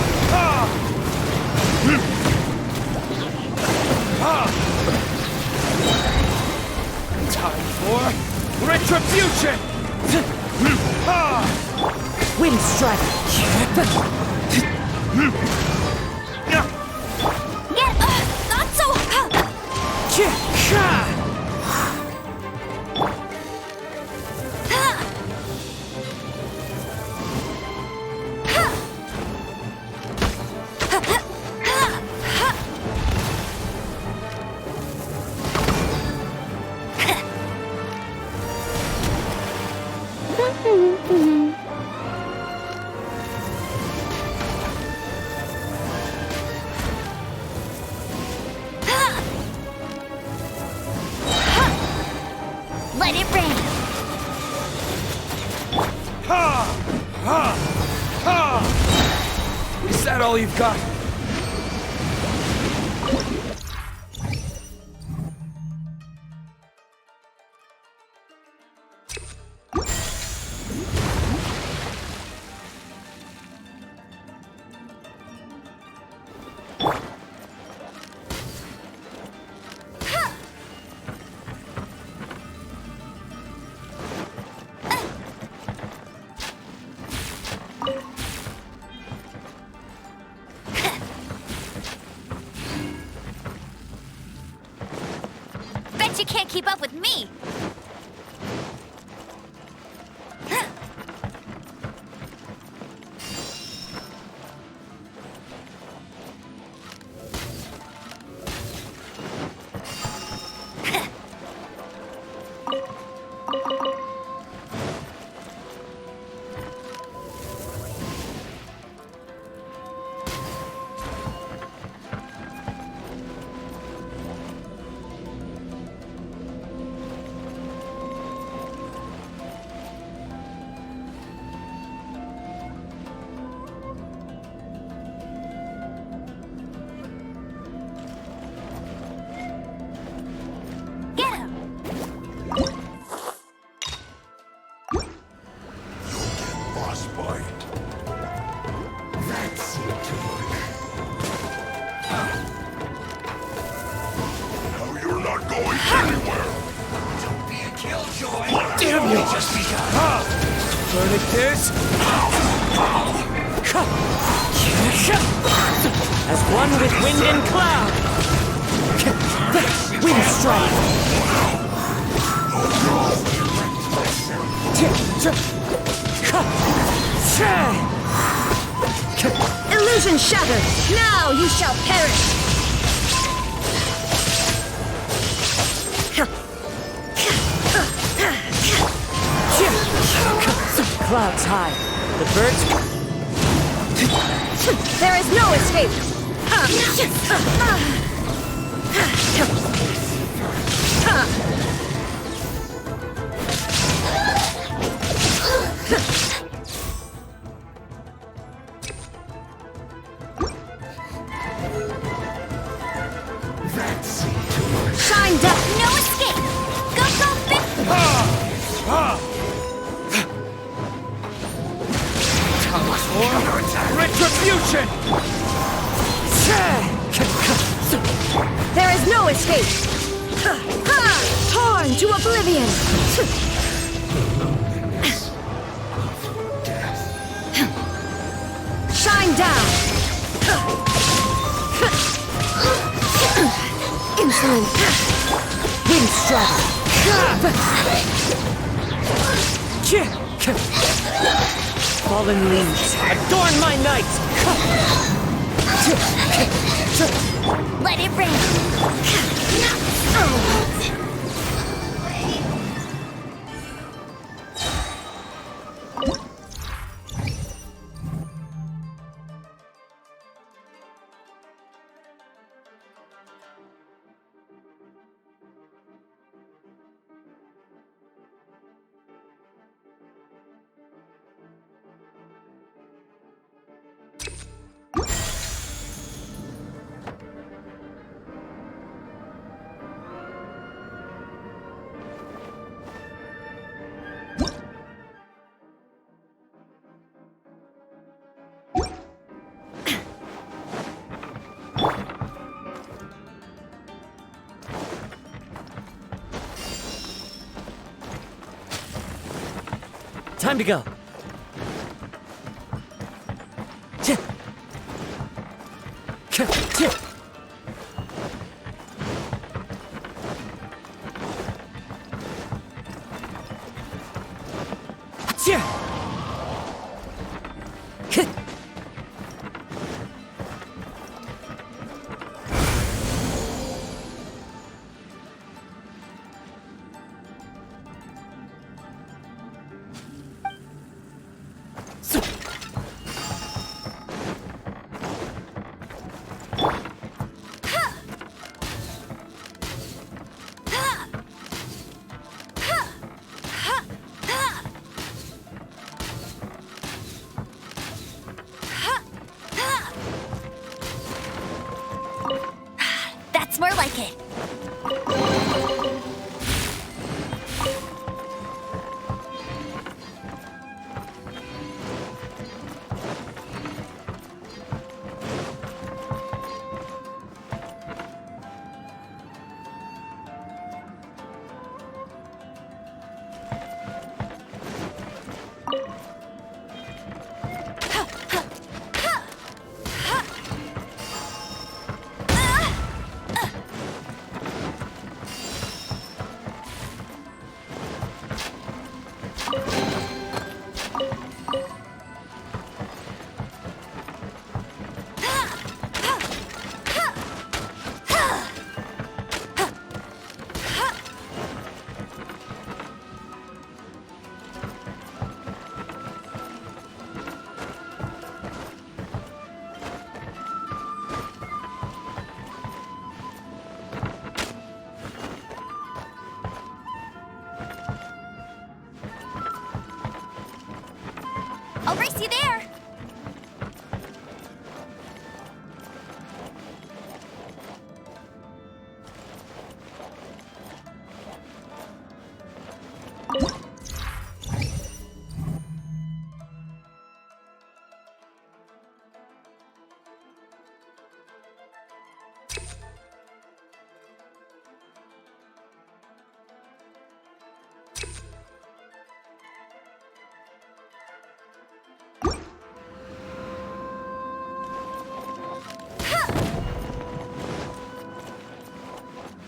Time for retribution! Wind strike! Not so... Let it rain! Is that all you've got? Bet you can't keep up with me! Damn you! Verdict is... As one with wind and cloud! Wind strike! Illusion shattered! Now you shall perish! Clouds high. The birds... There is no escape! Shine down! No escape! Go, go, big... Retribution! There is no escape! Torn to oblivion! Shine down! Insolent! Wind strike! Fallen leaves, adorn my night! Let it rain! Time to go. That's more like it. I'll race you there!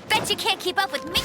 Bet you can't keep up with me!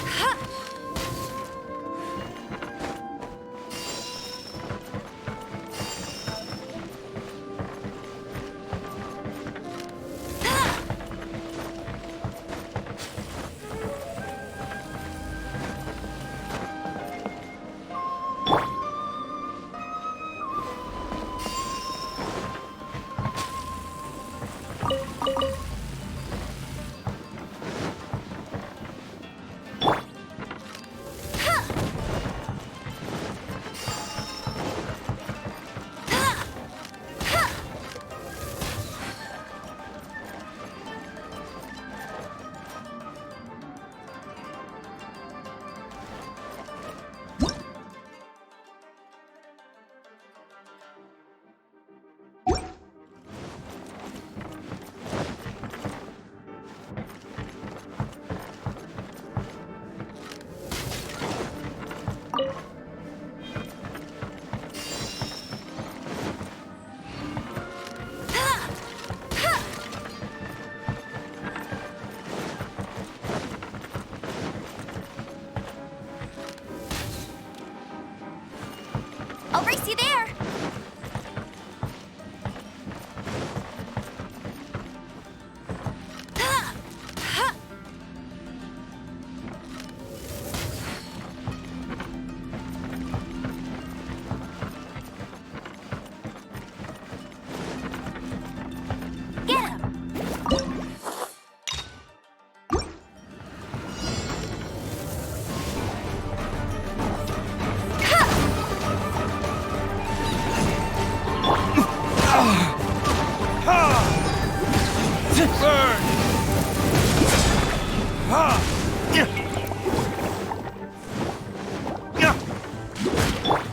I'll race you there!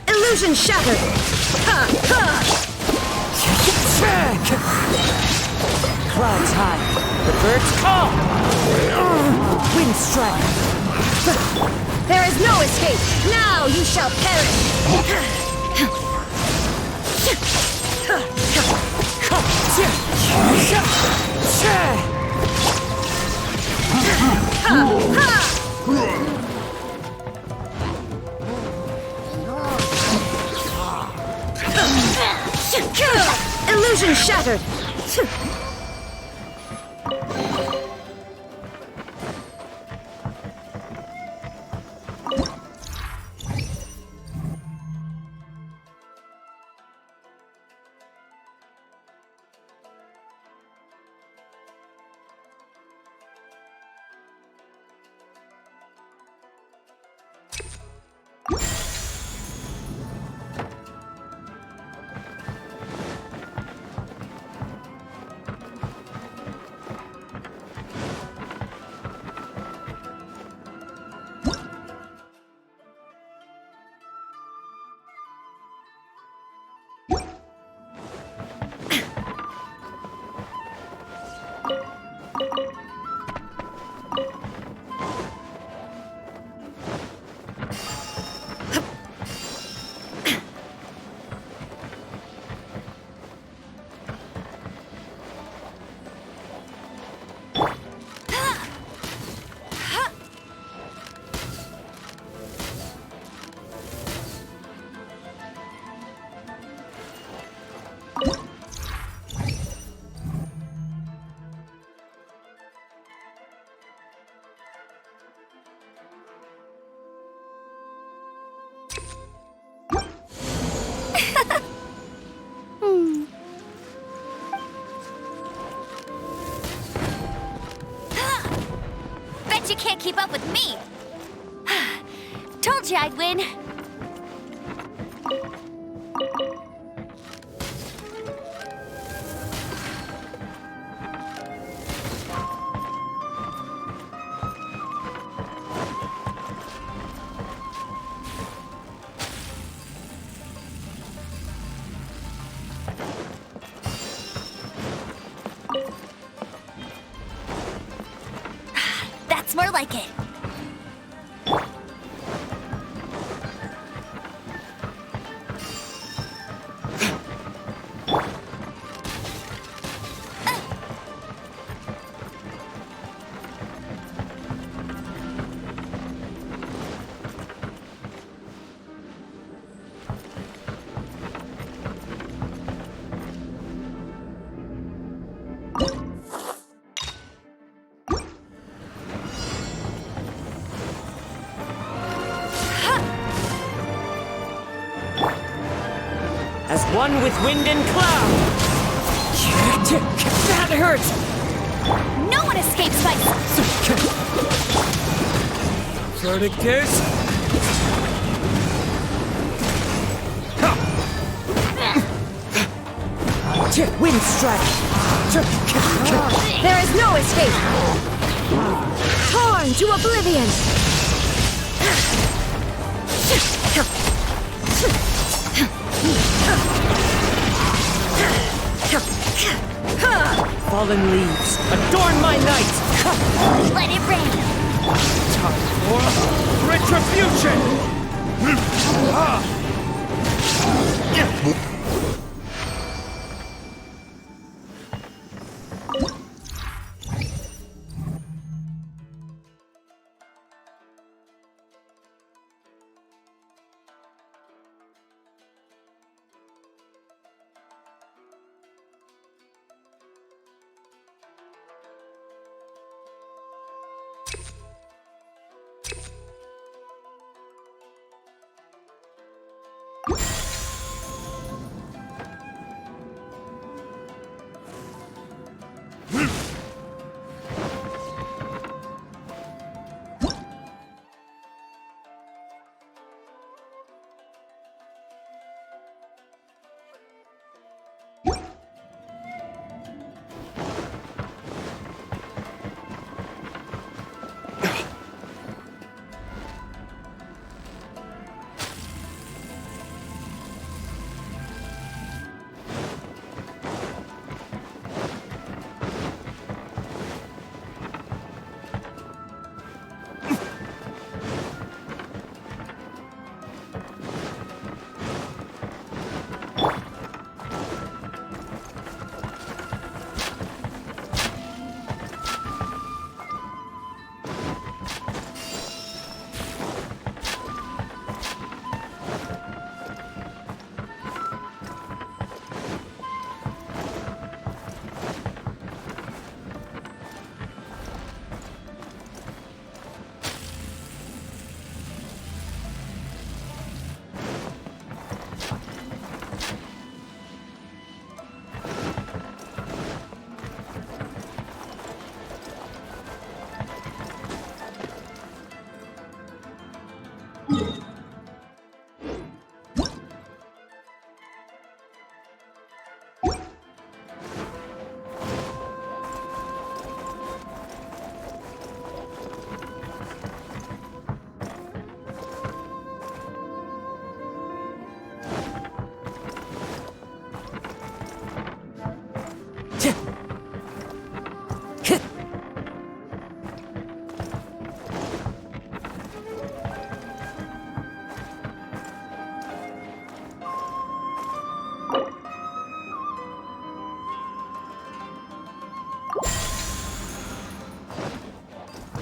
Illusion shattered! Clouds high, the birds call! Wind strike! There is no escape! Now you shall perish! Illusion shattered! Bet you can't keep up with me! Told you I'd win! That's more like it. As one with wind and cloud! That hurts! No one escapes my... Flirting kiss? Wind strike! There is no escape! Torn to oblivion! Fallen leaves, adorn my night! Let it rain! Time for retribution!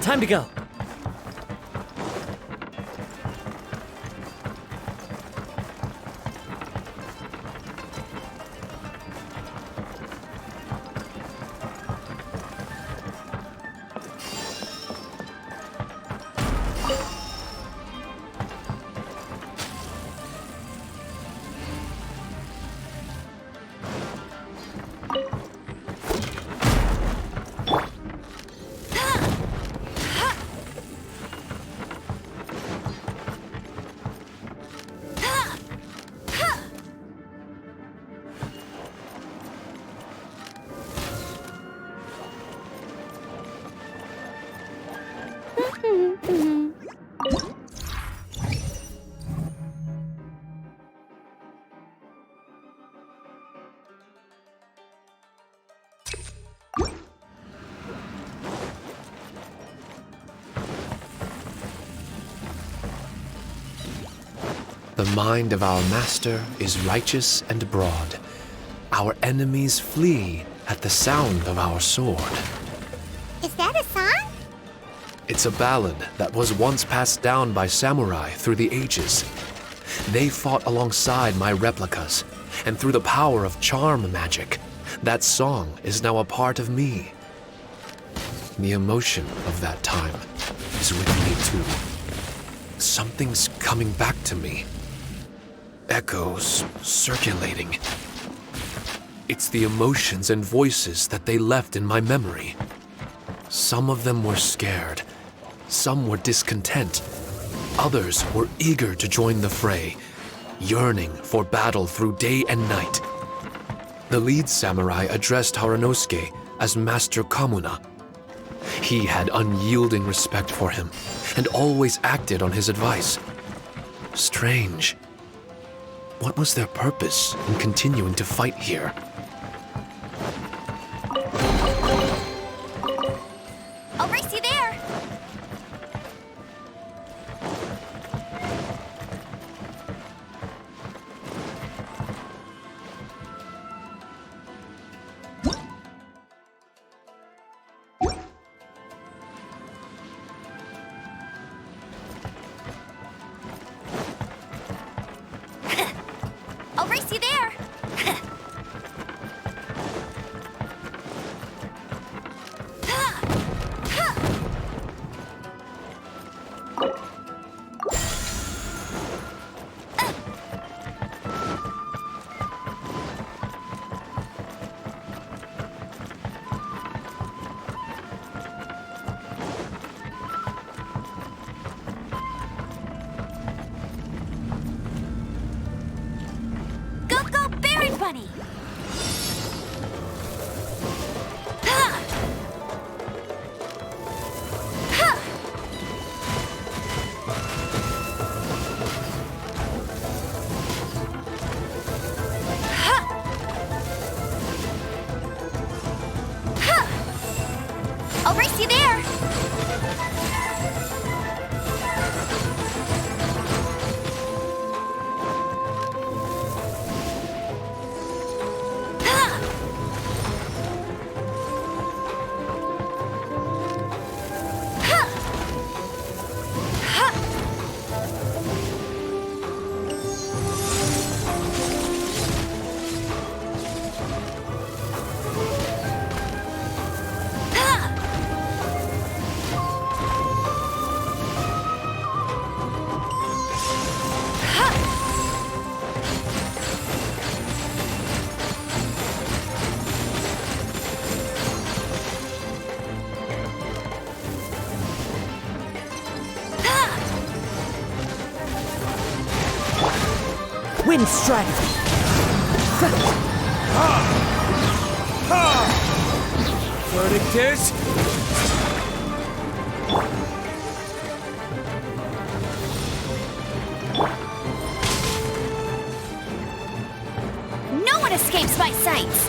Time to go. The mind of our master is righteous and broad. Our enemies flee at the sound of our sword. Is that a song? It's a ballad that was once passed down by samurai through the ages. They fought alongside my replicas, and through the power of charm magic, that song is now a part of me. The emotion of that time is with me too. Something's coming back to me. Echoes circulating. It's the emotions and voices that they left in my memory. Some of them were scared. Some were discontent. Others were eager to join the fray, yearning for battle through day and night. The lead samurai addressed Haranosuke as Master Kamuna. He had unyielding respect for him and always acted on his advice. Strange. What was their purpose in continuing to fight here? I'll race you there! I'll race you there! Go, go, Baron Bunny! I'll race you there! Wind strategy. Verdict is... No one escapes my sights!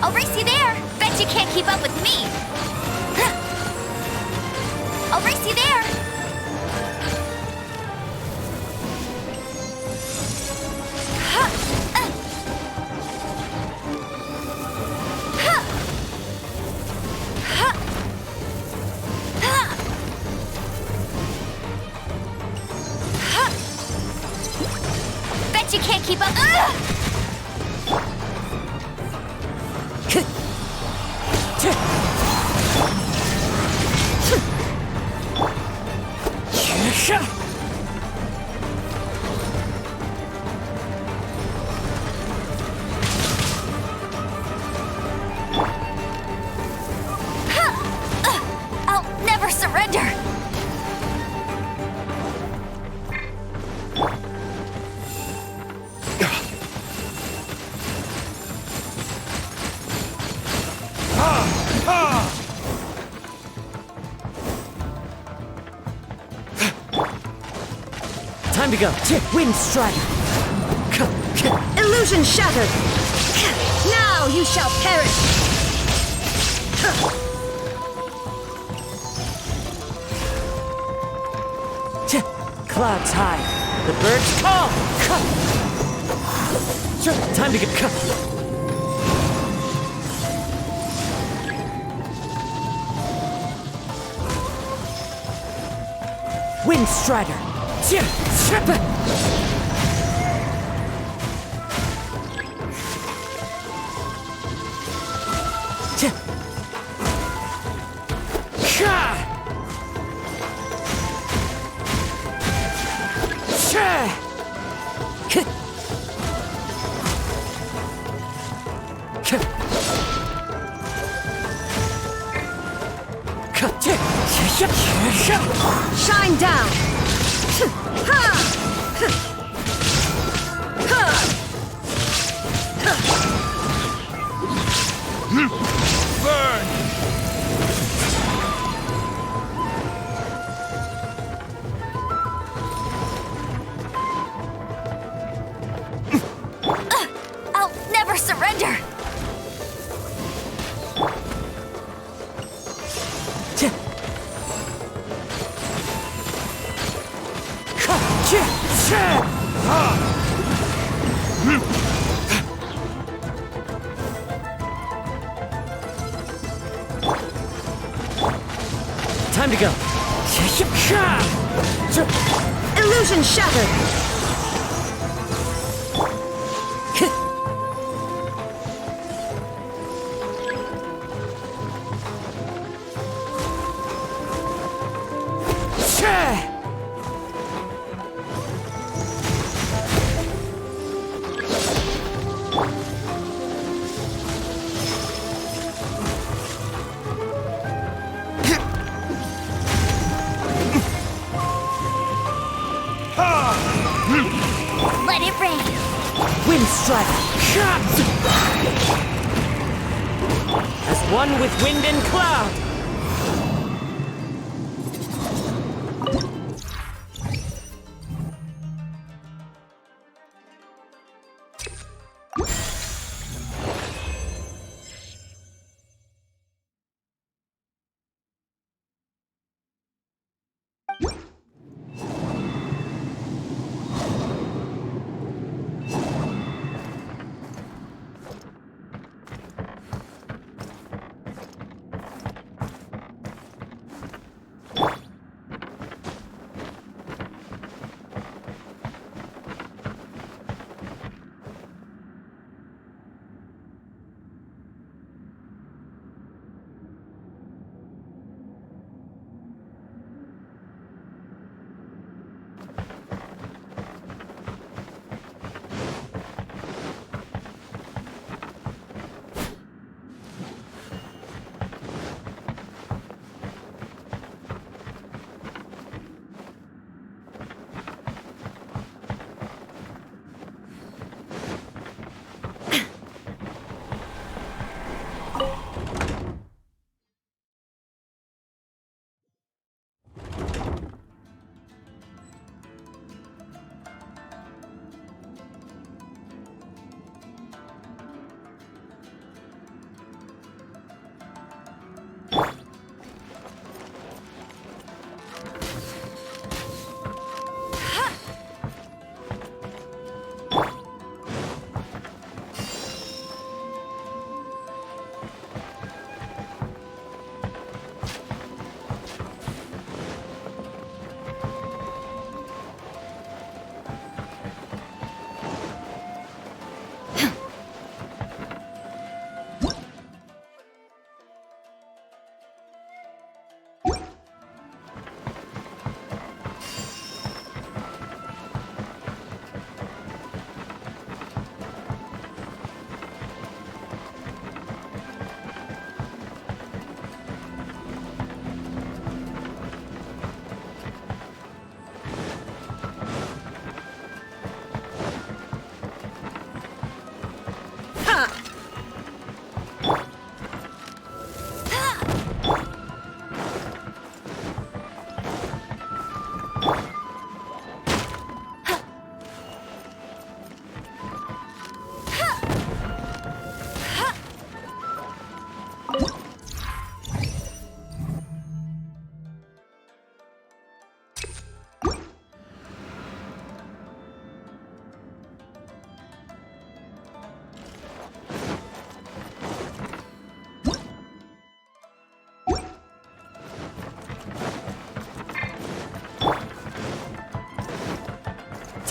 I'll race you there! Bet you can't keep up with me! I'll race you there! keep up. I'll never surrender. Time to go. Wind Strider. Illusion shattered! Now you shall perish! Clouds high. The birds call. Time to get. Wind Strider. Shine down! Burn! I'll never surrender. Time to go. Illusion shattered! Let it rain. Wind Strider. As one with wind and cloud.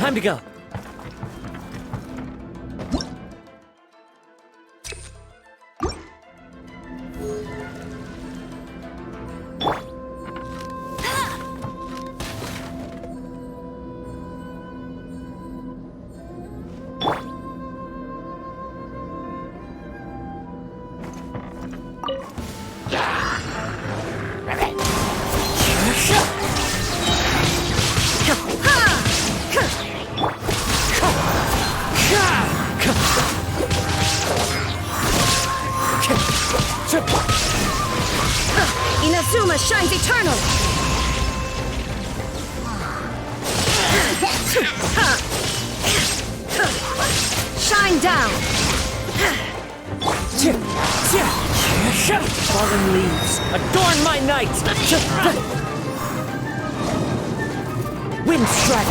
Time to go. Inazuma shines eternal! Shine down! Fallen leaves, adorn my night! Wind strike!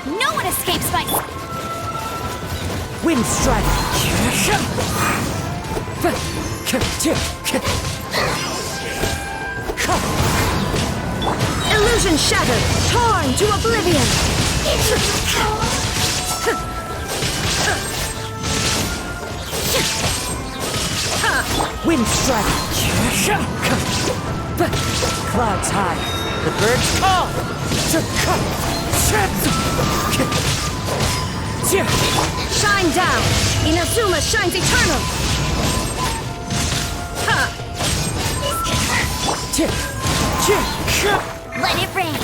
No one escapes my... Wind strike! Illusion shattered, torn to oblivion! Wind strike! Clouds high, the birds call! Shine down! Inazuma shines eternal! Let it rain!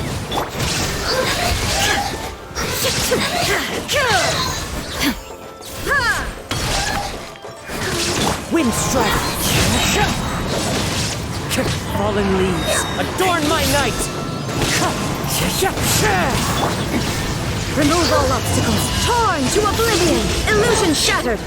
Wind strike! Fallen leaves, adorn my night! Remove all obstacles, torn to oblivion! Illusion shattered!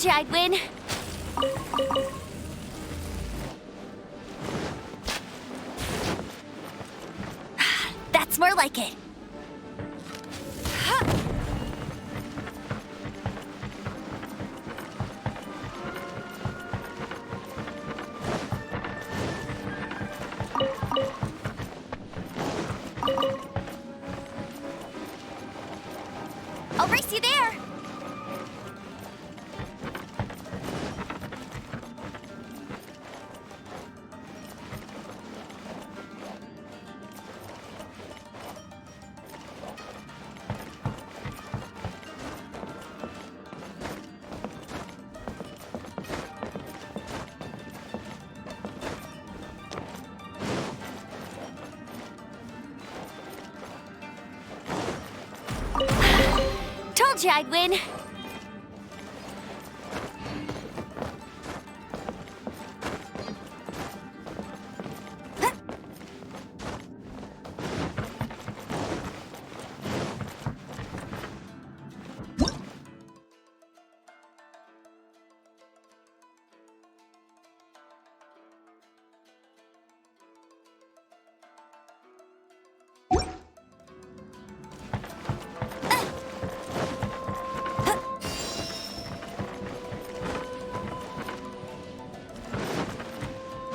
Told you I'd win. That's more like it. I'll race you there. Told you I'd win.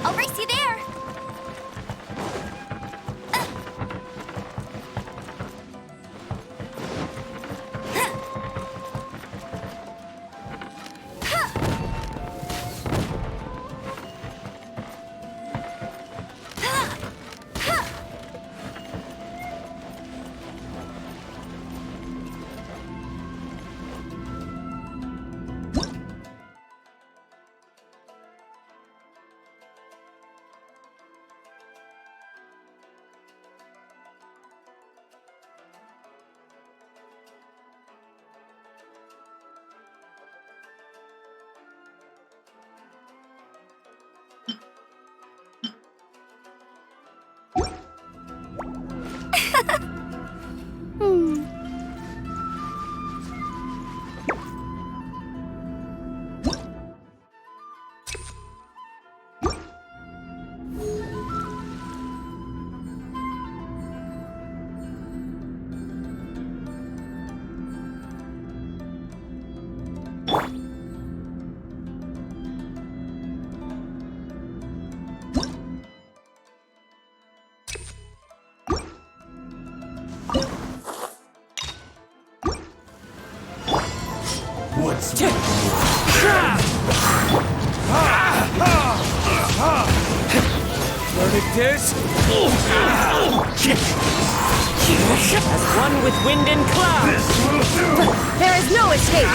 I'll race you there. Verdict as one with wind and cloud. There is no escape.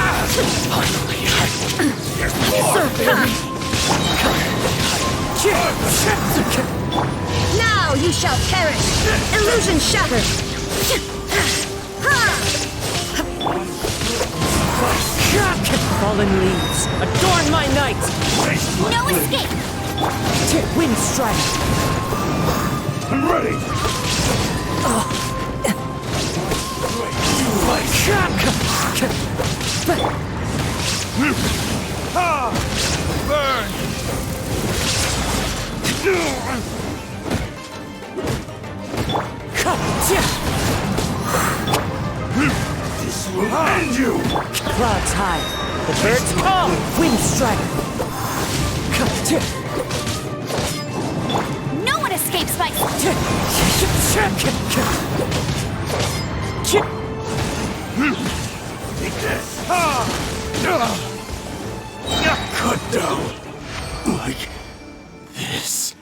Now you shall perish. Illusion shattered. Fallen leaves, adorn my night. No escape. Wind strike. I'm ready. Burn! This will end you! Clouds high. The birds call. Wind strike. No one escapes my... Take this! Cut down! Like this.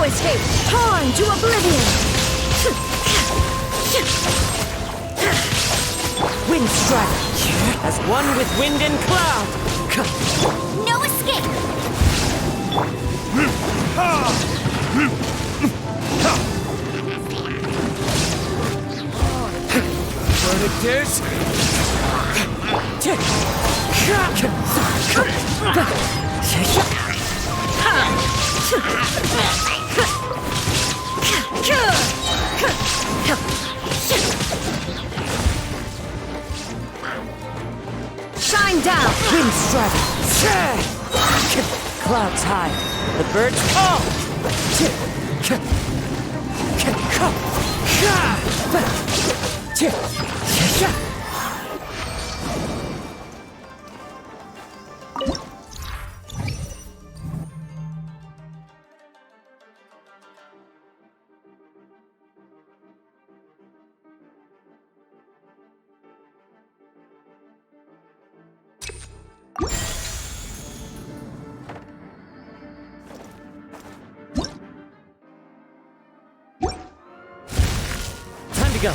escape! Torn to oblivion! Wind strike! As one with wind and cloud! No escape! Burning dish! Shine down! Wind strike! Clouds high. The birds fall! Time to go.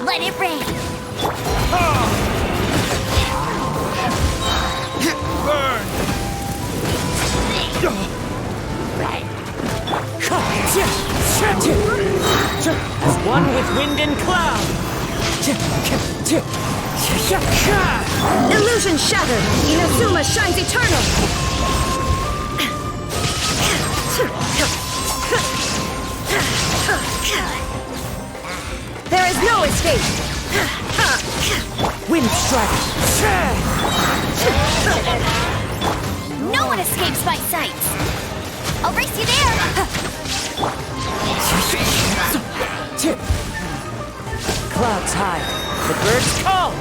Let it rain. Burn! As one with wind and cloud! Illusion shattered! Inazuma shines eternal! There is no escape! Wind strike! No one escapes my sight. I'll race you there. clouds hide, the birds come!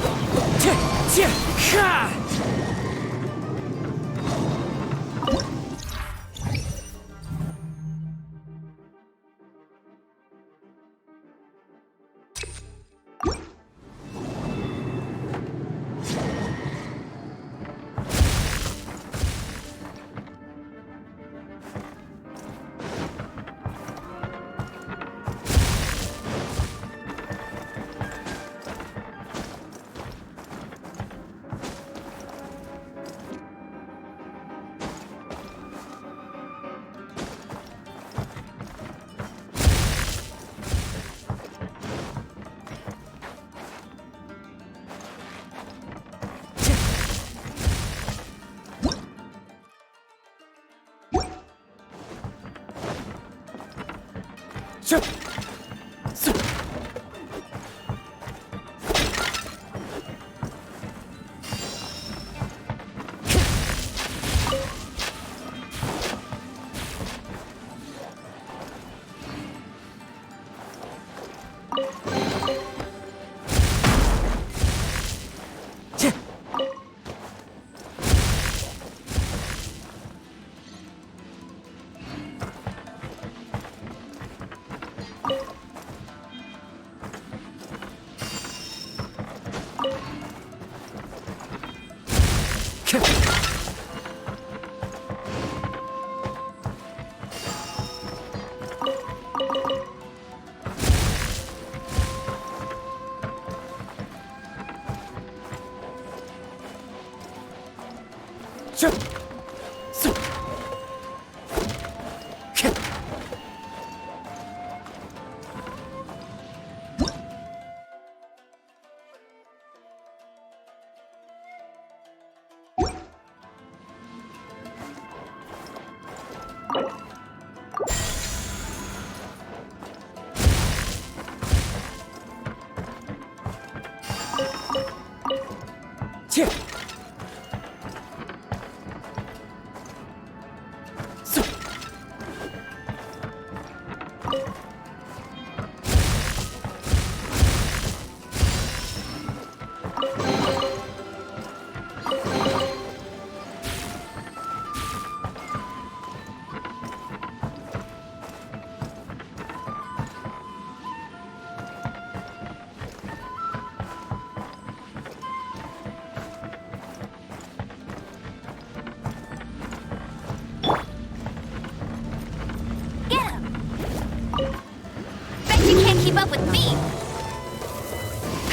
Keep up with me!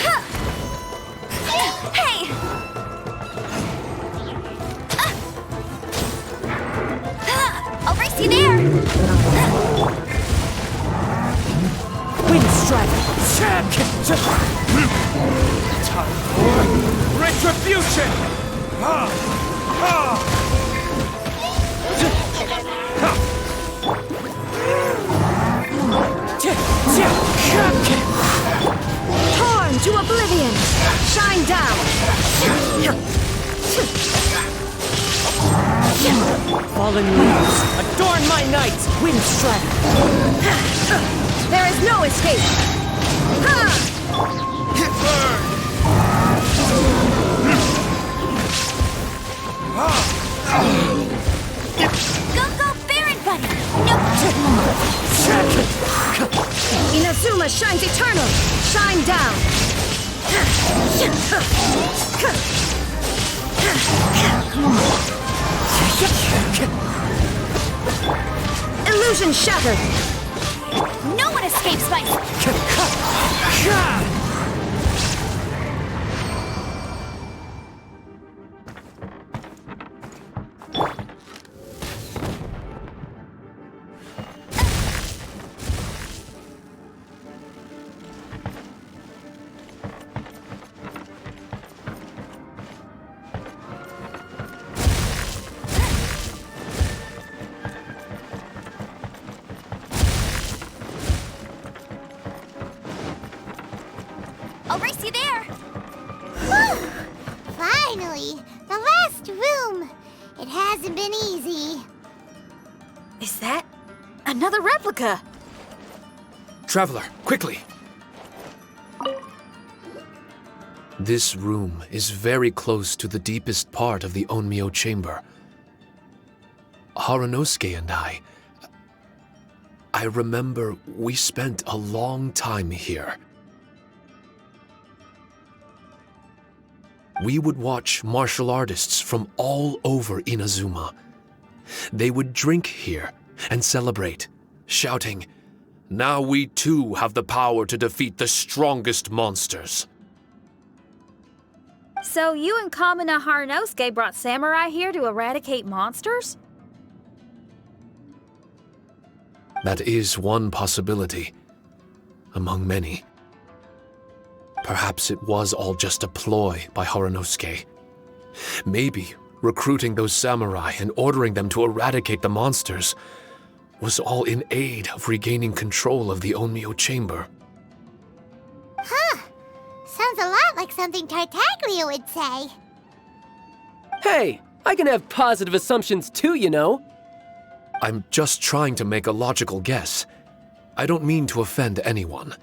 Huh. Hey! I'll race you there! Wind strike! Time for retribution! Torn to oblivion! Shine down! Fallen leaves, adorn my night! Wind strike! There is no escape! Go, Baron Buddy! No! Inazuma shines eternal! Shine down! Illusion shattered! No one escapes my... I'll race you there! Whew! Finally! The last room! It hasn't been easy. Is that another replica? Traveler, quickly! This room is very close to the deepest part of the Onmyo chamber. Haranosuke and I remember we spent a long time here. We would watch martial artists from all over Inazuma. They would drink here and celebrate, shouting, "Now we too have the power to defeat the strongest monsters." So you and Kamina Haranosuke brought samurai here to eradicate monsters? That is one possibility, among many. Perhaps it was all just a ploy by Haranosuke. Maybe recruiting those samurai and ordering them to eradicate the monsters was all in aid of regaining control of the Onmyo chamber. Huh. Sounds a lot like something Tartaglia would say. Hey, I can have positive assumptions too, you know. I'm just trying to make a logical guess. I don't mean to offend anyone.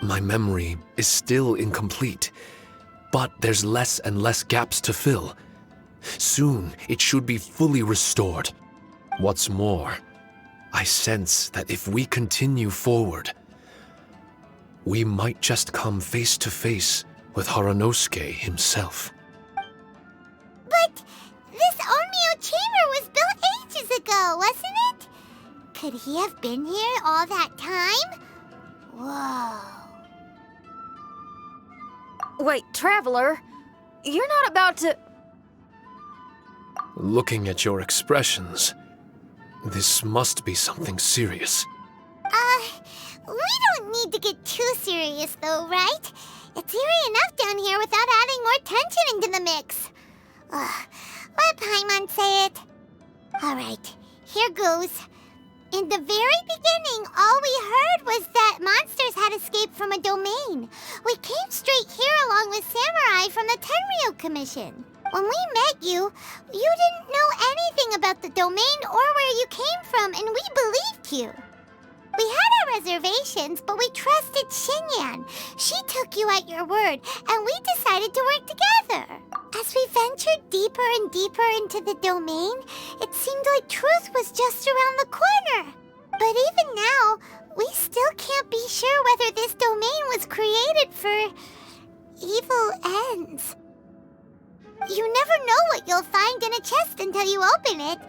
My memory is still incomplete, but there's less and less gaps to fill. Soon, it should be fully restored. What's more, I sense that if we continue forward, we might just come face to face with Haranosuke himself. But this Onmyo chamber was built ages ago, wasn't it? Could he have been here all that time? Whoa. Wait, Traveler, you're not about to... Looking at your expressions, this must be something serious. We don't need to get too serious though, right? It's eerie enough down here without adding more tension into the mix. Let Paimon say it. Alright, here goes. In the very beginning, all we heard was that monsters had escaped from a domain. We came straight here along with samurai from the Tenryo Commission. When we met you, you didn't know anything about the domain or where you came from, and we believed you. We had our reservations, but we trusted Xinyan. She took you at your word, and we decided to work together. As we ventured deeper and deeper into the domain, it seemed like truth was just around the corner. But even now, we still can't be sure whether this domain was created for evil ends. You never know what you'll find in a chest until you open it.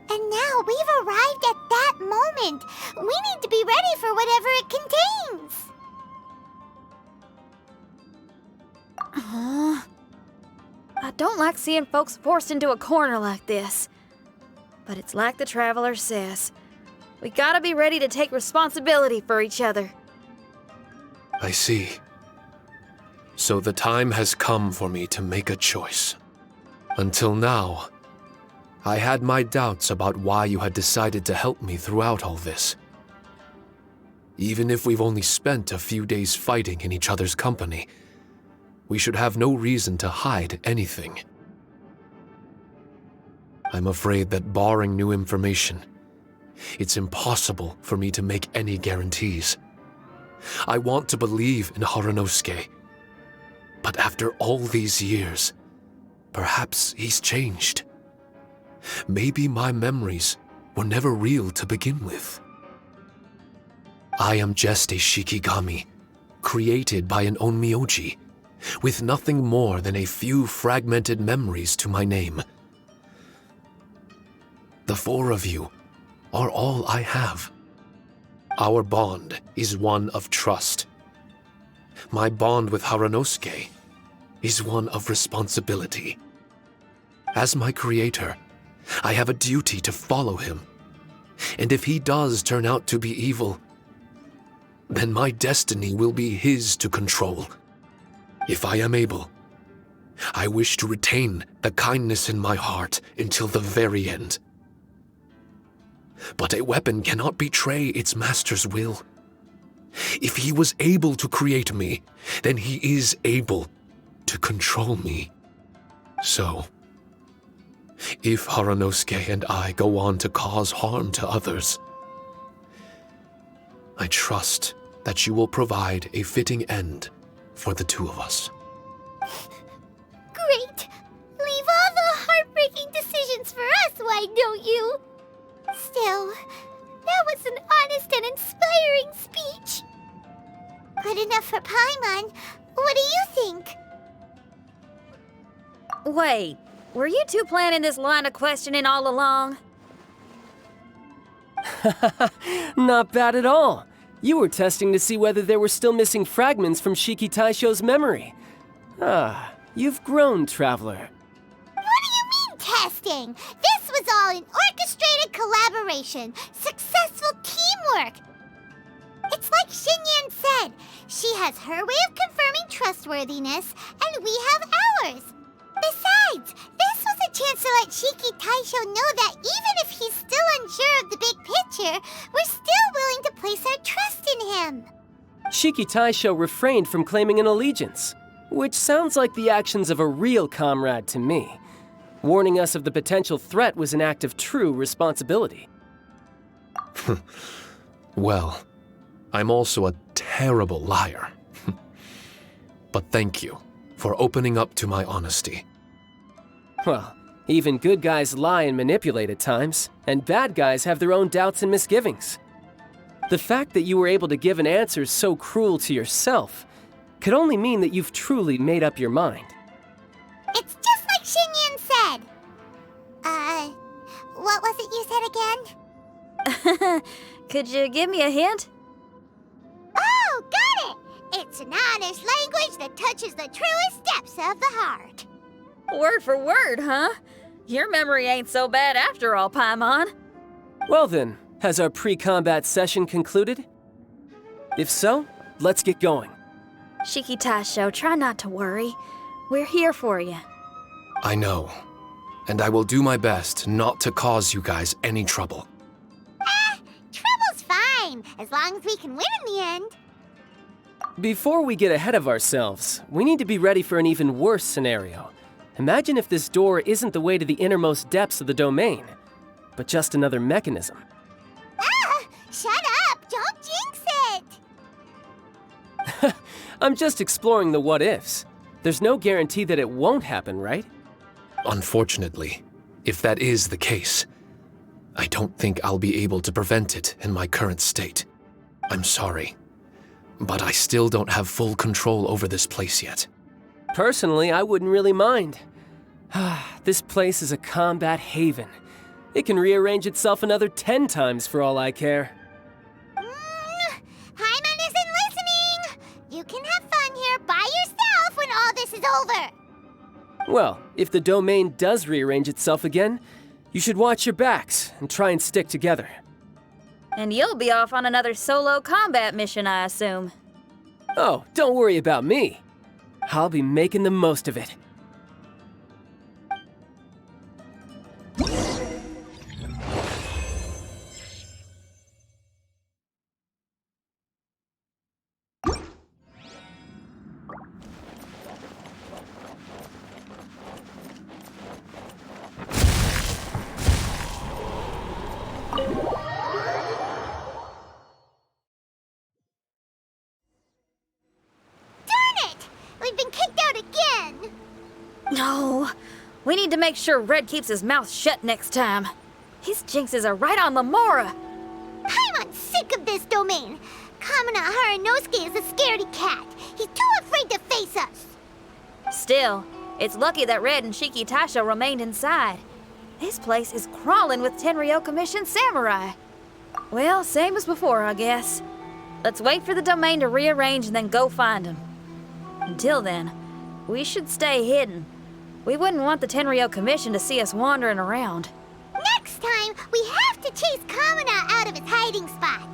And now we've arrived at that moment. We need to be ready for whatever it contains. I don't like seeing folks forced into a corner like this. But it's like the Traveler says. We gotta be ready to take responsibility for each other. I see. So the time has come for me to make a choice. Until now, I had my doubts about why you had decided to help me throughout all this. Even if we've only spent a few days fighting in each other's company, we should have no reason to hide anything. I'm afraid that barring new information, it's impossible for me to make any guarantees. I want to believe in Haranosuke, but after all these years, perhaps he's changed. Maybe my memories were never real to begin with. I am just a Shikigami, created by an Onmyoji, with nothing more than a few fragmented memories to my name. The four of you are all I have. Our bond is one of trust. My bond with Haranosuke is one of responsibility. As my creator, I have a duty to follow him. And if he does turn out to be evil, then my destiny will be his to control. If I am able, I wish to retain the kindness in my heart until the very end. But a weapon cannot betray its master's will. If he was able to create me, then he is able to control me. So, if Haranosuke and I go on to cause harm to others, I trust that you will provide a fitting end for the two of us. Great! Leave all the heartbreaking decisions for us, why don't you? Still, that was an honest and inspiring speech. Good enough for Paimon. What do you think? Wait, were you two planning this line of questioning all along? Not bad at all. You were testing to see whether there were still missing fragments from Shiki Taisho's memory. Ah, you've grown, Traveler. What do you mean, testing? This was all an orchestrated collaboration. Successful teamwork. It's like Xinyan said. She has her way of confirming trustworthiness, and we have ours. Besides, this was a chance to let Shiki Taisho know that even if he's still unsure of the big picture, we're still willing to place our trust in him. Shiki Taisho refrained from claiming an allegiance, which sounds like the actions of a real comrade to me. Warning us of the potential threat was an act of true responsibility. Well, I'm also a terrible liar. But thank you for opening up to my honesty. Well, even good guys lie and manipulate at times, and bad guys have their own doubts and misgivings. The fact that you were able to give an answer so cruel to yourself could only mean that you've truly made up your mind. It's just like Xinyan said. What was it you said again? Could you give me a hint? Oh, got it! It's an honest language that touches the truest depths of the heart. Word for word, huh? Your memory ain't so bad after all, Paimon. Well then, has our pre-combat session concluded? If so, let's get going. Shiki Taisho, try not to worry. We're here for you. I know, and I will do my best not to cause you guys any trouble. Trouble's fine, as long as we can win in the end. Before we get ahead of ourselves, we need to be ready for an even worse scenario. Imagine if this door isn't the way to the innermost depths of the domain, but just another mechanism. Shut up! Don't jinx it! I'm just exploring the what-ifs. There's no guarantee that it won't happen, right? Unfortunately, if that is the case, I don't think I'll be able to prevent it in my current state. I'm sorry, but I still don't have full control over this place yet. Personally, I wouldn't really mind. This place is a combat haven. It can rearrange itself another 10 times for all I care. Paimon isn't listening! You can have fun here by yourself when all this is over! Well, if the domain does rearrange itself again, you should watch your backs and try and stick together. And you'll be off on another solo combat mission, I assume. Oh, don't worry about me. I'll be making the most of it. We've been kicked out again! No, we need to make sure Red keeps his mouth shut next time. His jinxes are right on Lamora. Paimon's sick of this domain. Kamina Haranosuke is a scaredy cat. He's too afraid to face us. Still, it's lucky that Red and Shiki Taisho remained inside. This place is crawling with Tenryo Commission samurai. Well, same as before, I guess. Let's wait for the domain to rearrange and then go find him. Until then, we should stay hidden. We wouldn't want the Tenryo Commission to see us wandering around. Next time, we have to chase Kamina out of his hiding spot.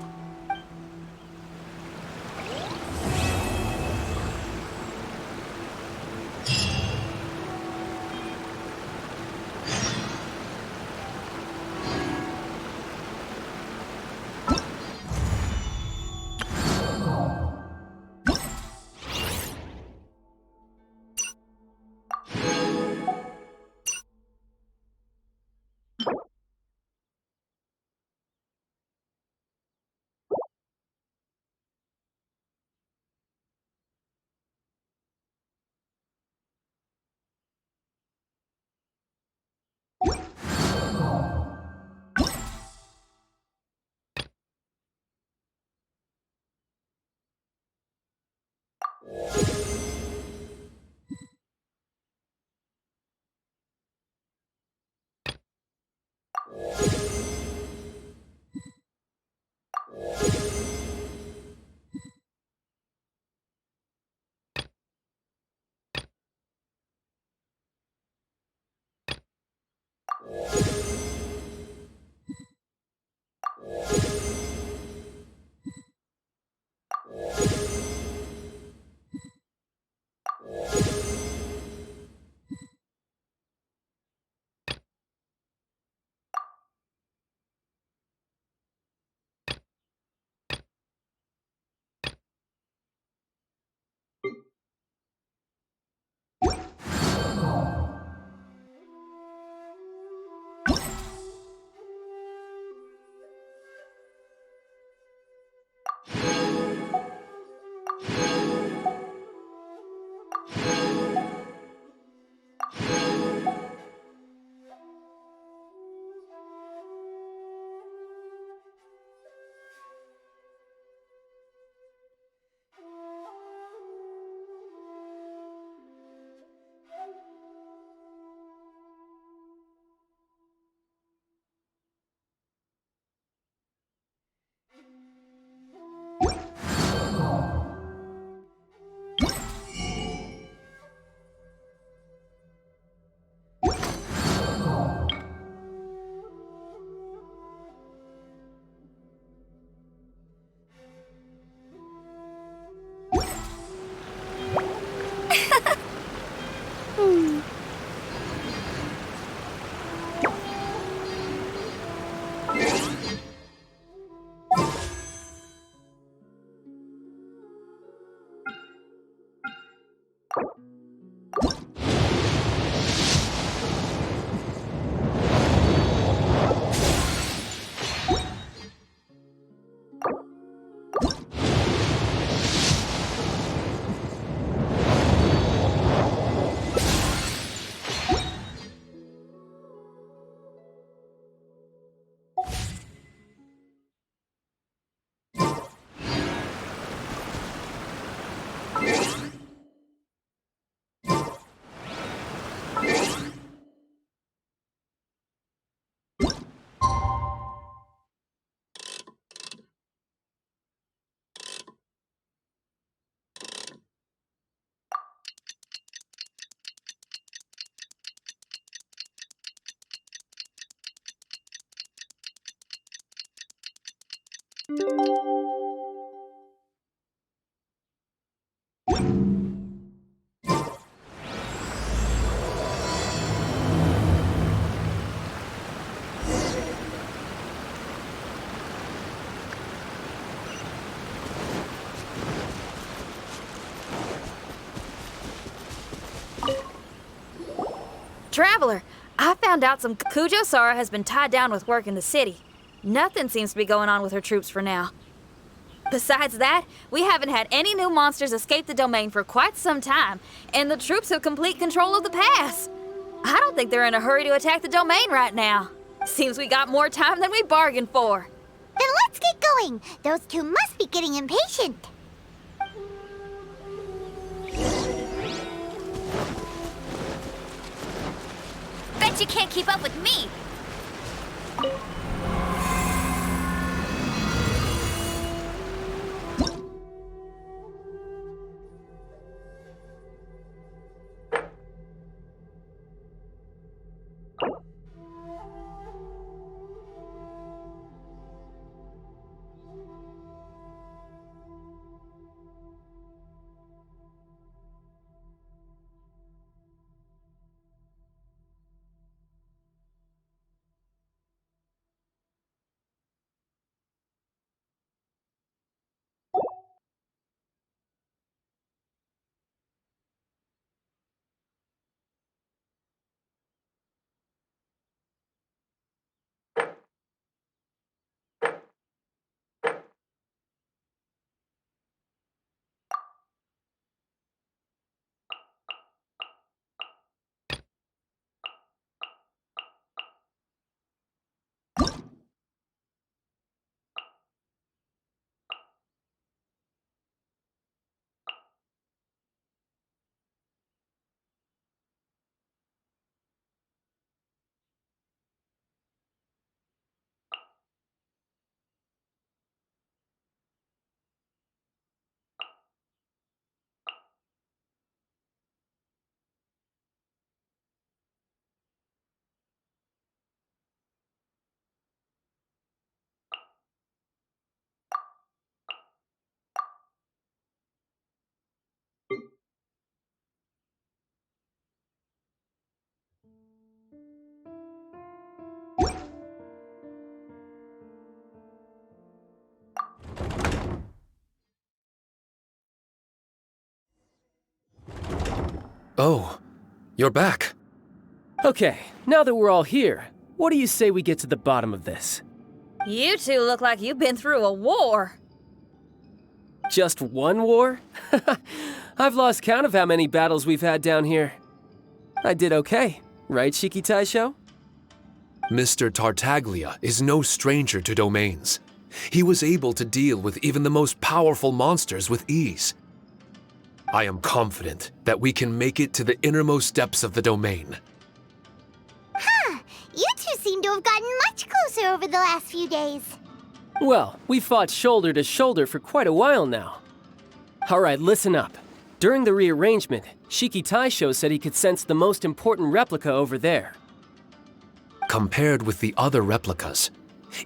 Traveler, I found out some Kujo Sara has been tied down with work in the city. Nothing seems to be going on with her troops for now. Besides that, we haven't had any new monsters escape the domain for quite some time, and the troops have complete control of the pass. I don't think they're in a hurry to attack the domain right now. Seems we got more time than we bargained for. Then let's get going. Those two must be getting impatient. Bet you can't keep up with me. Oh, you're back. Okay, now that we're all here, what do you say we get to the bottom of this? You two look like you've been through a war. Just one war? I've lost count of how many battles we've had down here. I did okay, right, Shiki Taisho? Mr. Tartaglia is no stranger to domains. He was able to deal with even the most powerful monsters with ease. I am confident that we can make it to the innermost depths of the domain. Huh, you two seem to have gotten much closer over the last few days. Well, we fought shoulder to shoulder for quite a while now. Alright, listen up. During the rearrangement, Shiki Taisho said he could sense the most important replica over there. Compared with the other replicas,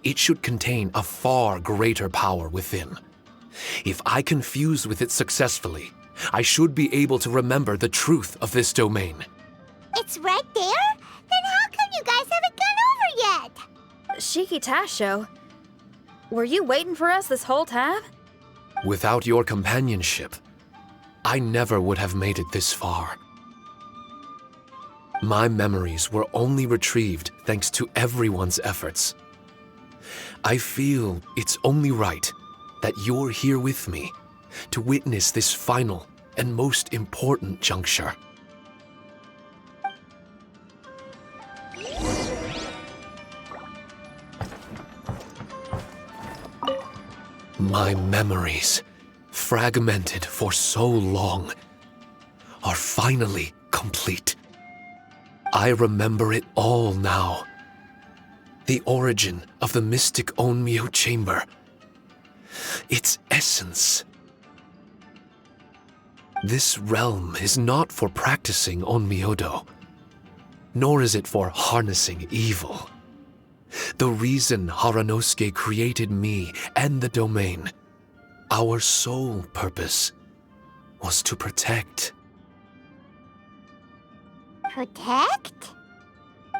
it should contain a far greater power within. If I can fuse with it successfully, I should be able to remember the truth of this domain. It's right there? Then how come you guys haven't gone over yet? Shiki Taisho, were you waiting for us this whole time? Without your companionship, I never would have made it this far. My memories were only retrieved thanks to everyone's efforts. I feel it's only right that you're here with me to witness this final and most important juncture. My memories, fragmented for so long, are finally complete. I remember it all now. The origin of the mystic Onmyo chamber. Its essence. This realm is not for practicing Onmyodo, nor is it for harnessing evil. The reason Haranosuke created me and the domain, our sole purpose, was to protect. Protect?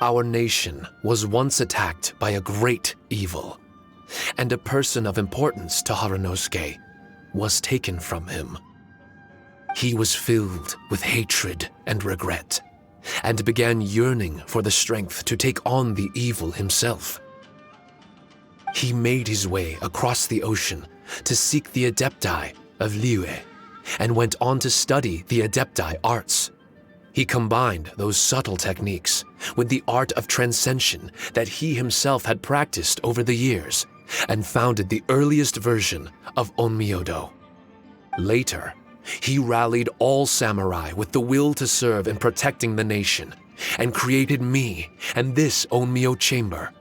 Our nation was once attacked by a great evil, and a person of importance to Haranosuke was taken from him. He was filled with hatred and regret, and began yearning for the strength to take on the evil himself. He made his way across the ocean to seek the Adepti of Liyue, and went on to study the Adepti arts. He combined those subtle techniques with the art of transcension that he himself had practiced over the years, and founded the earliest version of Onmyodo. Later, he rallied all samurai with the will to serve in protecting the nation, and created me and this Onmyo chamber.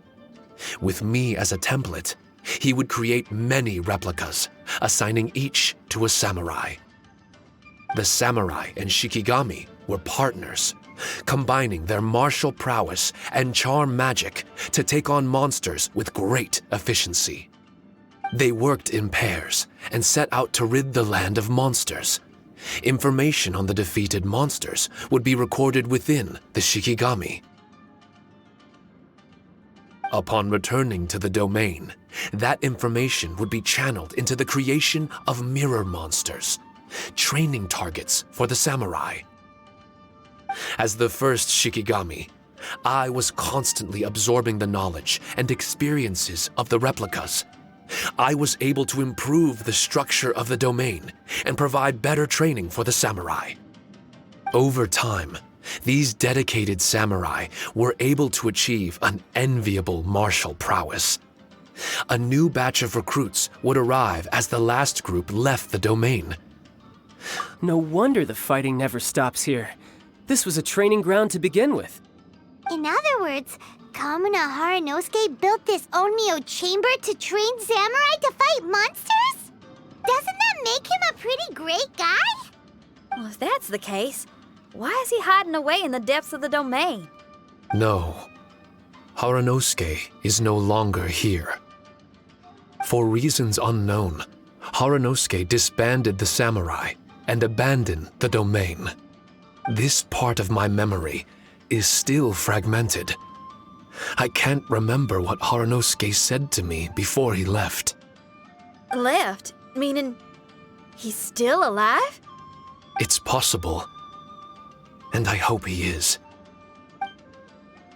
With me as a template, he would create many replicas, assigning each to a samurai. The samurai and Shikigami were partners, combining their martial prowess and charm magic to take on monsters with great efficiency. They worked in pairs and set out to rid the land of monsters. Information on the defeated monsters would be recorded within the Shikigami. Upon returning to the domain, that information would be channeled into the creation of mirror monsters, training targets for the samurai. As the first Shikigami, I was constantly absorbing the knowledge and experiences of the replicas. I was able to improve the structure of the domain and provide better training for the samurai. Over time, these dedicated samurai were able to achieve an enviable martial prowess. A new batch of recruits would arrive as the last group left the domain. No wonder the fighting never stops here. This was a training ground to begin with. In other words, Kamuna Haranosuke built this Onmyo chamber to train samurai to fight monsters? Doesn't that make him a pretty great guy? Well, if that's the case, why is he hiding away in the depths of the domain? No, Haranosuke is no longer here. For reasons unknown, Haranosuke disbanded the samurai and abandoned the domain. This part of my memory is still fragmented. I can't remember what Haranosuke said to me before he left. Left? Meaning he's still alive? It's possible, and I hope he is.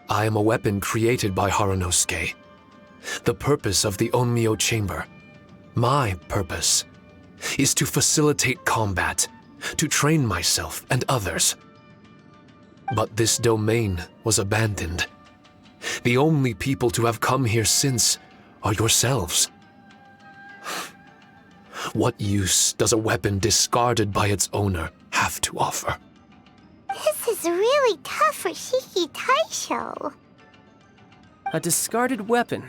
I am a weapon created by Haranosuke. The purpose of the Onmyo chamber, my purpose, is to facilitate combat, to train myself and others. But this domain was abandoned. The only people to have come here since are yourselves. What use does a weapon discarded by its owner have to offer? This is really tough for Shiki Taisho. A discarded weapon.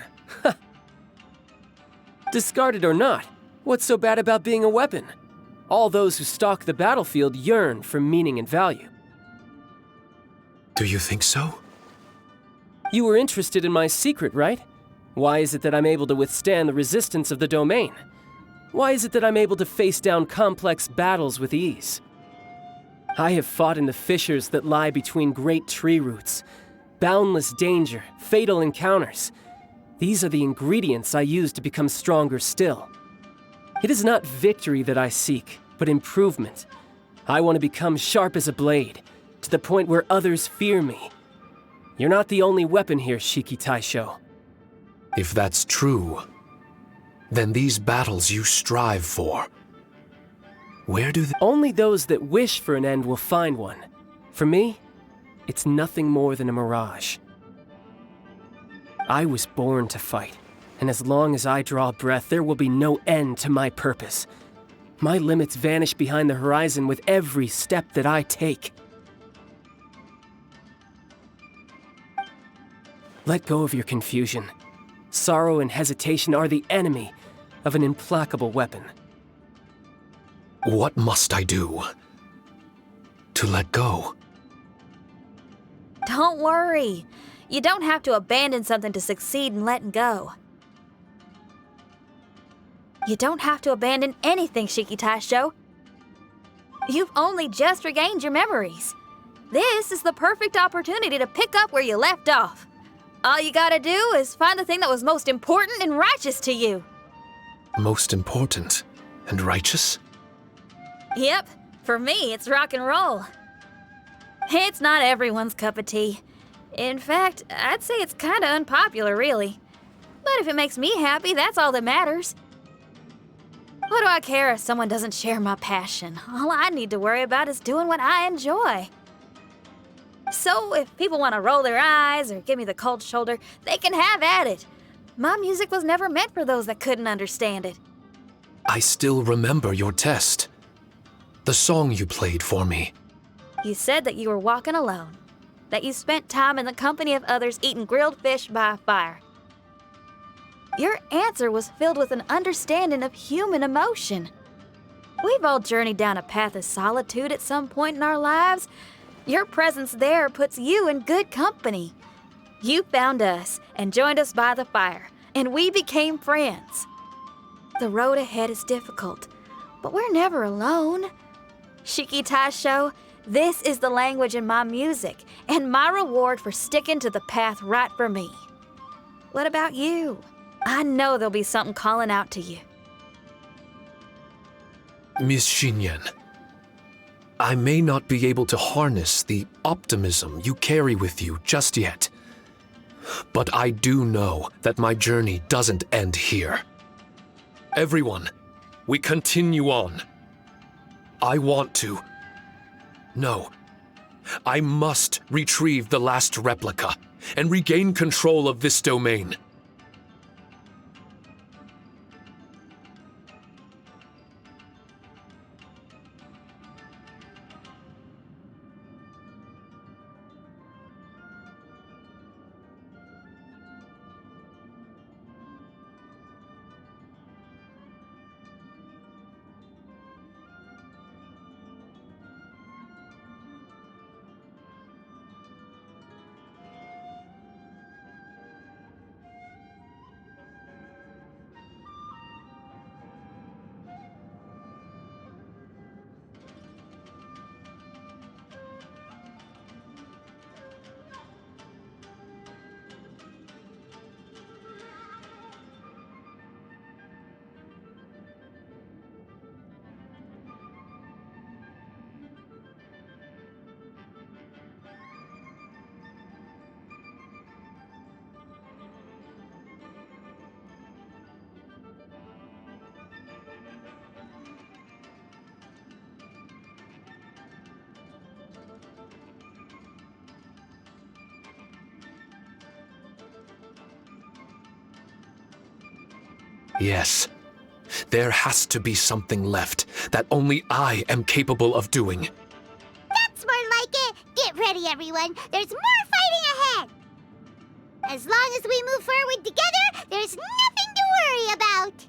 Discarded or not, what's so bad about being a weapon? All those who stalk the battlefield yearn for meaning and value. Do you think so? You were interested in my secret, right? Why is it that I'm able to withstand the resistance of the domain? Why is it that I'm able to face down complex battles with ease? I have fought in the fissures that lie between great tree roots. Boundless danger, fatal encounters. These are the ingredients I use to become stronger still. It is not victory that I seek, but improvement. I want to become sharp as a blade, to the point where others fear me. You're not the only weapon here, Shiki Taisho. If that's true, then these battles you strive for, where do they— Only those that wish for an end will find one. For me, it's nothing more than a mirage. I was born to fight, and as long as I draw breath, there will be no end to my purpose. My limits vanish behind the horizon with every step that I take. Let go of your confusion. Sorrow and hesitation are the enemy of an implacable weapon. What must I do to let go? Don't worry. You don't have to abandon something to succeed in letting go. You don't have to abandon anything, Shiki Taisho. You've only just regained your memories. This is the perfect opportunity to pick up where you left off. All you gotta do is find the thing that was most important and righteous to you. Most important and righteous? Yep, for me, it's rock and roll. It's not everyone's cup of tea. In fact, I'd say it's kinda unpopular, really. But if it makes me happy, that's all that matters. What do I care if someone doesn't share my passion? All I need to worry about is doing what I enjoy. So if people want to roll their eyes or give me the cold shoulder, they can have at it. My music was never meant for those that couldn't understand it. I still remember your test. The song you played for me. You said that you were walking alone, that you spent time in the company of others eating grilled fish by a fire. Your answer was filled with an understanding of human emotion. We've all journeyed down a path of solitude at some point in our lives. Your presence there puts you in good company. You found us and joined us by the fire, and we became friends. The road ahead is difficult, but we're never alone. Shiki Taisho, this is the language in my music, and my reward for sticking to the path right for me. What about you? I know there'll be something calling out to you. Miss Xinyan, I may not be able to harness the optimism you carry with you just yet, but I do know that my journey doesn't end here. Everyone, we continue on. I want to. No. I must retrieve the last replica and regain control of this domain. Yes. There has to be something left that only I am capable of doing. That's more like it. Get ready, everyone. There's more fighting ahead. As long as we move forward together, there's nothing to worry about.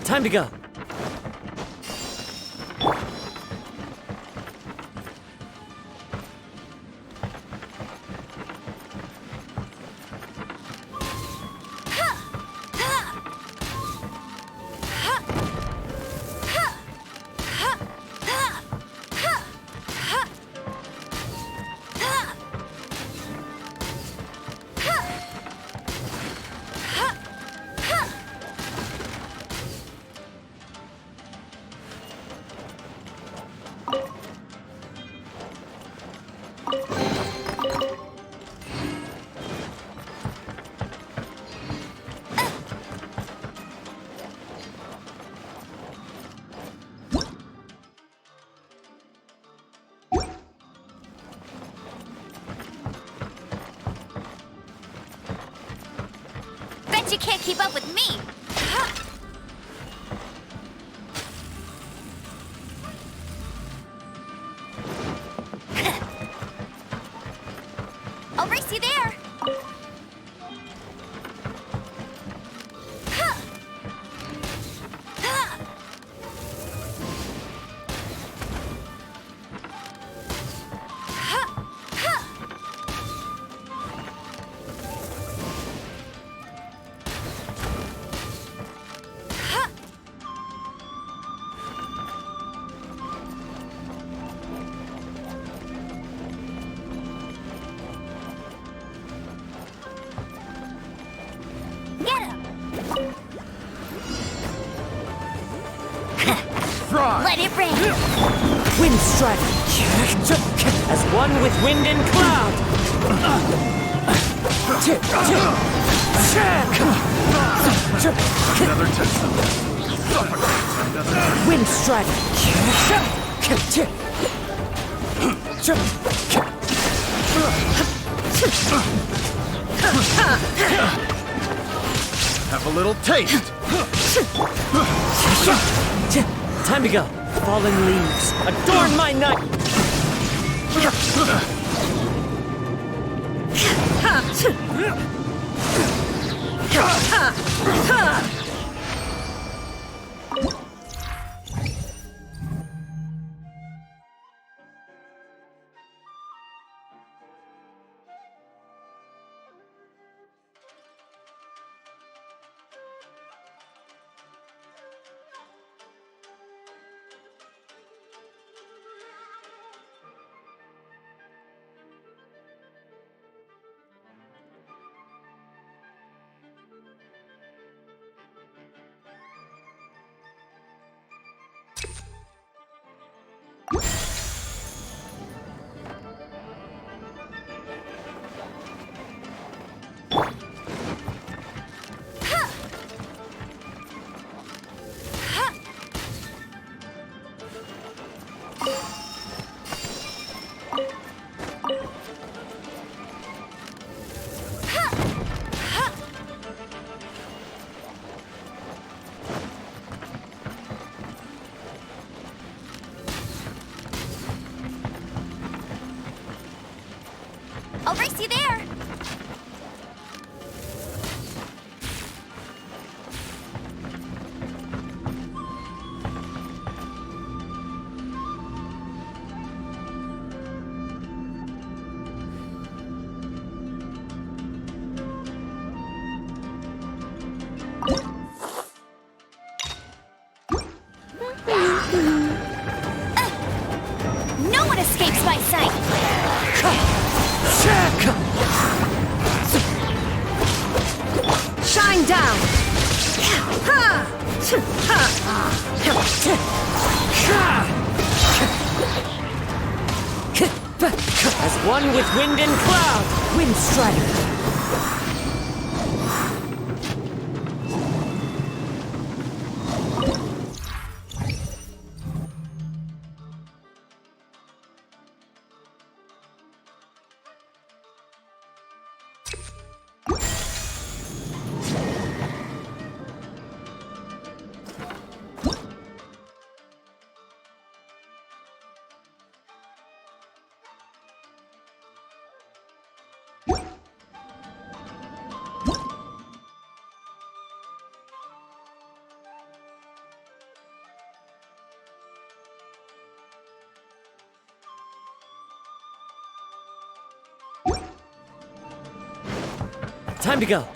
Time to go. Bet you can't keep up with me! I'll race you there! Get him! Let it rain! Wind strike! As one with wind and cloud! Another test. Wind strike! Have a little taste. Time to go. Fallen leaves, adorn my night! I'll race you there! No one escapes my sight! Shine down! As one with wind and cloud! Wind strike! Time to go.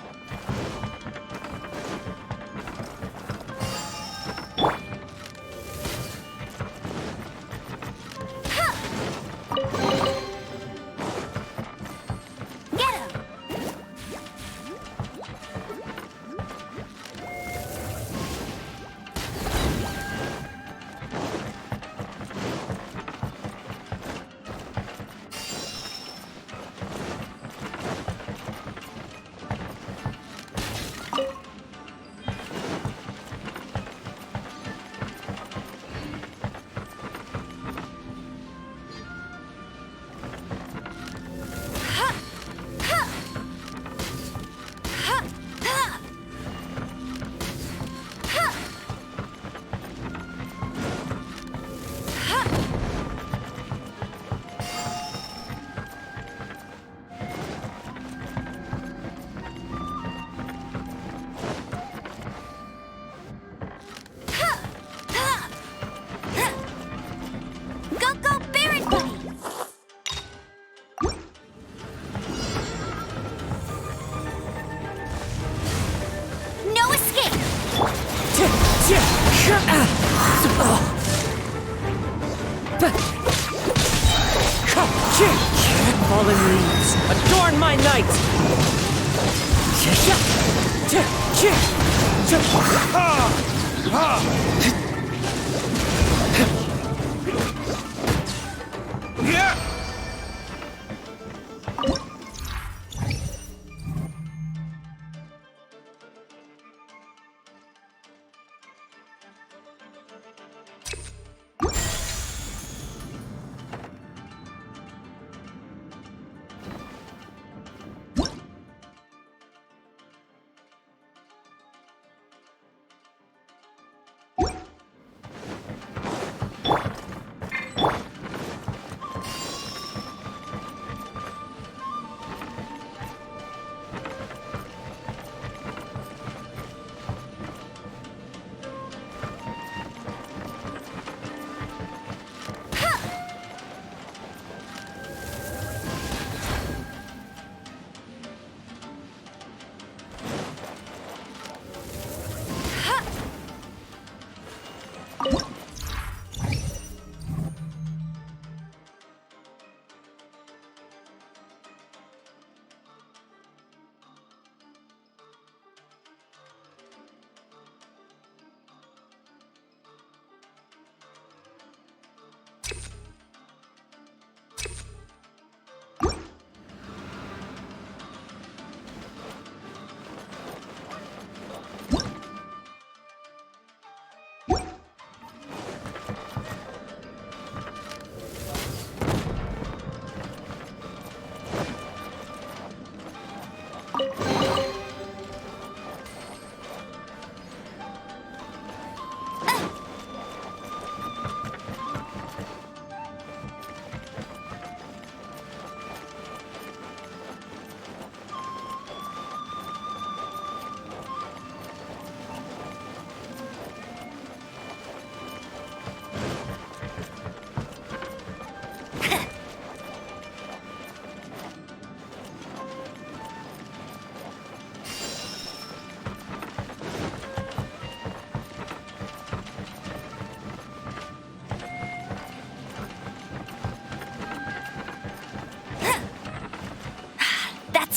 Fallen leaves, adorn my night!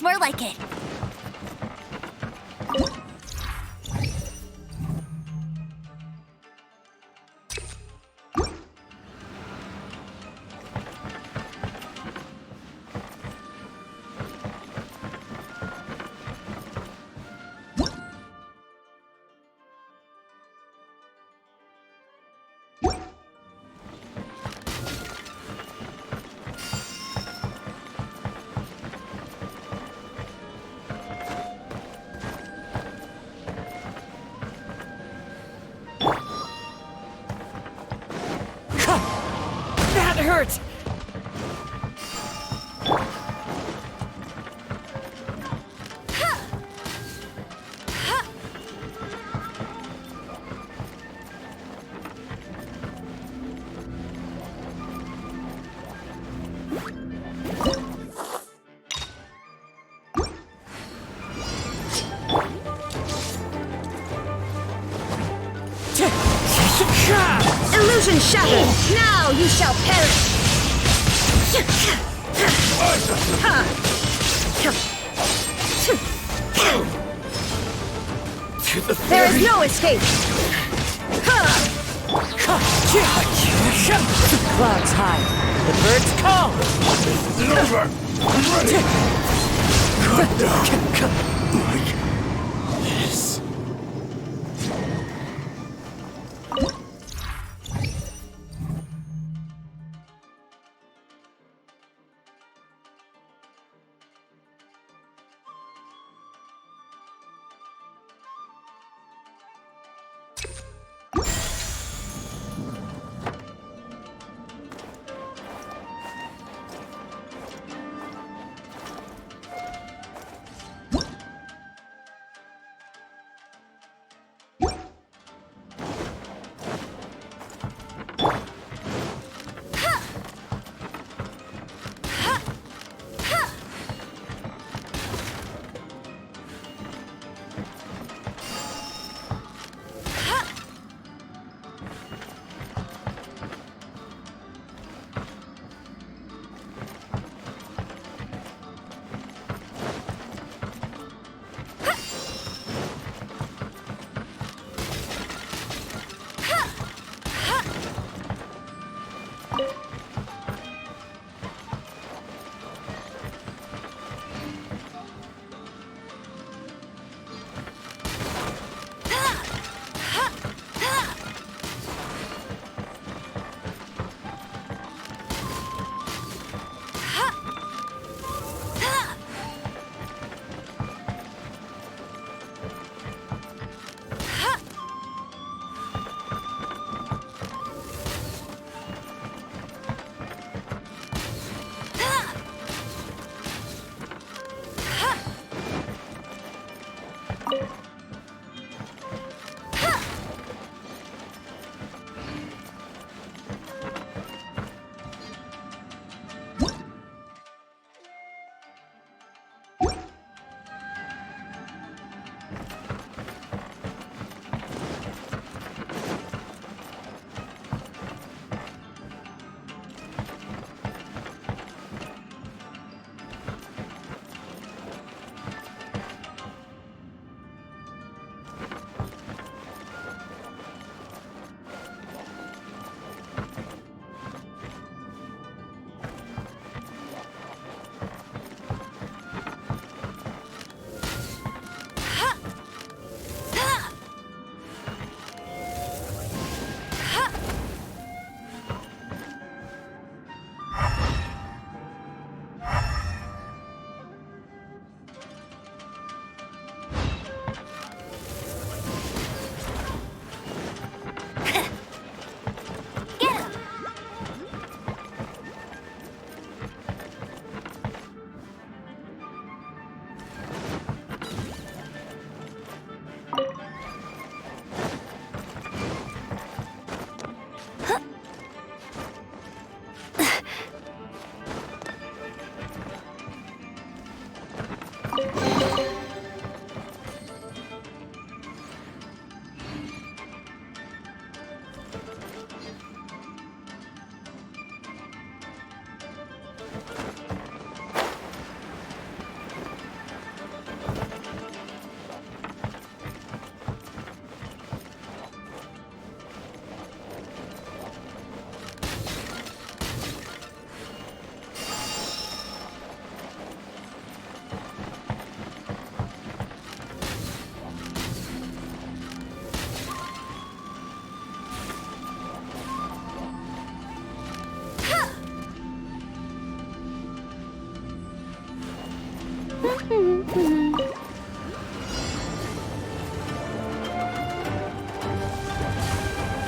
More like it. Illusion shattered! Now you shall perish! There is no escape! The clouds high, the birds call! It's over! I'm ready! Cut down! Like this.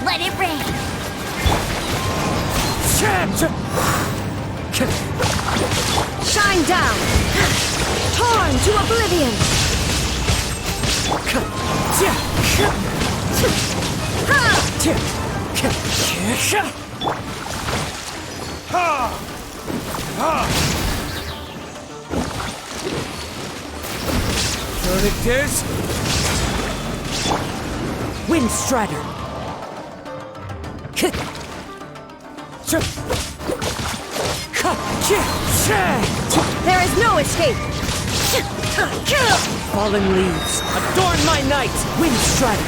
Let it rain! Shine down! Torn to oblivion! Verdict is... Wind Strider! There is no escape! Fallen leaves, adorn my night! Wind strike!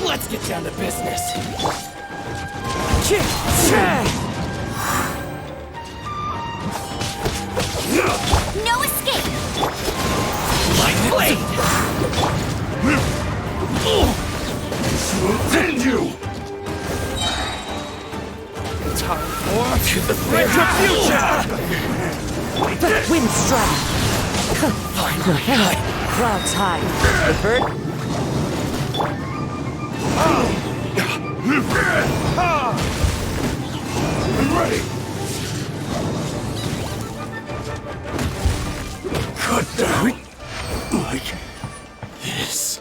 Let's get down to business. No escape! My blade! To end you! Time for the retribution! Wind strike! Clouds high. Hurt? I'm ready! Cut down like this.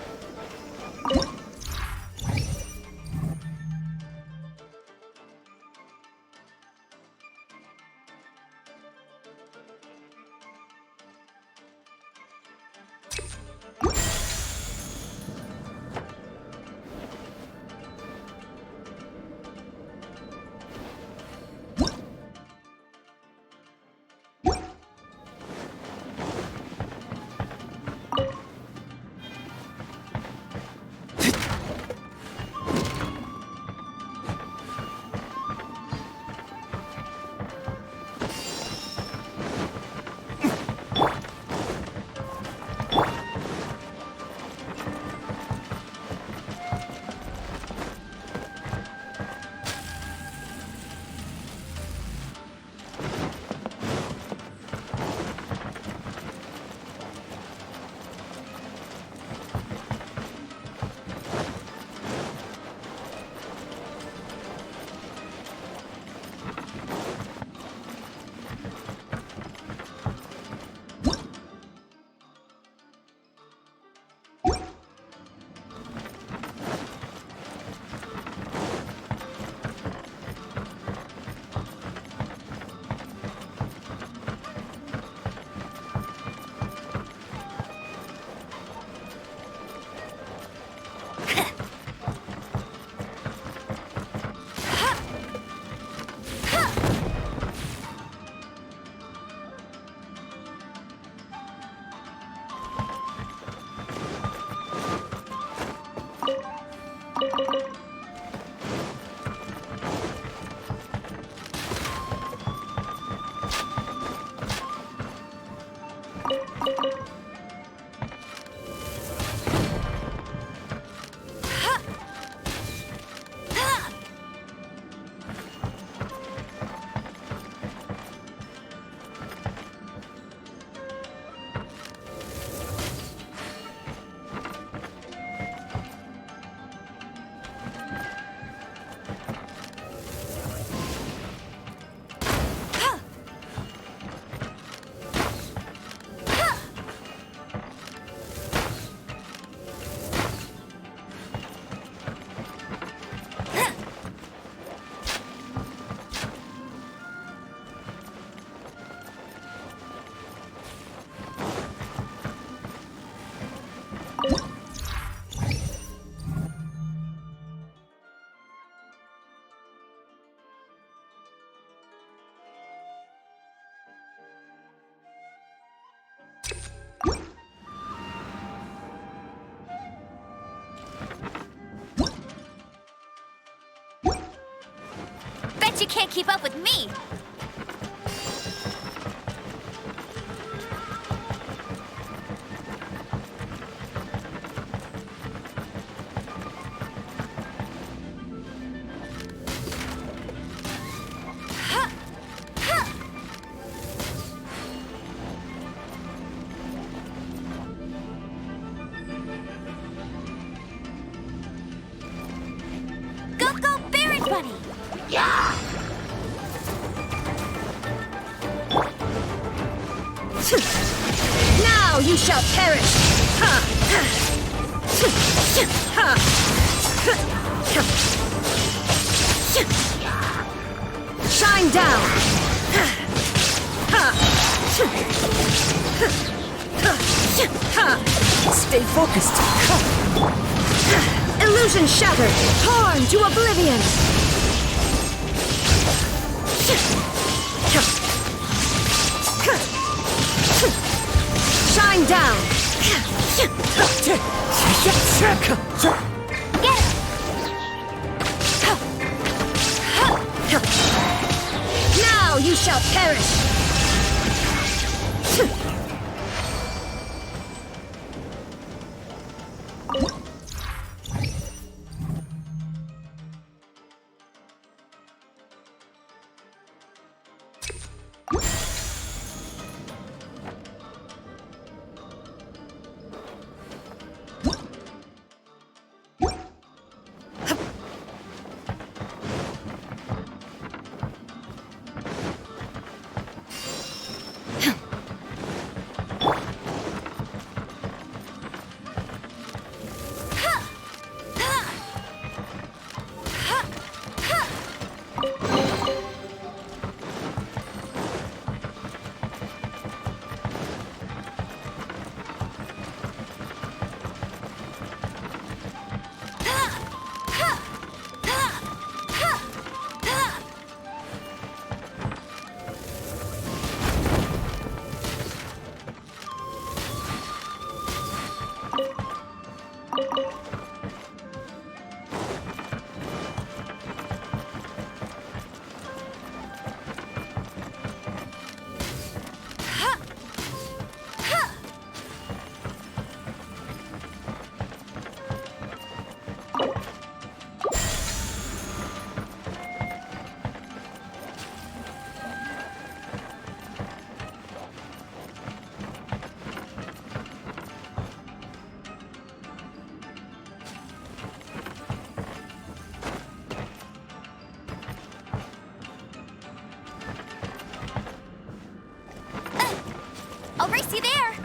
Bet you can't keep up with me! Go, go, Baron Bunny! Yeah! Now you shall perish! Shine down! Stay focused. Illusion shattered! Torn to oblivion! Shine down! Now you shall perish! I'll race you there!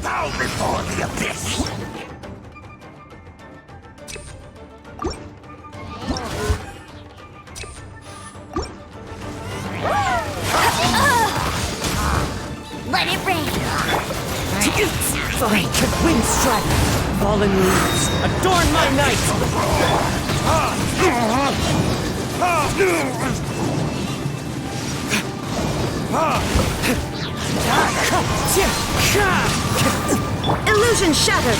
Bow before the abyss! Let it rain! Like wind strike, fallen leaves, adorn my night! Illusion shattered!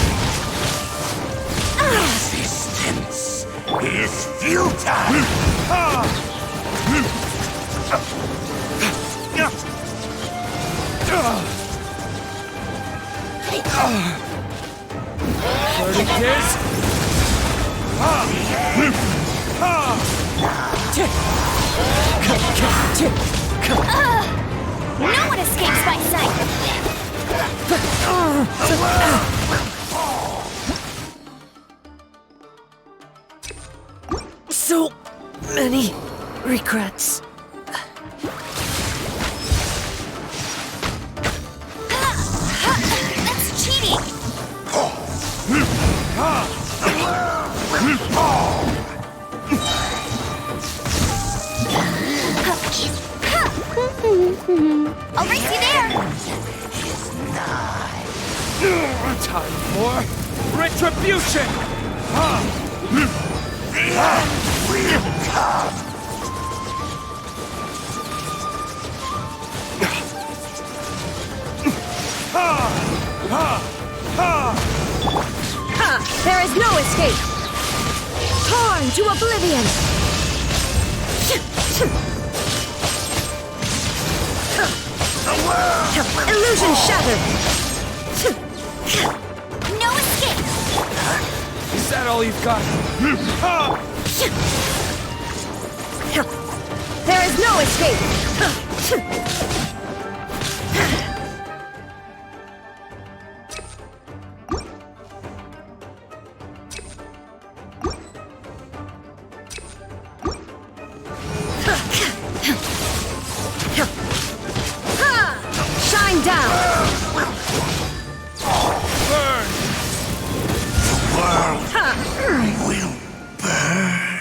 Resistance is futile! Burning kiss! No one escapes my sight! So many regrets. That's cheating! I'll race you there! Time for retribution! There is no escape! Torn to oblivion! Illusion shattered! No escape! Is that all you've got? There is no escape! Shine down! Burn! Will burn.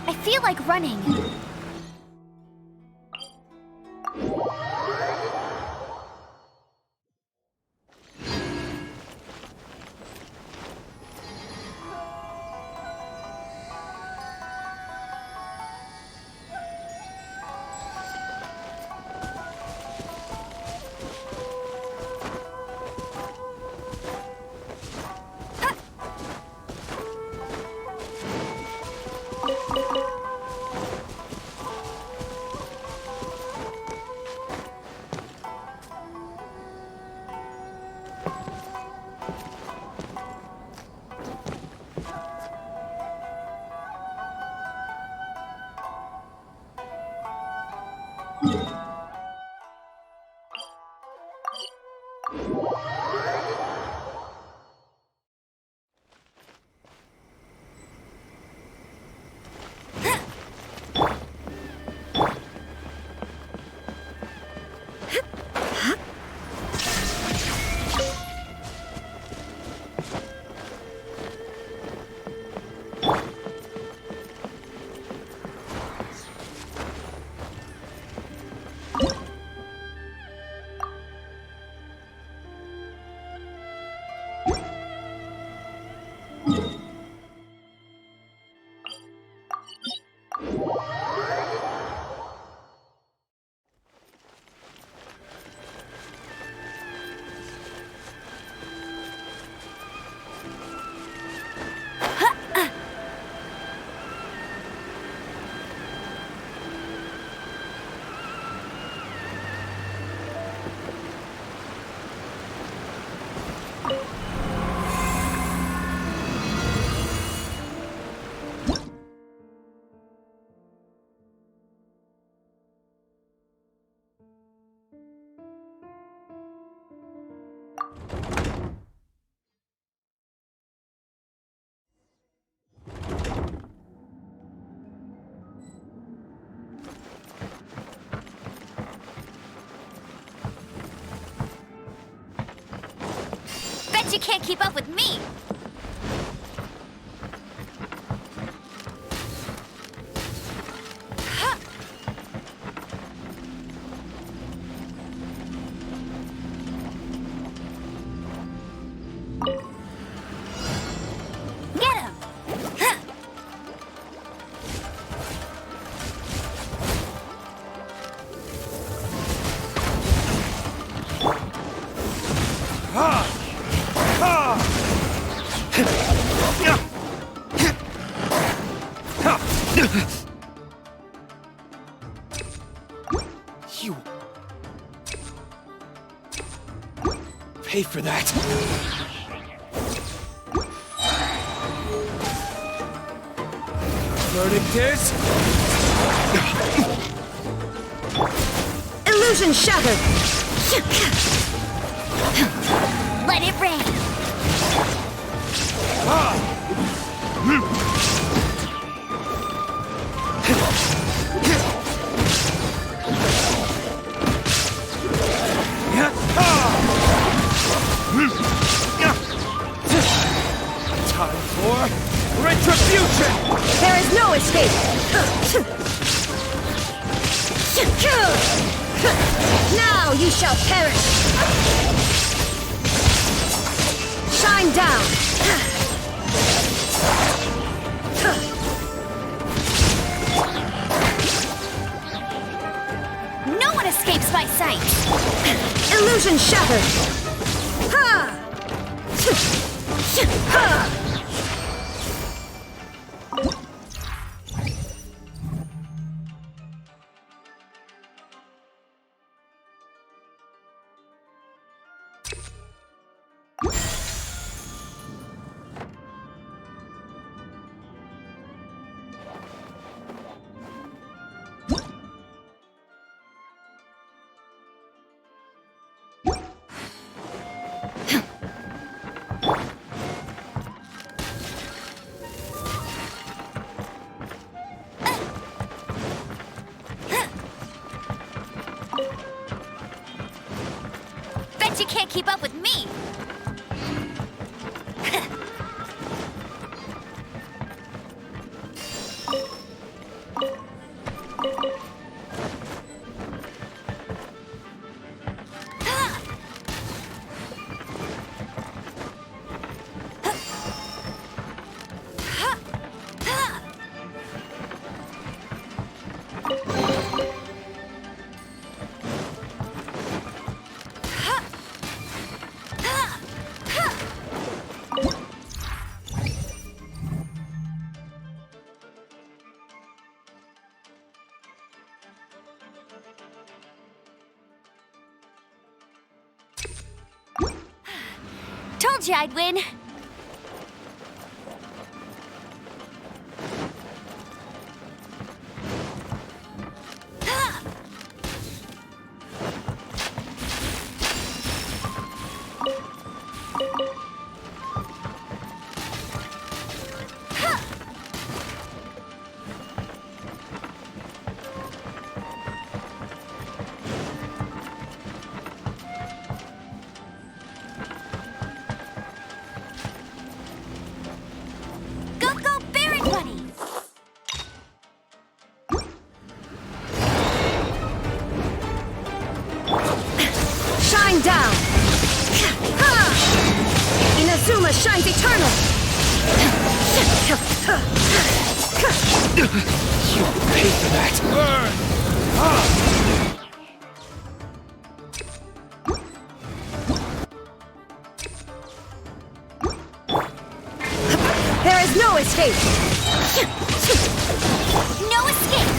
I feel like running. Bet you can't keep up with me! Get him! You pay for that. Verdict is Illusion shattered! Let it rain! time for retribution! There is no escape! Now you shall perish! Shine down! No one escapes my sight! Illusion shattered! Ha! Ha! Bet you can't keep up with me! Told you I'd win. Shine down! Ha! Inazuma shines eternal! you pay for that. Burn! There is no escape! No escape!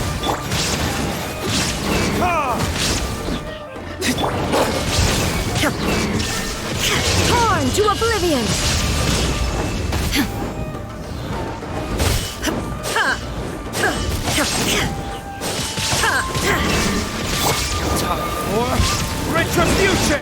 Torn to oblivion! Time for retribution!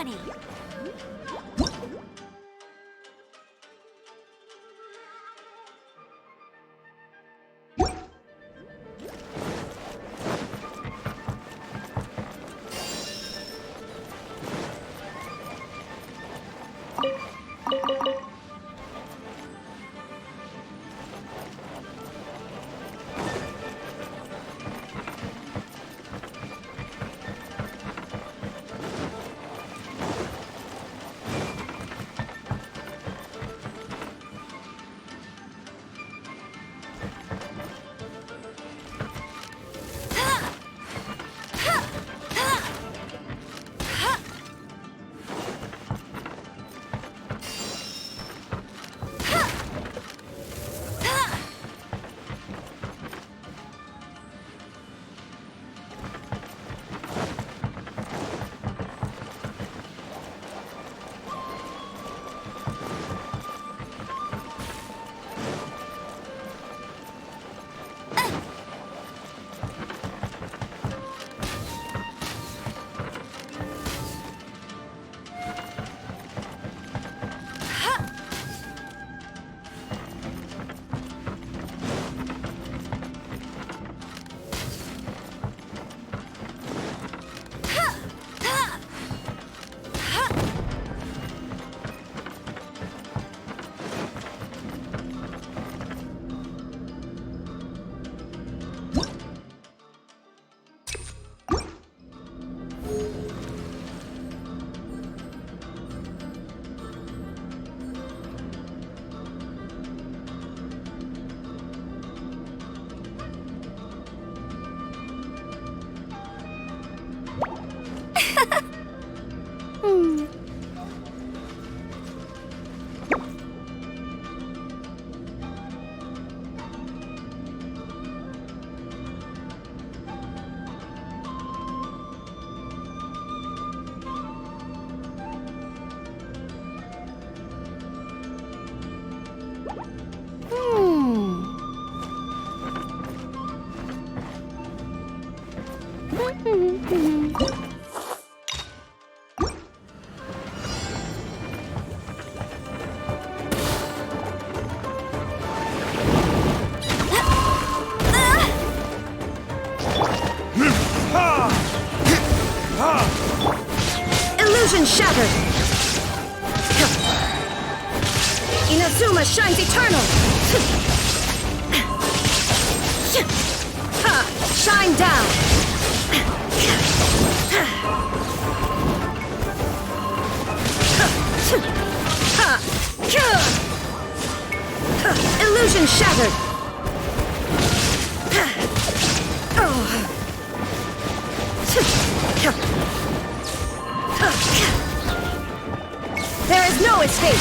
money. Illusion shattered! Inazuma shines eternal! Shine down! Illusion shattered! There is no escape!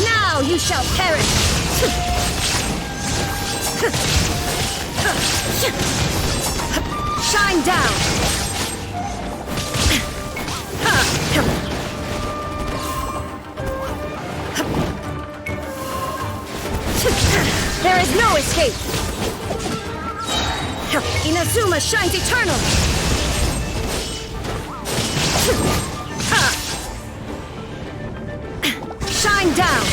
Now you shall perish! Shine down! There is no escape! Inazuma shines eternal! Shine down!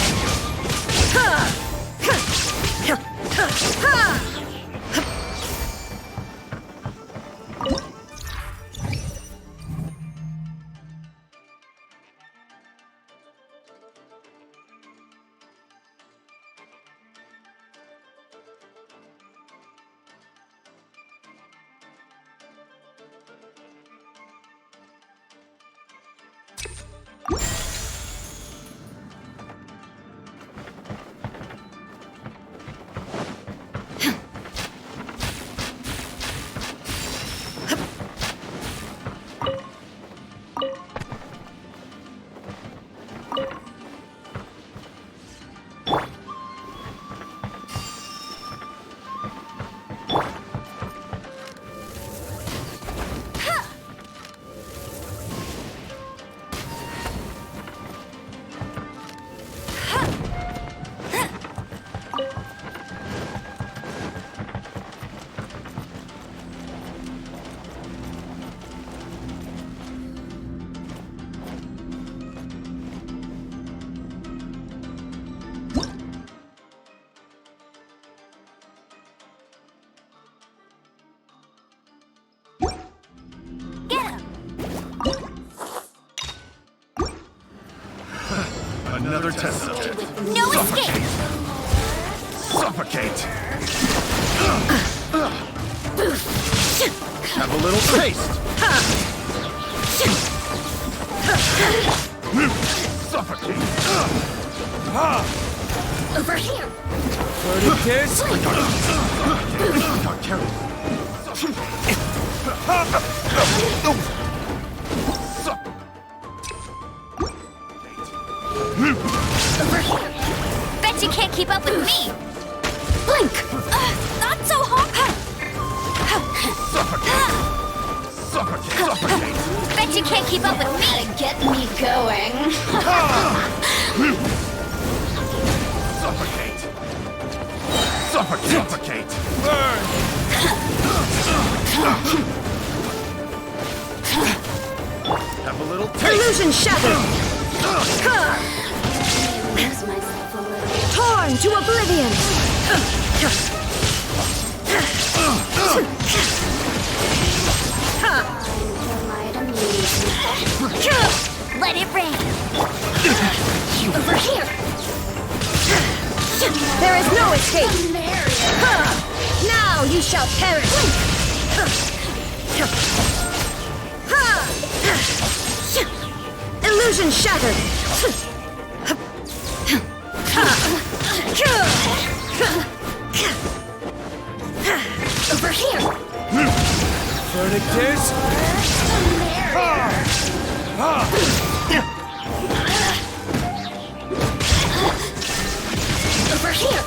another test subject. No escape! Suffocate! Have a little taste! Suffocate! Over here! Verdict is... Over here! Bet you can't keep up with me! Blink! Not so hard! Suffocate! Suffocate! Bet you can't keep up with me! Get me going! Suffocate! Suffocate! Suffocate! Burn! Have a little taste! Illusion shattered! Torn to oblivion! Let it rain! Over here! There is no escape! Now you shall perish! Illusion shattered! Over here! Verdict is... Over here!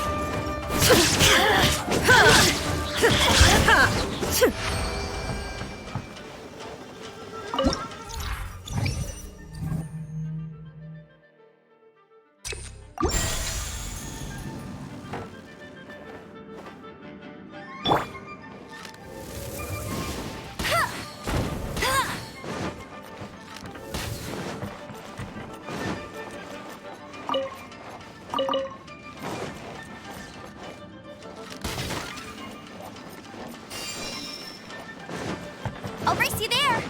I'll race you there!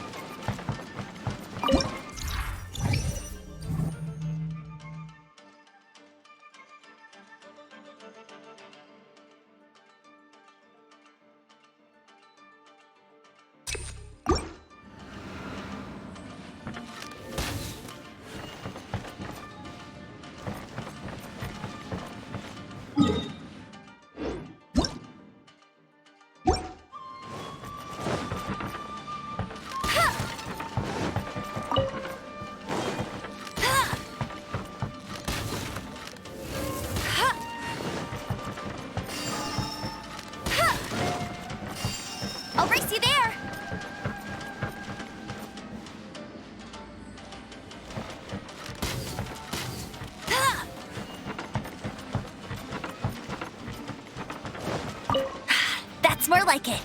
I'll race you there! That's more like it.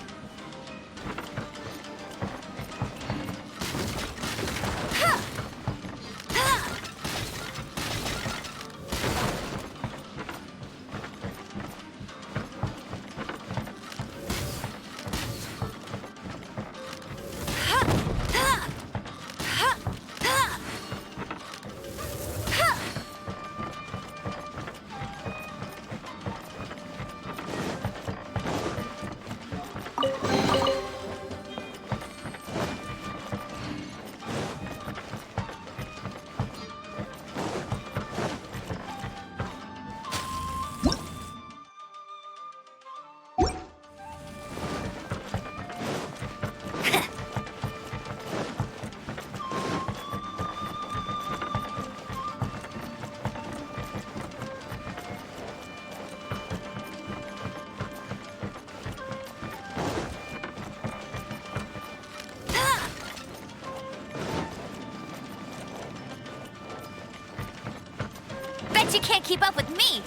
Bet you can't keep up with me!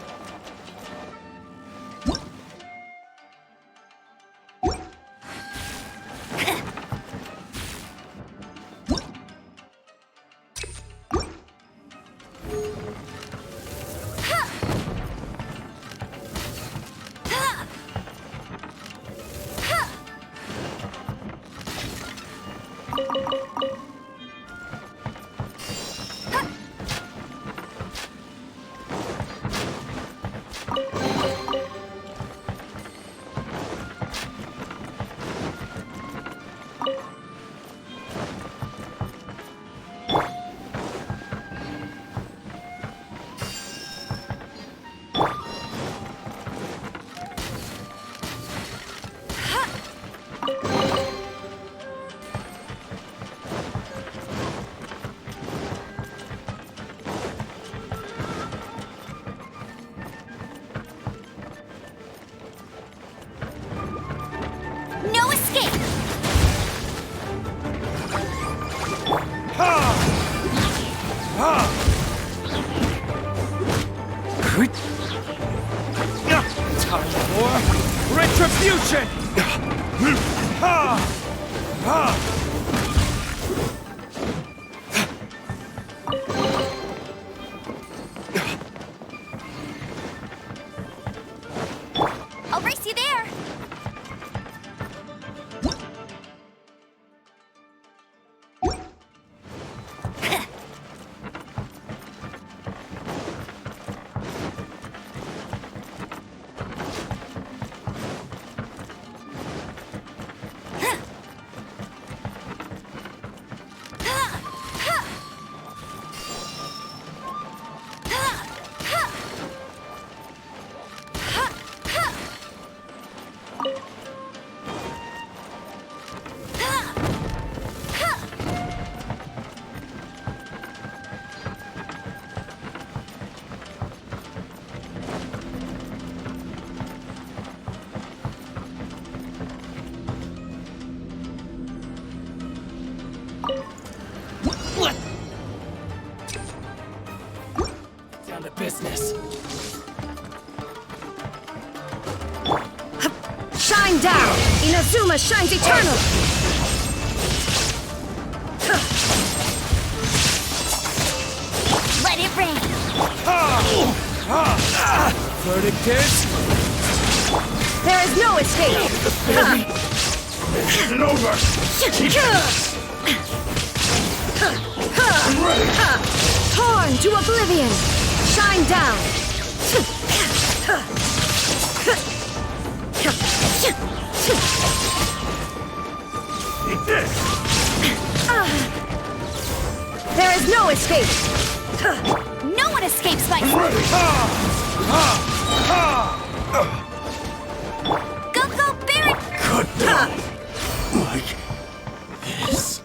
Retribution! Ha! Ha! I'll race you there. Down to business. Shine down! Inazuma shines eternal! Let it rain. Verdict is... There is no escape! This isn't over! Torn to oblivion! Shine down! Eat this! There is no escape! No one escapes my... Go, go, Baron! Cut down! Like this.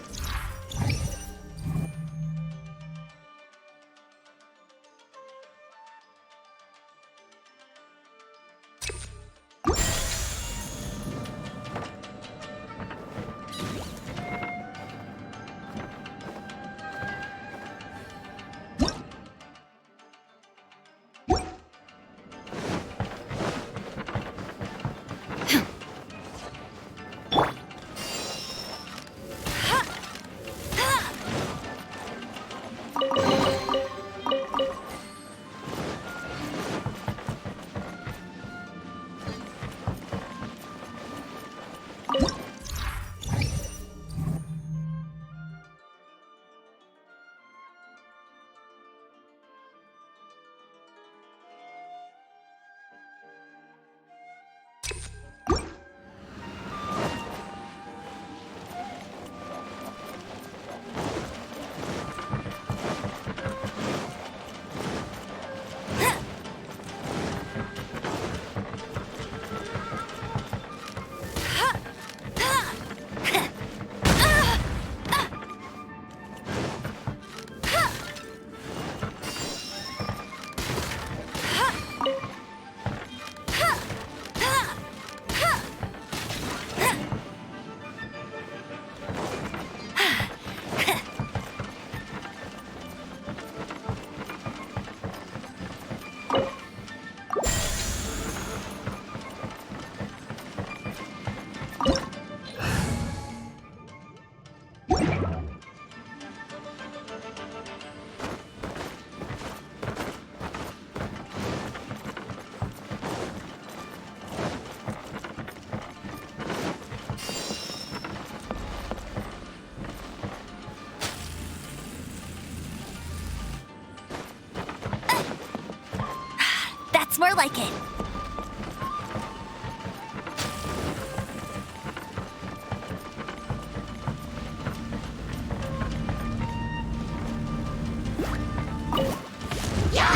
That's more like it.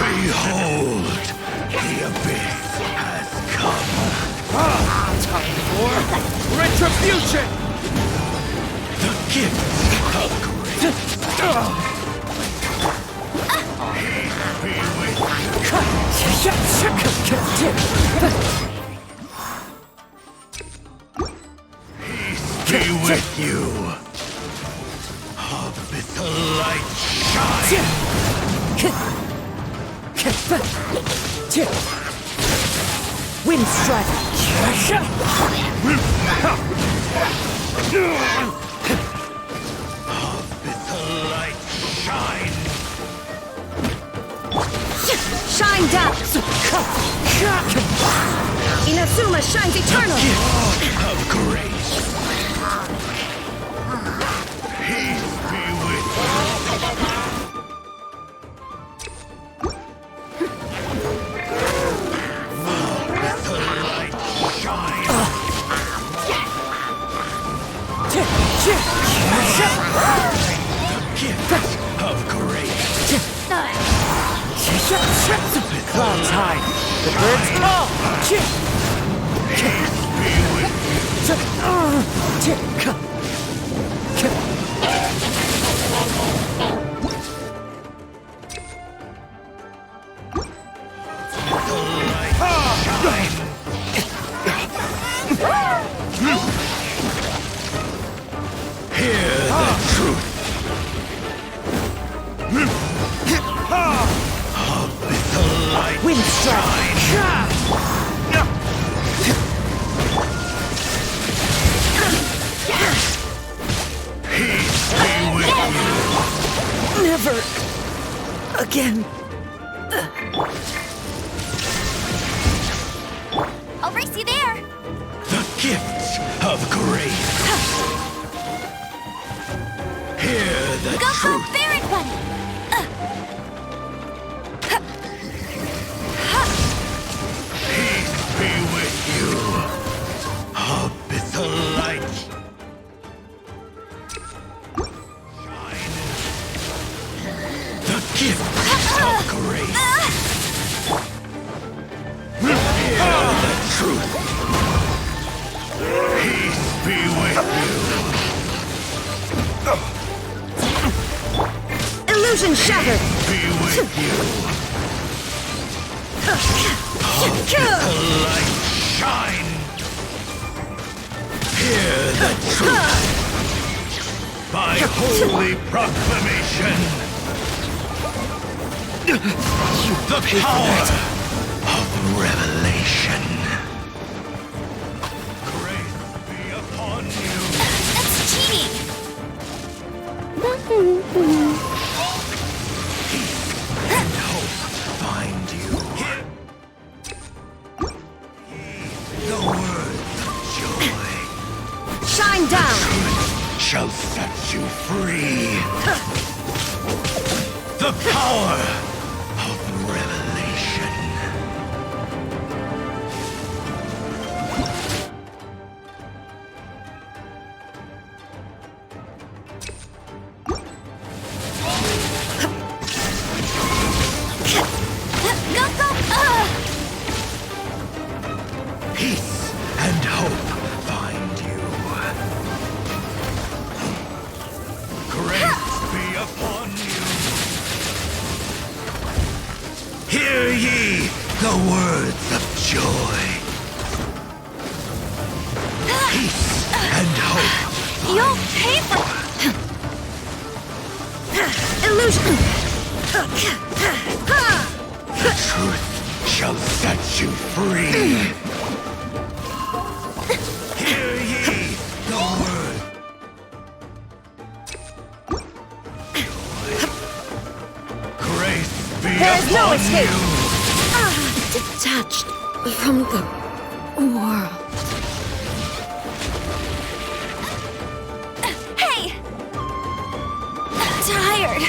Behold, the abyss has come. Time for retribution! The gift of grace. Peace be with you. Abyssal light shine. Wind strike! Light shine! Shine down! Inazuma shines eternal! Of grace! Peace be with the light shine! Gift of grace! Clouds hide, the birds call! Peace be with Hear the truth. With the light Wind strike! Peace be with you. Never again. I'll race you there. The gifts of grace. Hear the Go truth. for Baron Bunny. Peace be with you. Up is the light. Shine. The gift of grace. Hear the truth. Peace be with you. Illusion shattered! Be with you. The light shine. Hear the truth. By holy proclamation. The power of revelation. Grace be upon you. That's cheating. And hope find you. The words of joy Shine down! shall set you free. The power of revelation. Peace and hope find you. Grace be upon you. Hear ye the words of joy. Peace and hope. You'll pay for Illusion! The truth shall set you free. Hear ye the word. Grace be There is no upon escape. you. Detached from the world. Hey! Tired.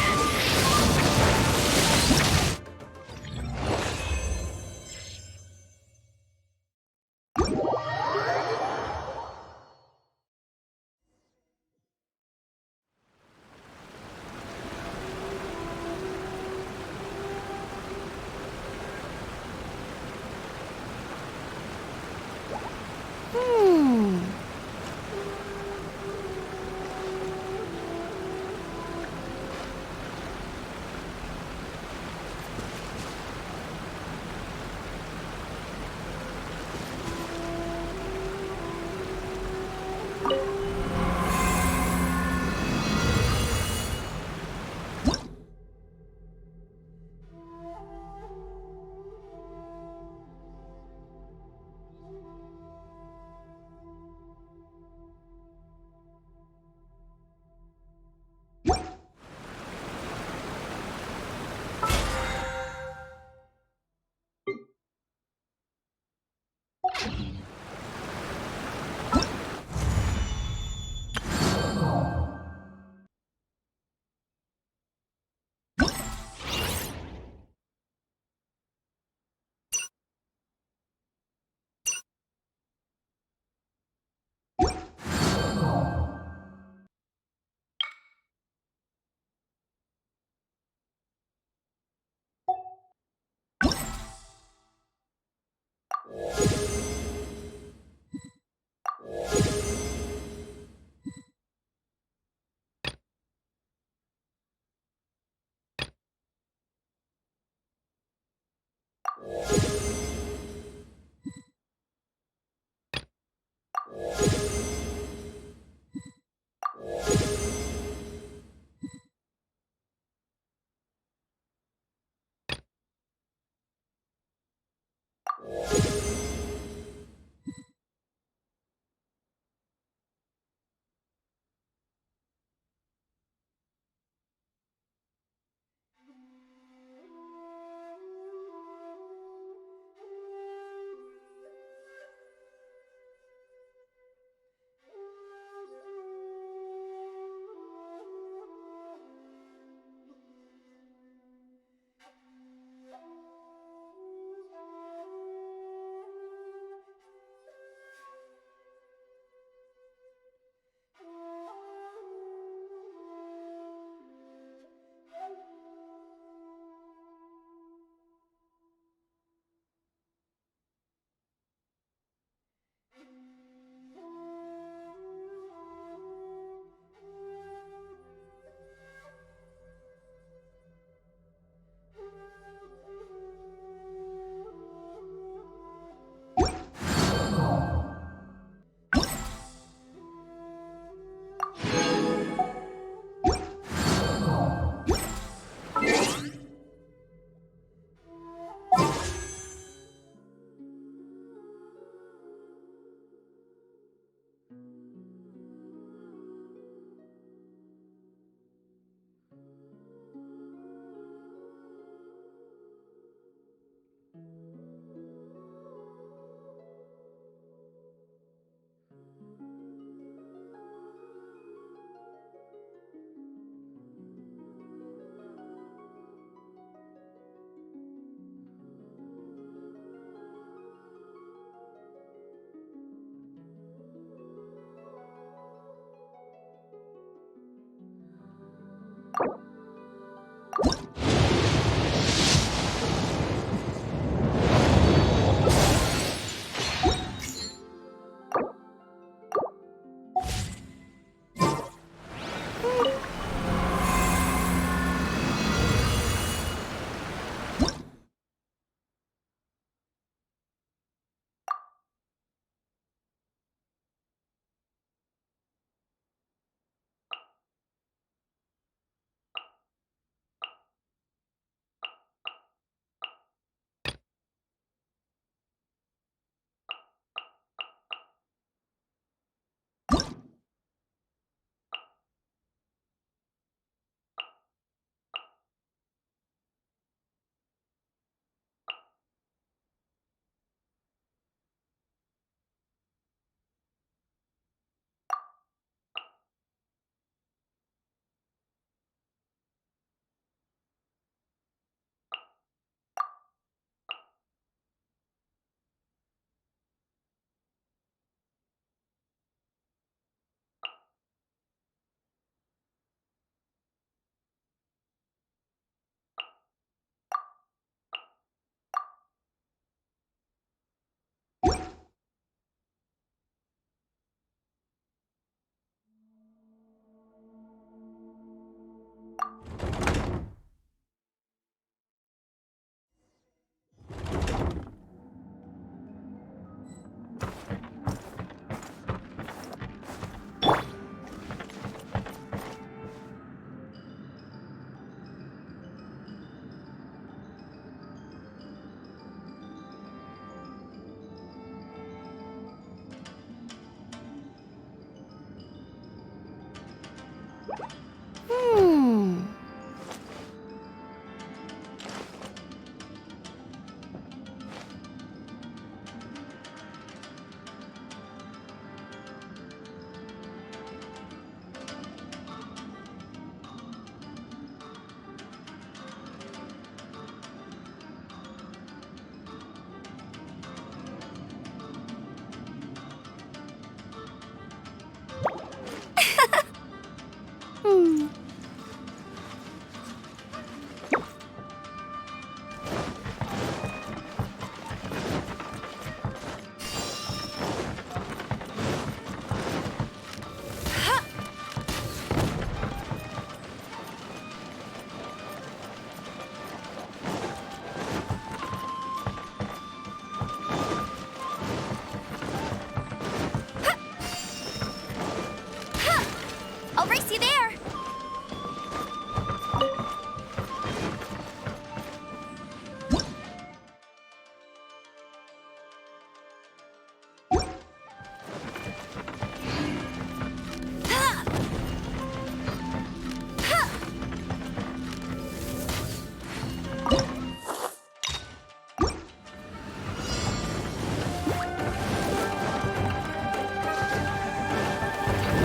I'll race you there.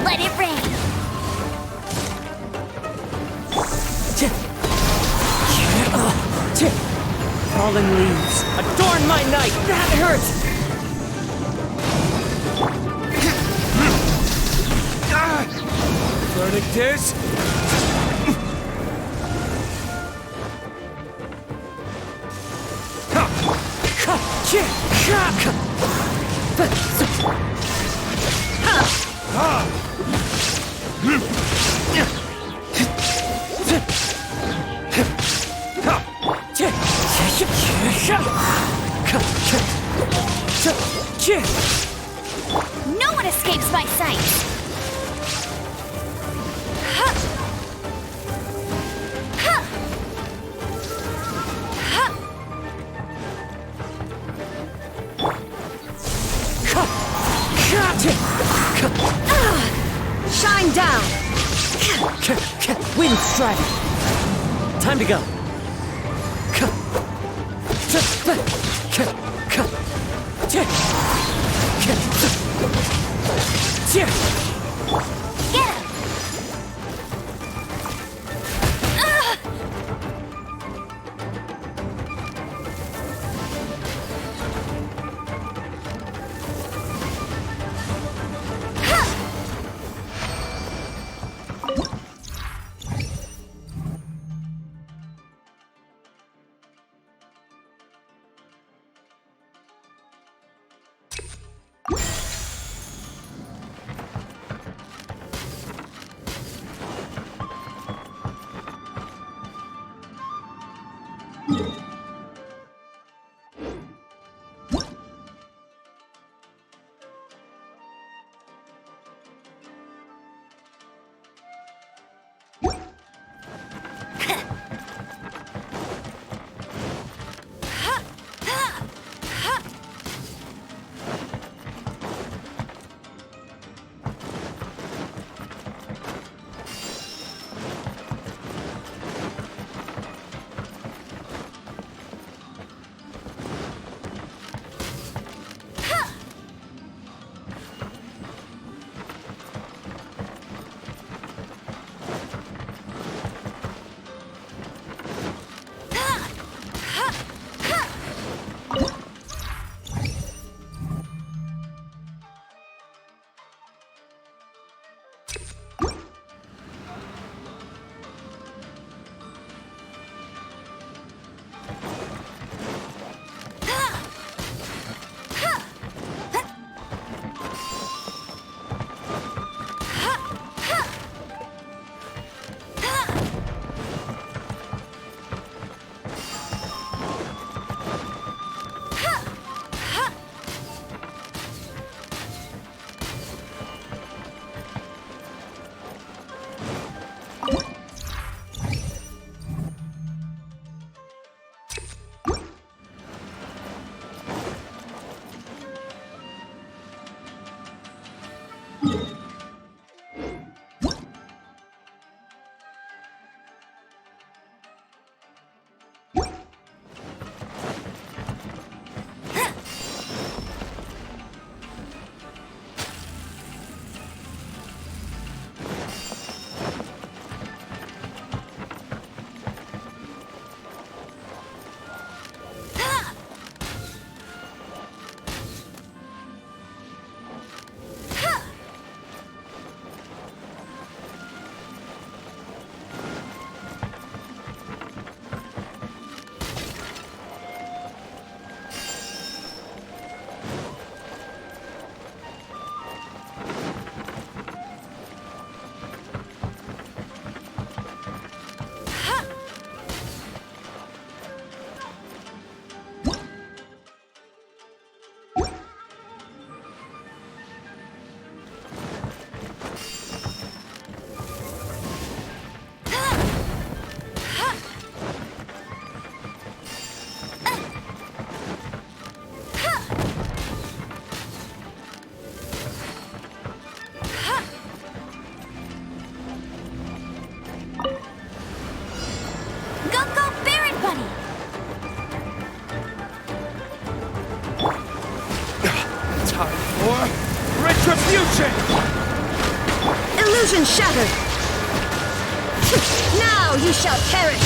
Let it rain. Fallen leaves. Adorn my night! That hurts! Verdict is... No one escapes my sight. Shine down! Wind strike! Time to go. Get him! Illusion shattered! Now you shall perish!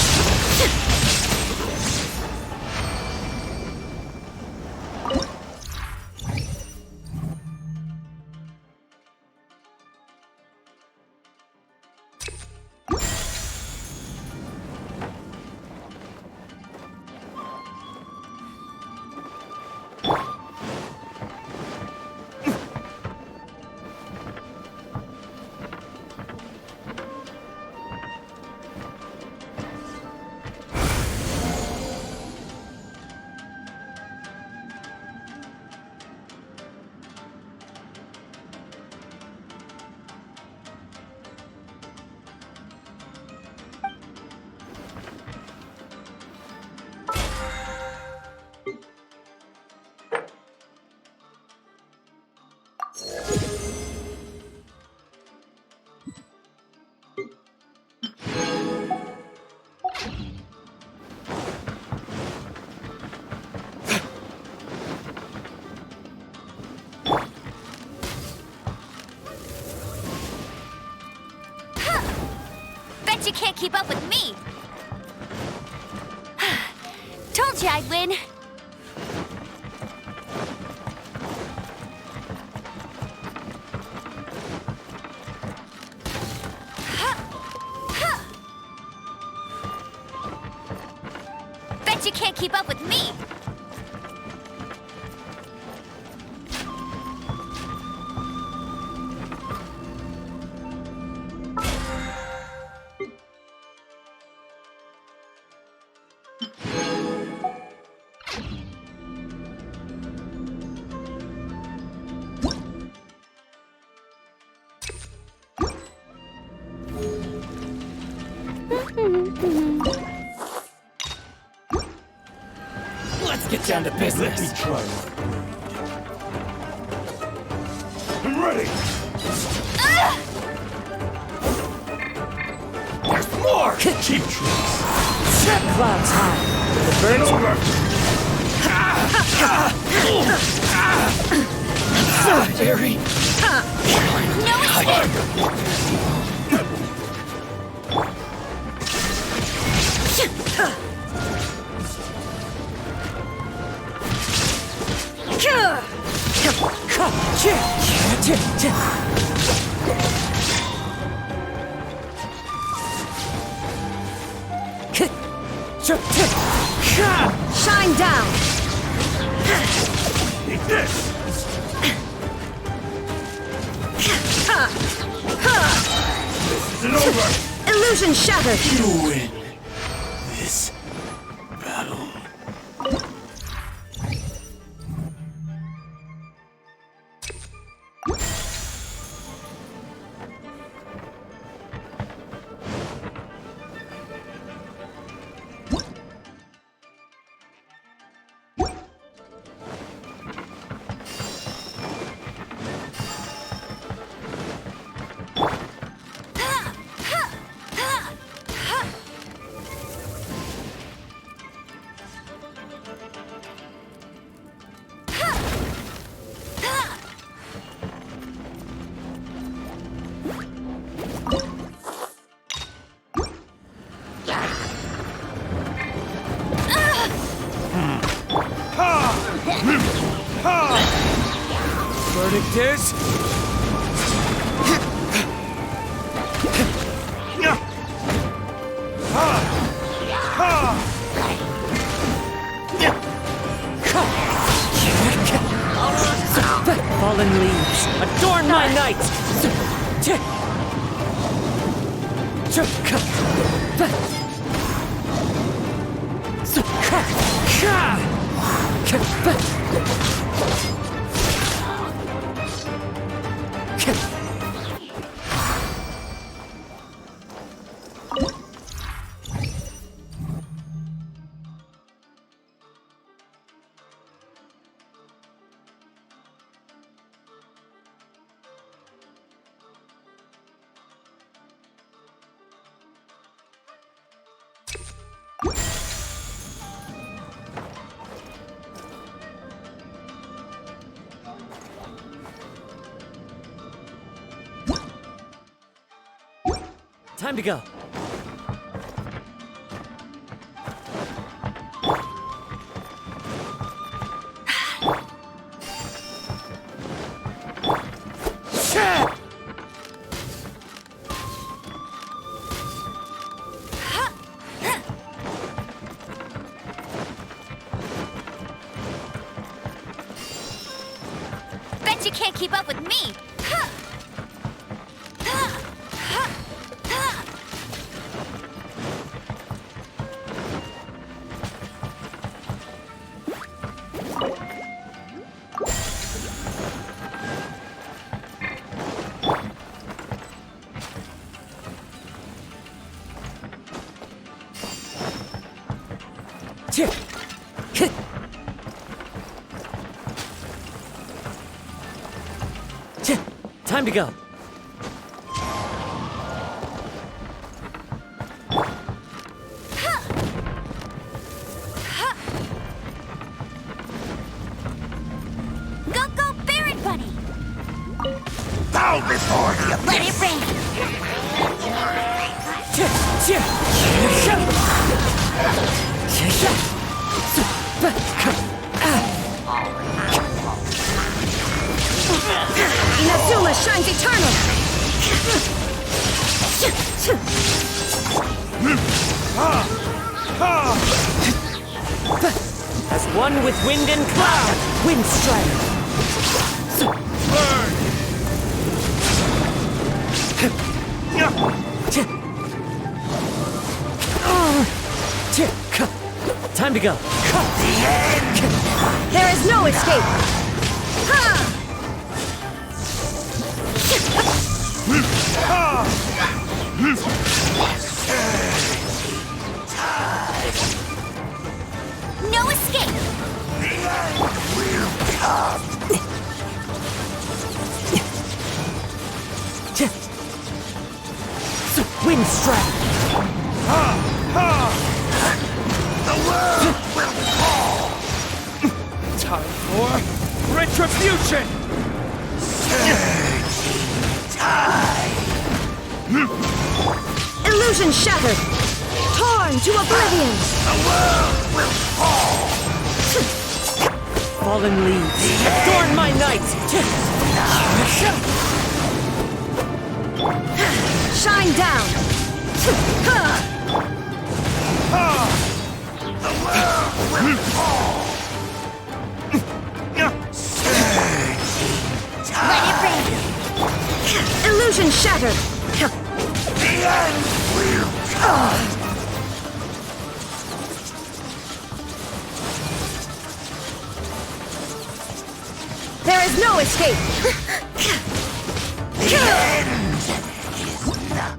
Bet you can't keep up with me! Told you I'd win! Bet you can't keep up with me! Let's get down to business. Let me try. I'm ready. There's more! Cheap tricks. Set clouds high. The birds over. So very. Shine down! Eat this! This isn't over! Illusion shattered! You win this battle. Verdict is... Fallen leaves, adorn my night! Time to go. Bet you can't keep up with me! Time to go. Go, Barret Bunny! Bow before the Let it rain! Inazuma shines eternal! As one with wind and cloud, Wind Strider. Time to go. There is no escape! No escape! Wind Strider. The world will fall. Time for retribution! Illusion shattered! Torn to oblivion! The world will fall. Fallen leaves. Adorn my night. Shine down! The world will fall. Let it rain! Illusion shattered! The end will come. There is no escape! The end is not.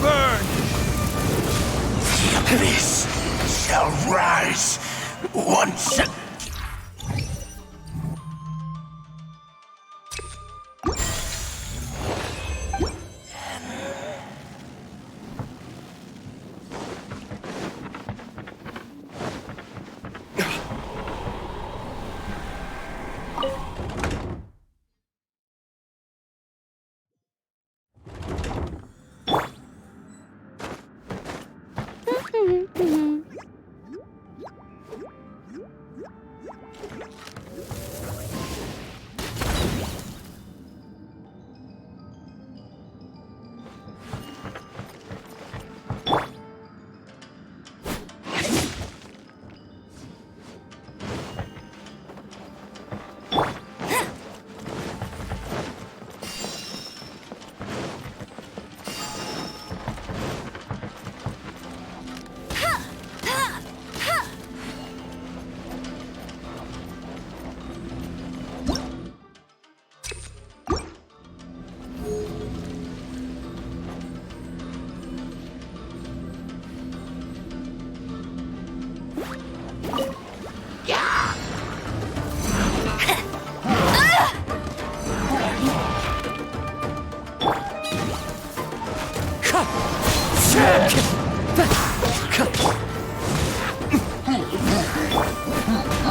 Burn! The abyss shall rise once again.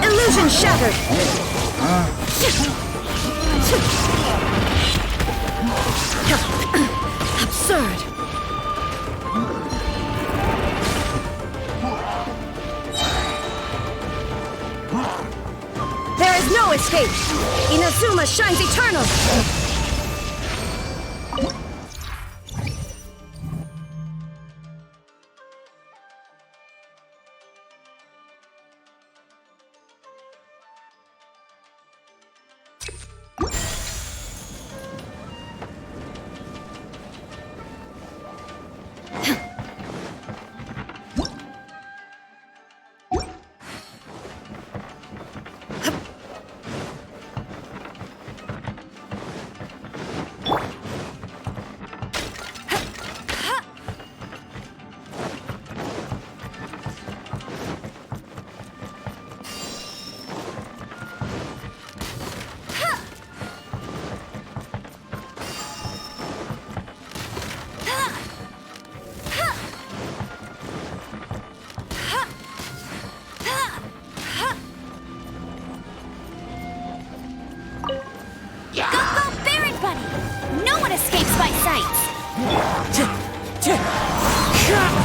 Illusion shattered! Absurd! There is no escape! Inazuma shines eternal!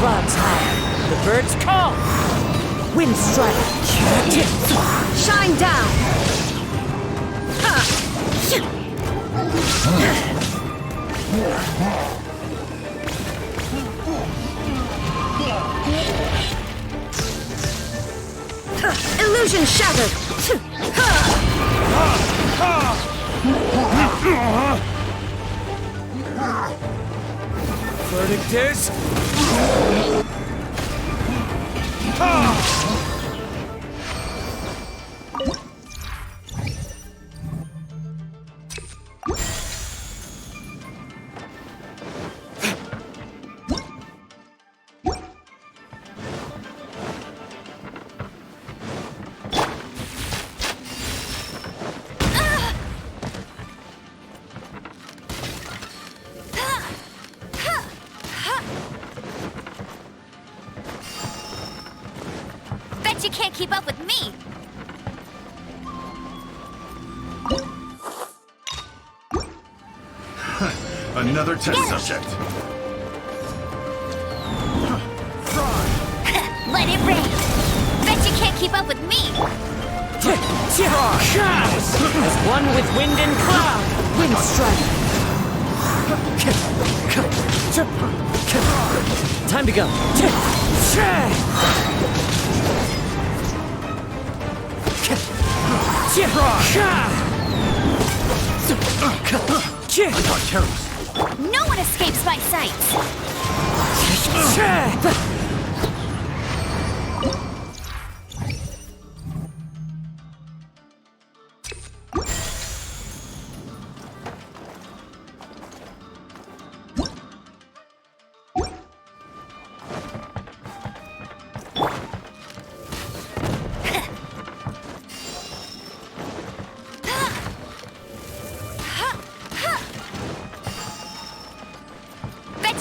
Clouds high. The birds call. Wind strike. Shine down. Illusion shattered. Verdict is... You can't keep up with me. Another test subject. Let it rain. Bet you can't keep up with me. As one with wind and cloud. Wind strike. Time to go. No one escapes my sights.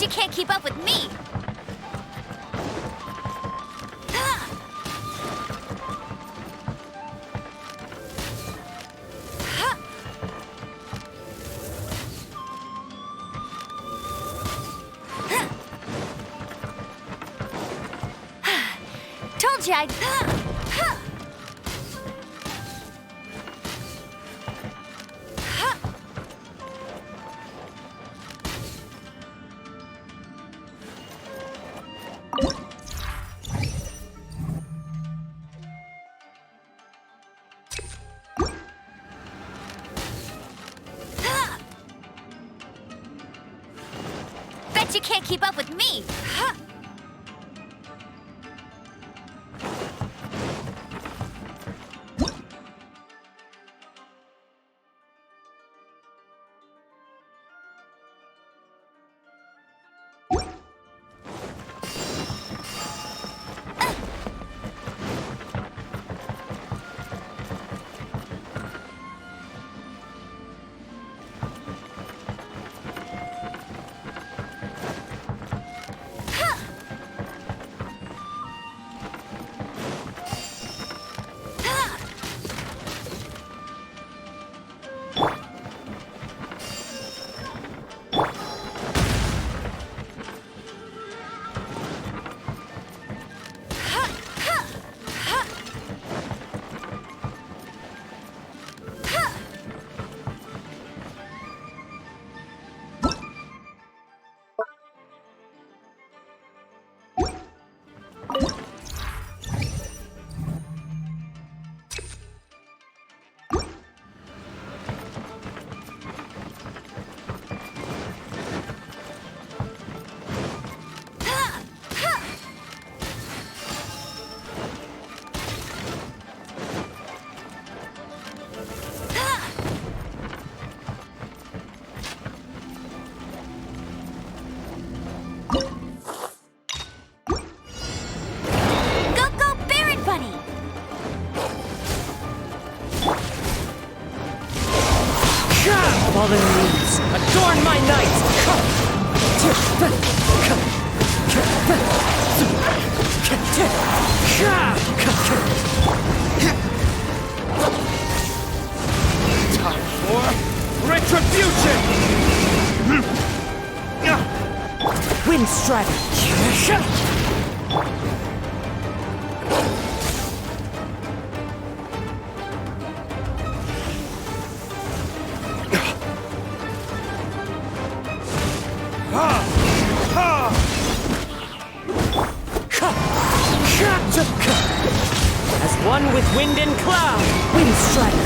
You can't keep up with me. Told you I'd... Bet you can't keep up with me. Time for retribution! Wind Strider! As one with wind and cloud! Wind Strider!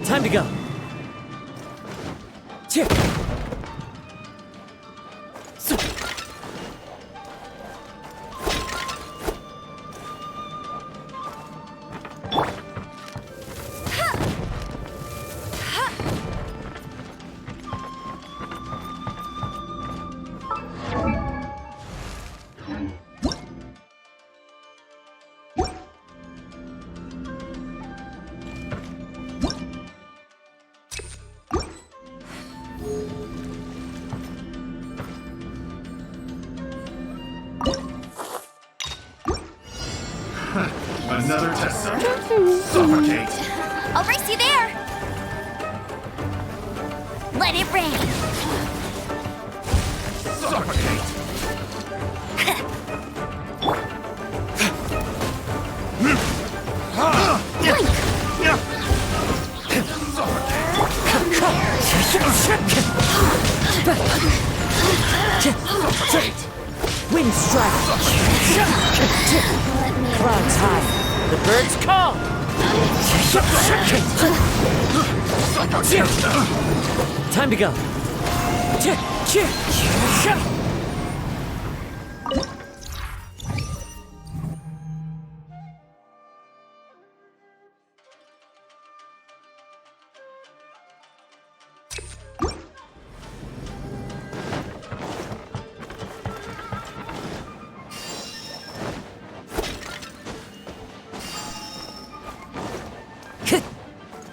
Time to go. Tick. Another test subject. Suffocate. I'll race you there. Let it rain. Suffocate. Wind Strike! Clouds high. The birds call! Time to go.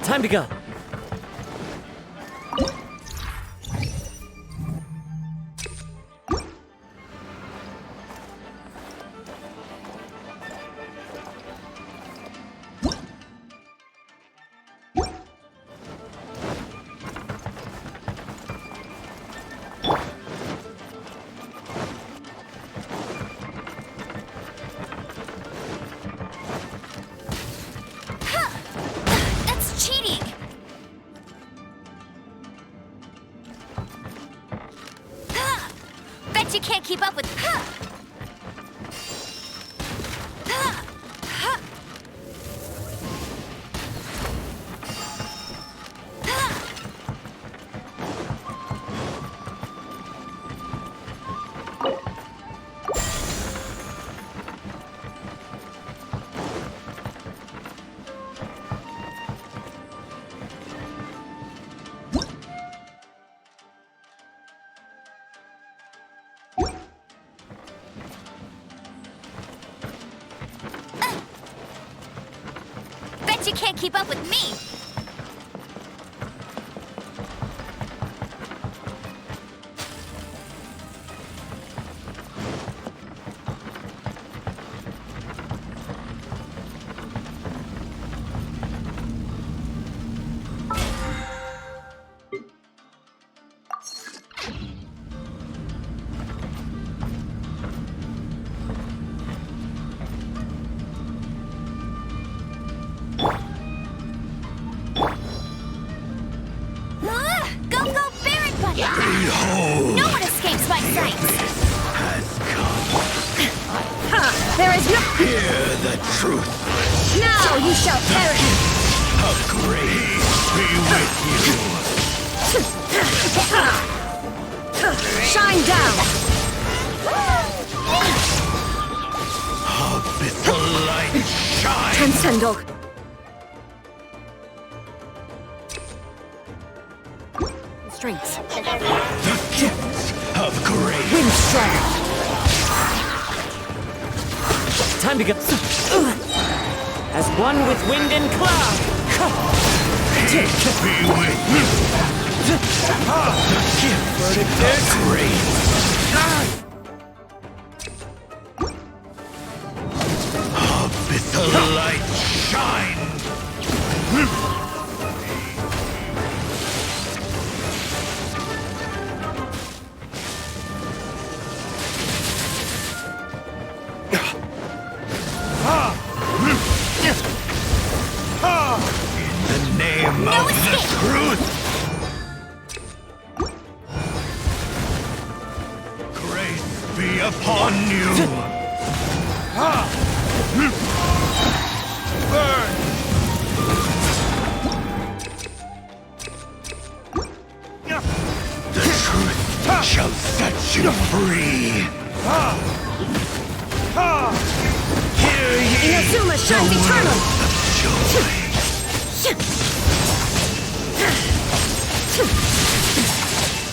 Time to go. You can't keep up with. You can't keep up with me! Behold! No one escapes my sight! Has come. There is no... Hear the truth. Now you shall perish! A grace be with you. Shine down! Bid the light shine. Transcendog! strengths. The gifts of grace. Wind strike! Time to get... As one with wind and cloud! Peace be with you. The gifts of grace. Bid the light shine! In the name of the truth! Grace be upon you! Burn! The truth shall set you free! Hear ye Inazuma the shines eternal! words of joy!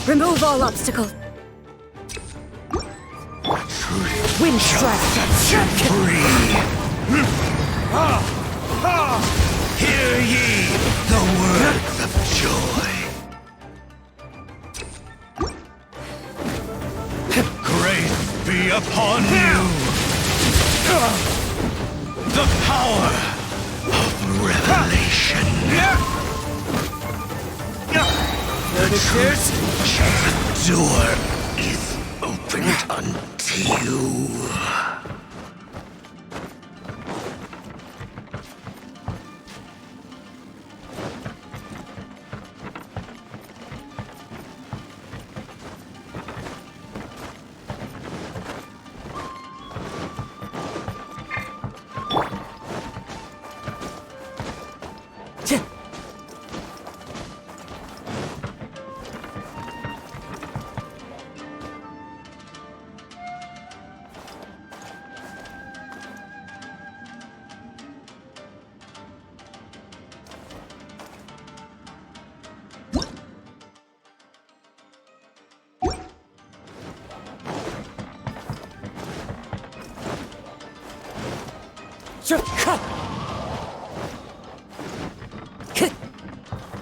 Remove all obstacles. Truth Wind shall strike! set you free! Hear ye the words of joy! Grace be upon you! The power of revelation! The truth the door is opened unto you.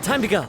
Time to go.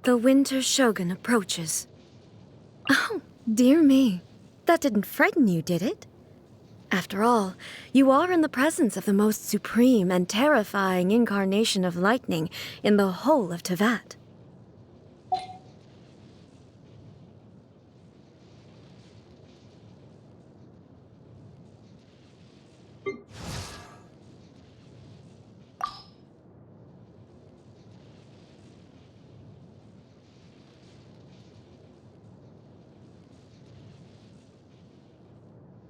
The Winter Shogun approaches. Oh, dear me. That didn't frighten you, did it? After all, you are in the presence of the most supreme and terrifying incarnation of lightning in the whole of Tevat.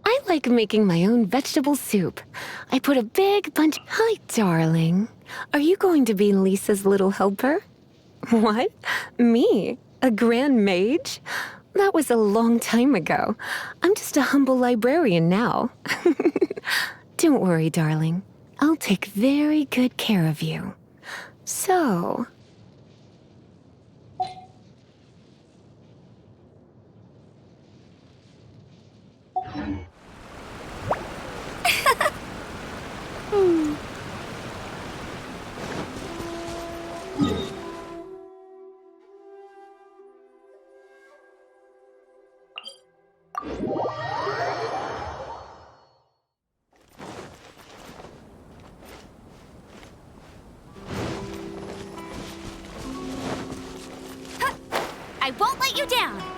I like making my own vegetable soup. I put a big bunch... Hi, darling. Are you going to be Lisa's little helper? What? Me? A grand mage? That was a long time ago. I'm just a humble librarian now. Don't worry, darling. I'll take very good care of you. So... I won't let you down!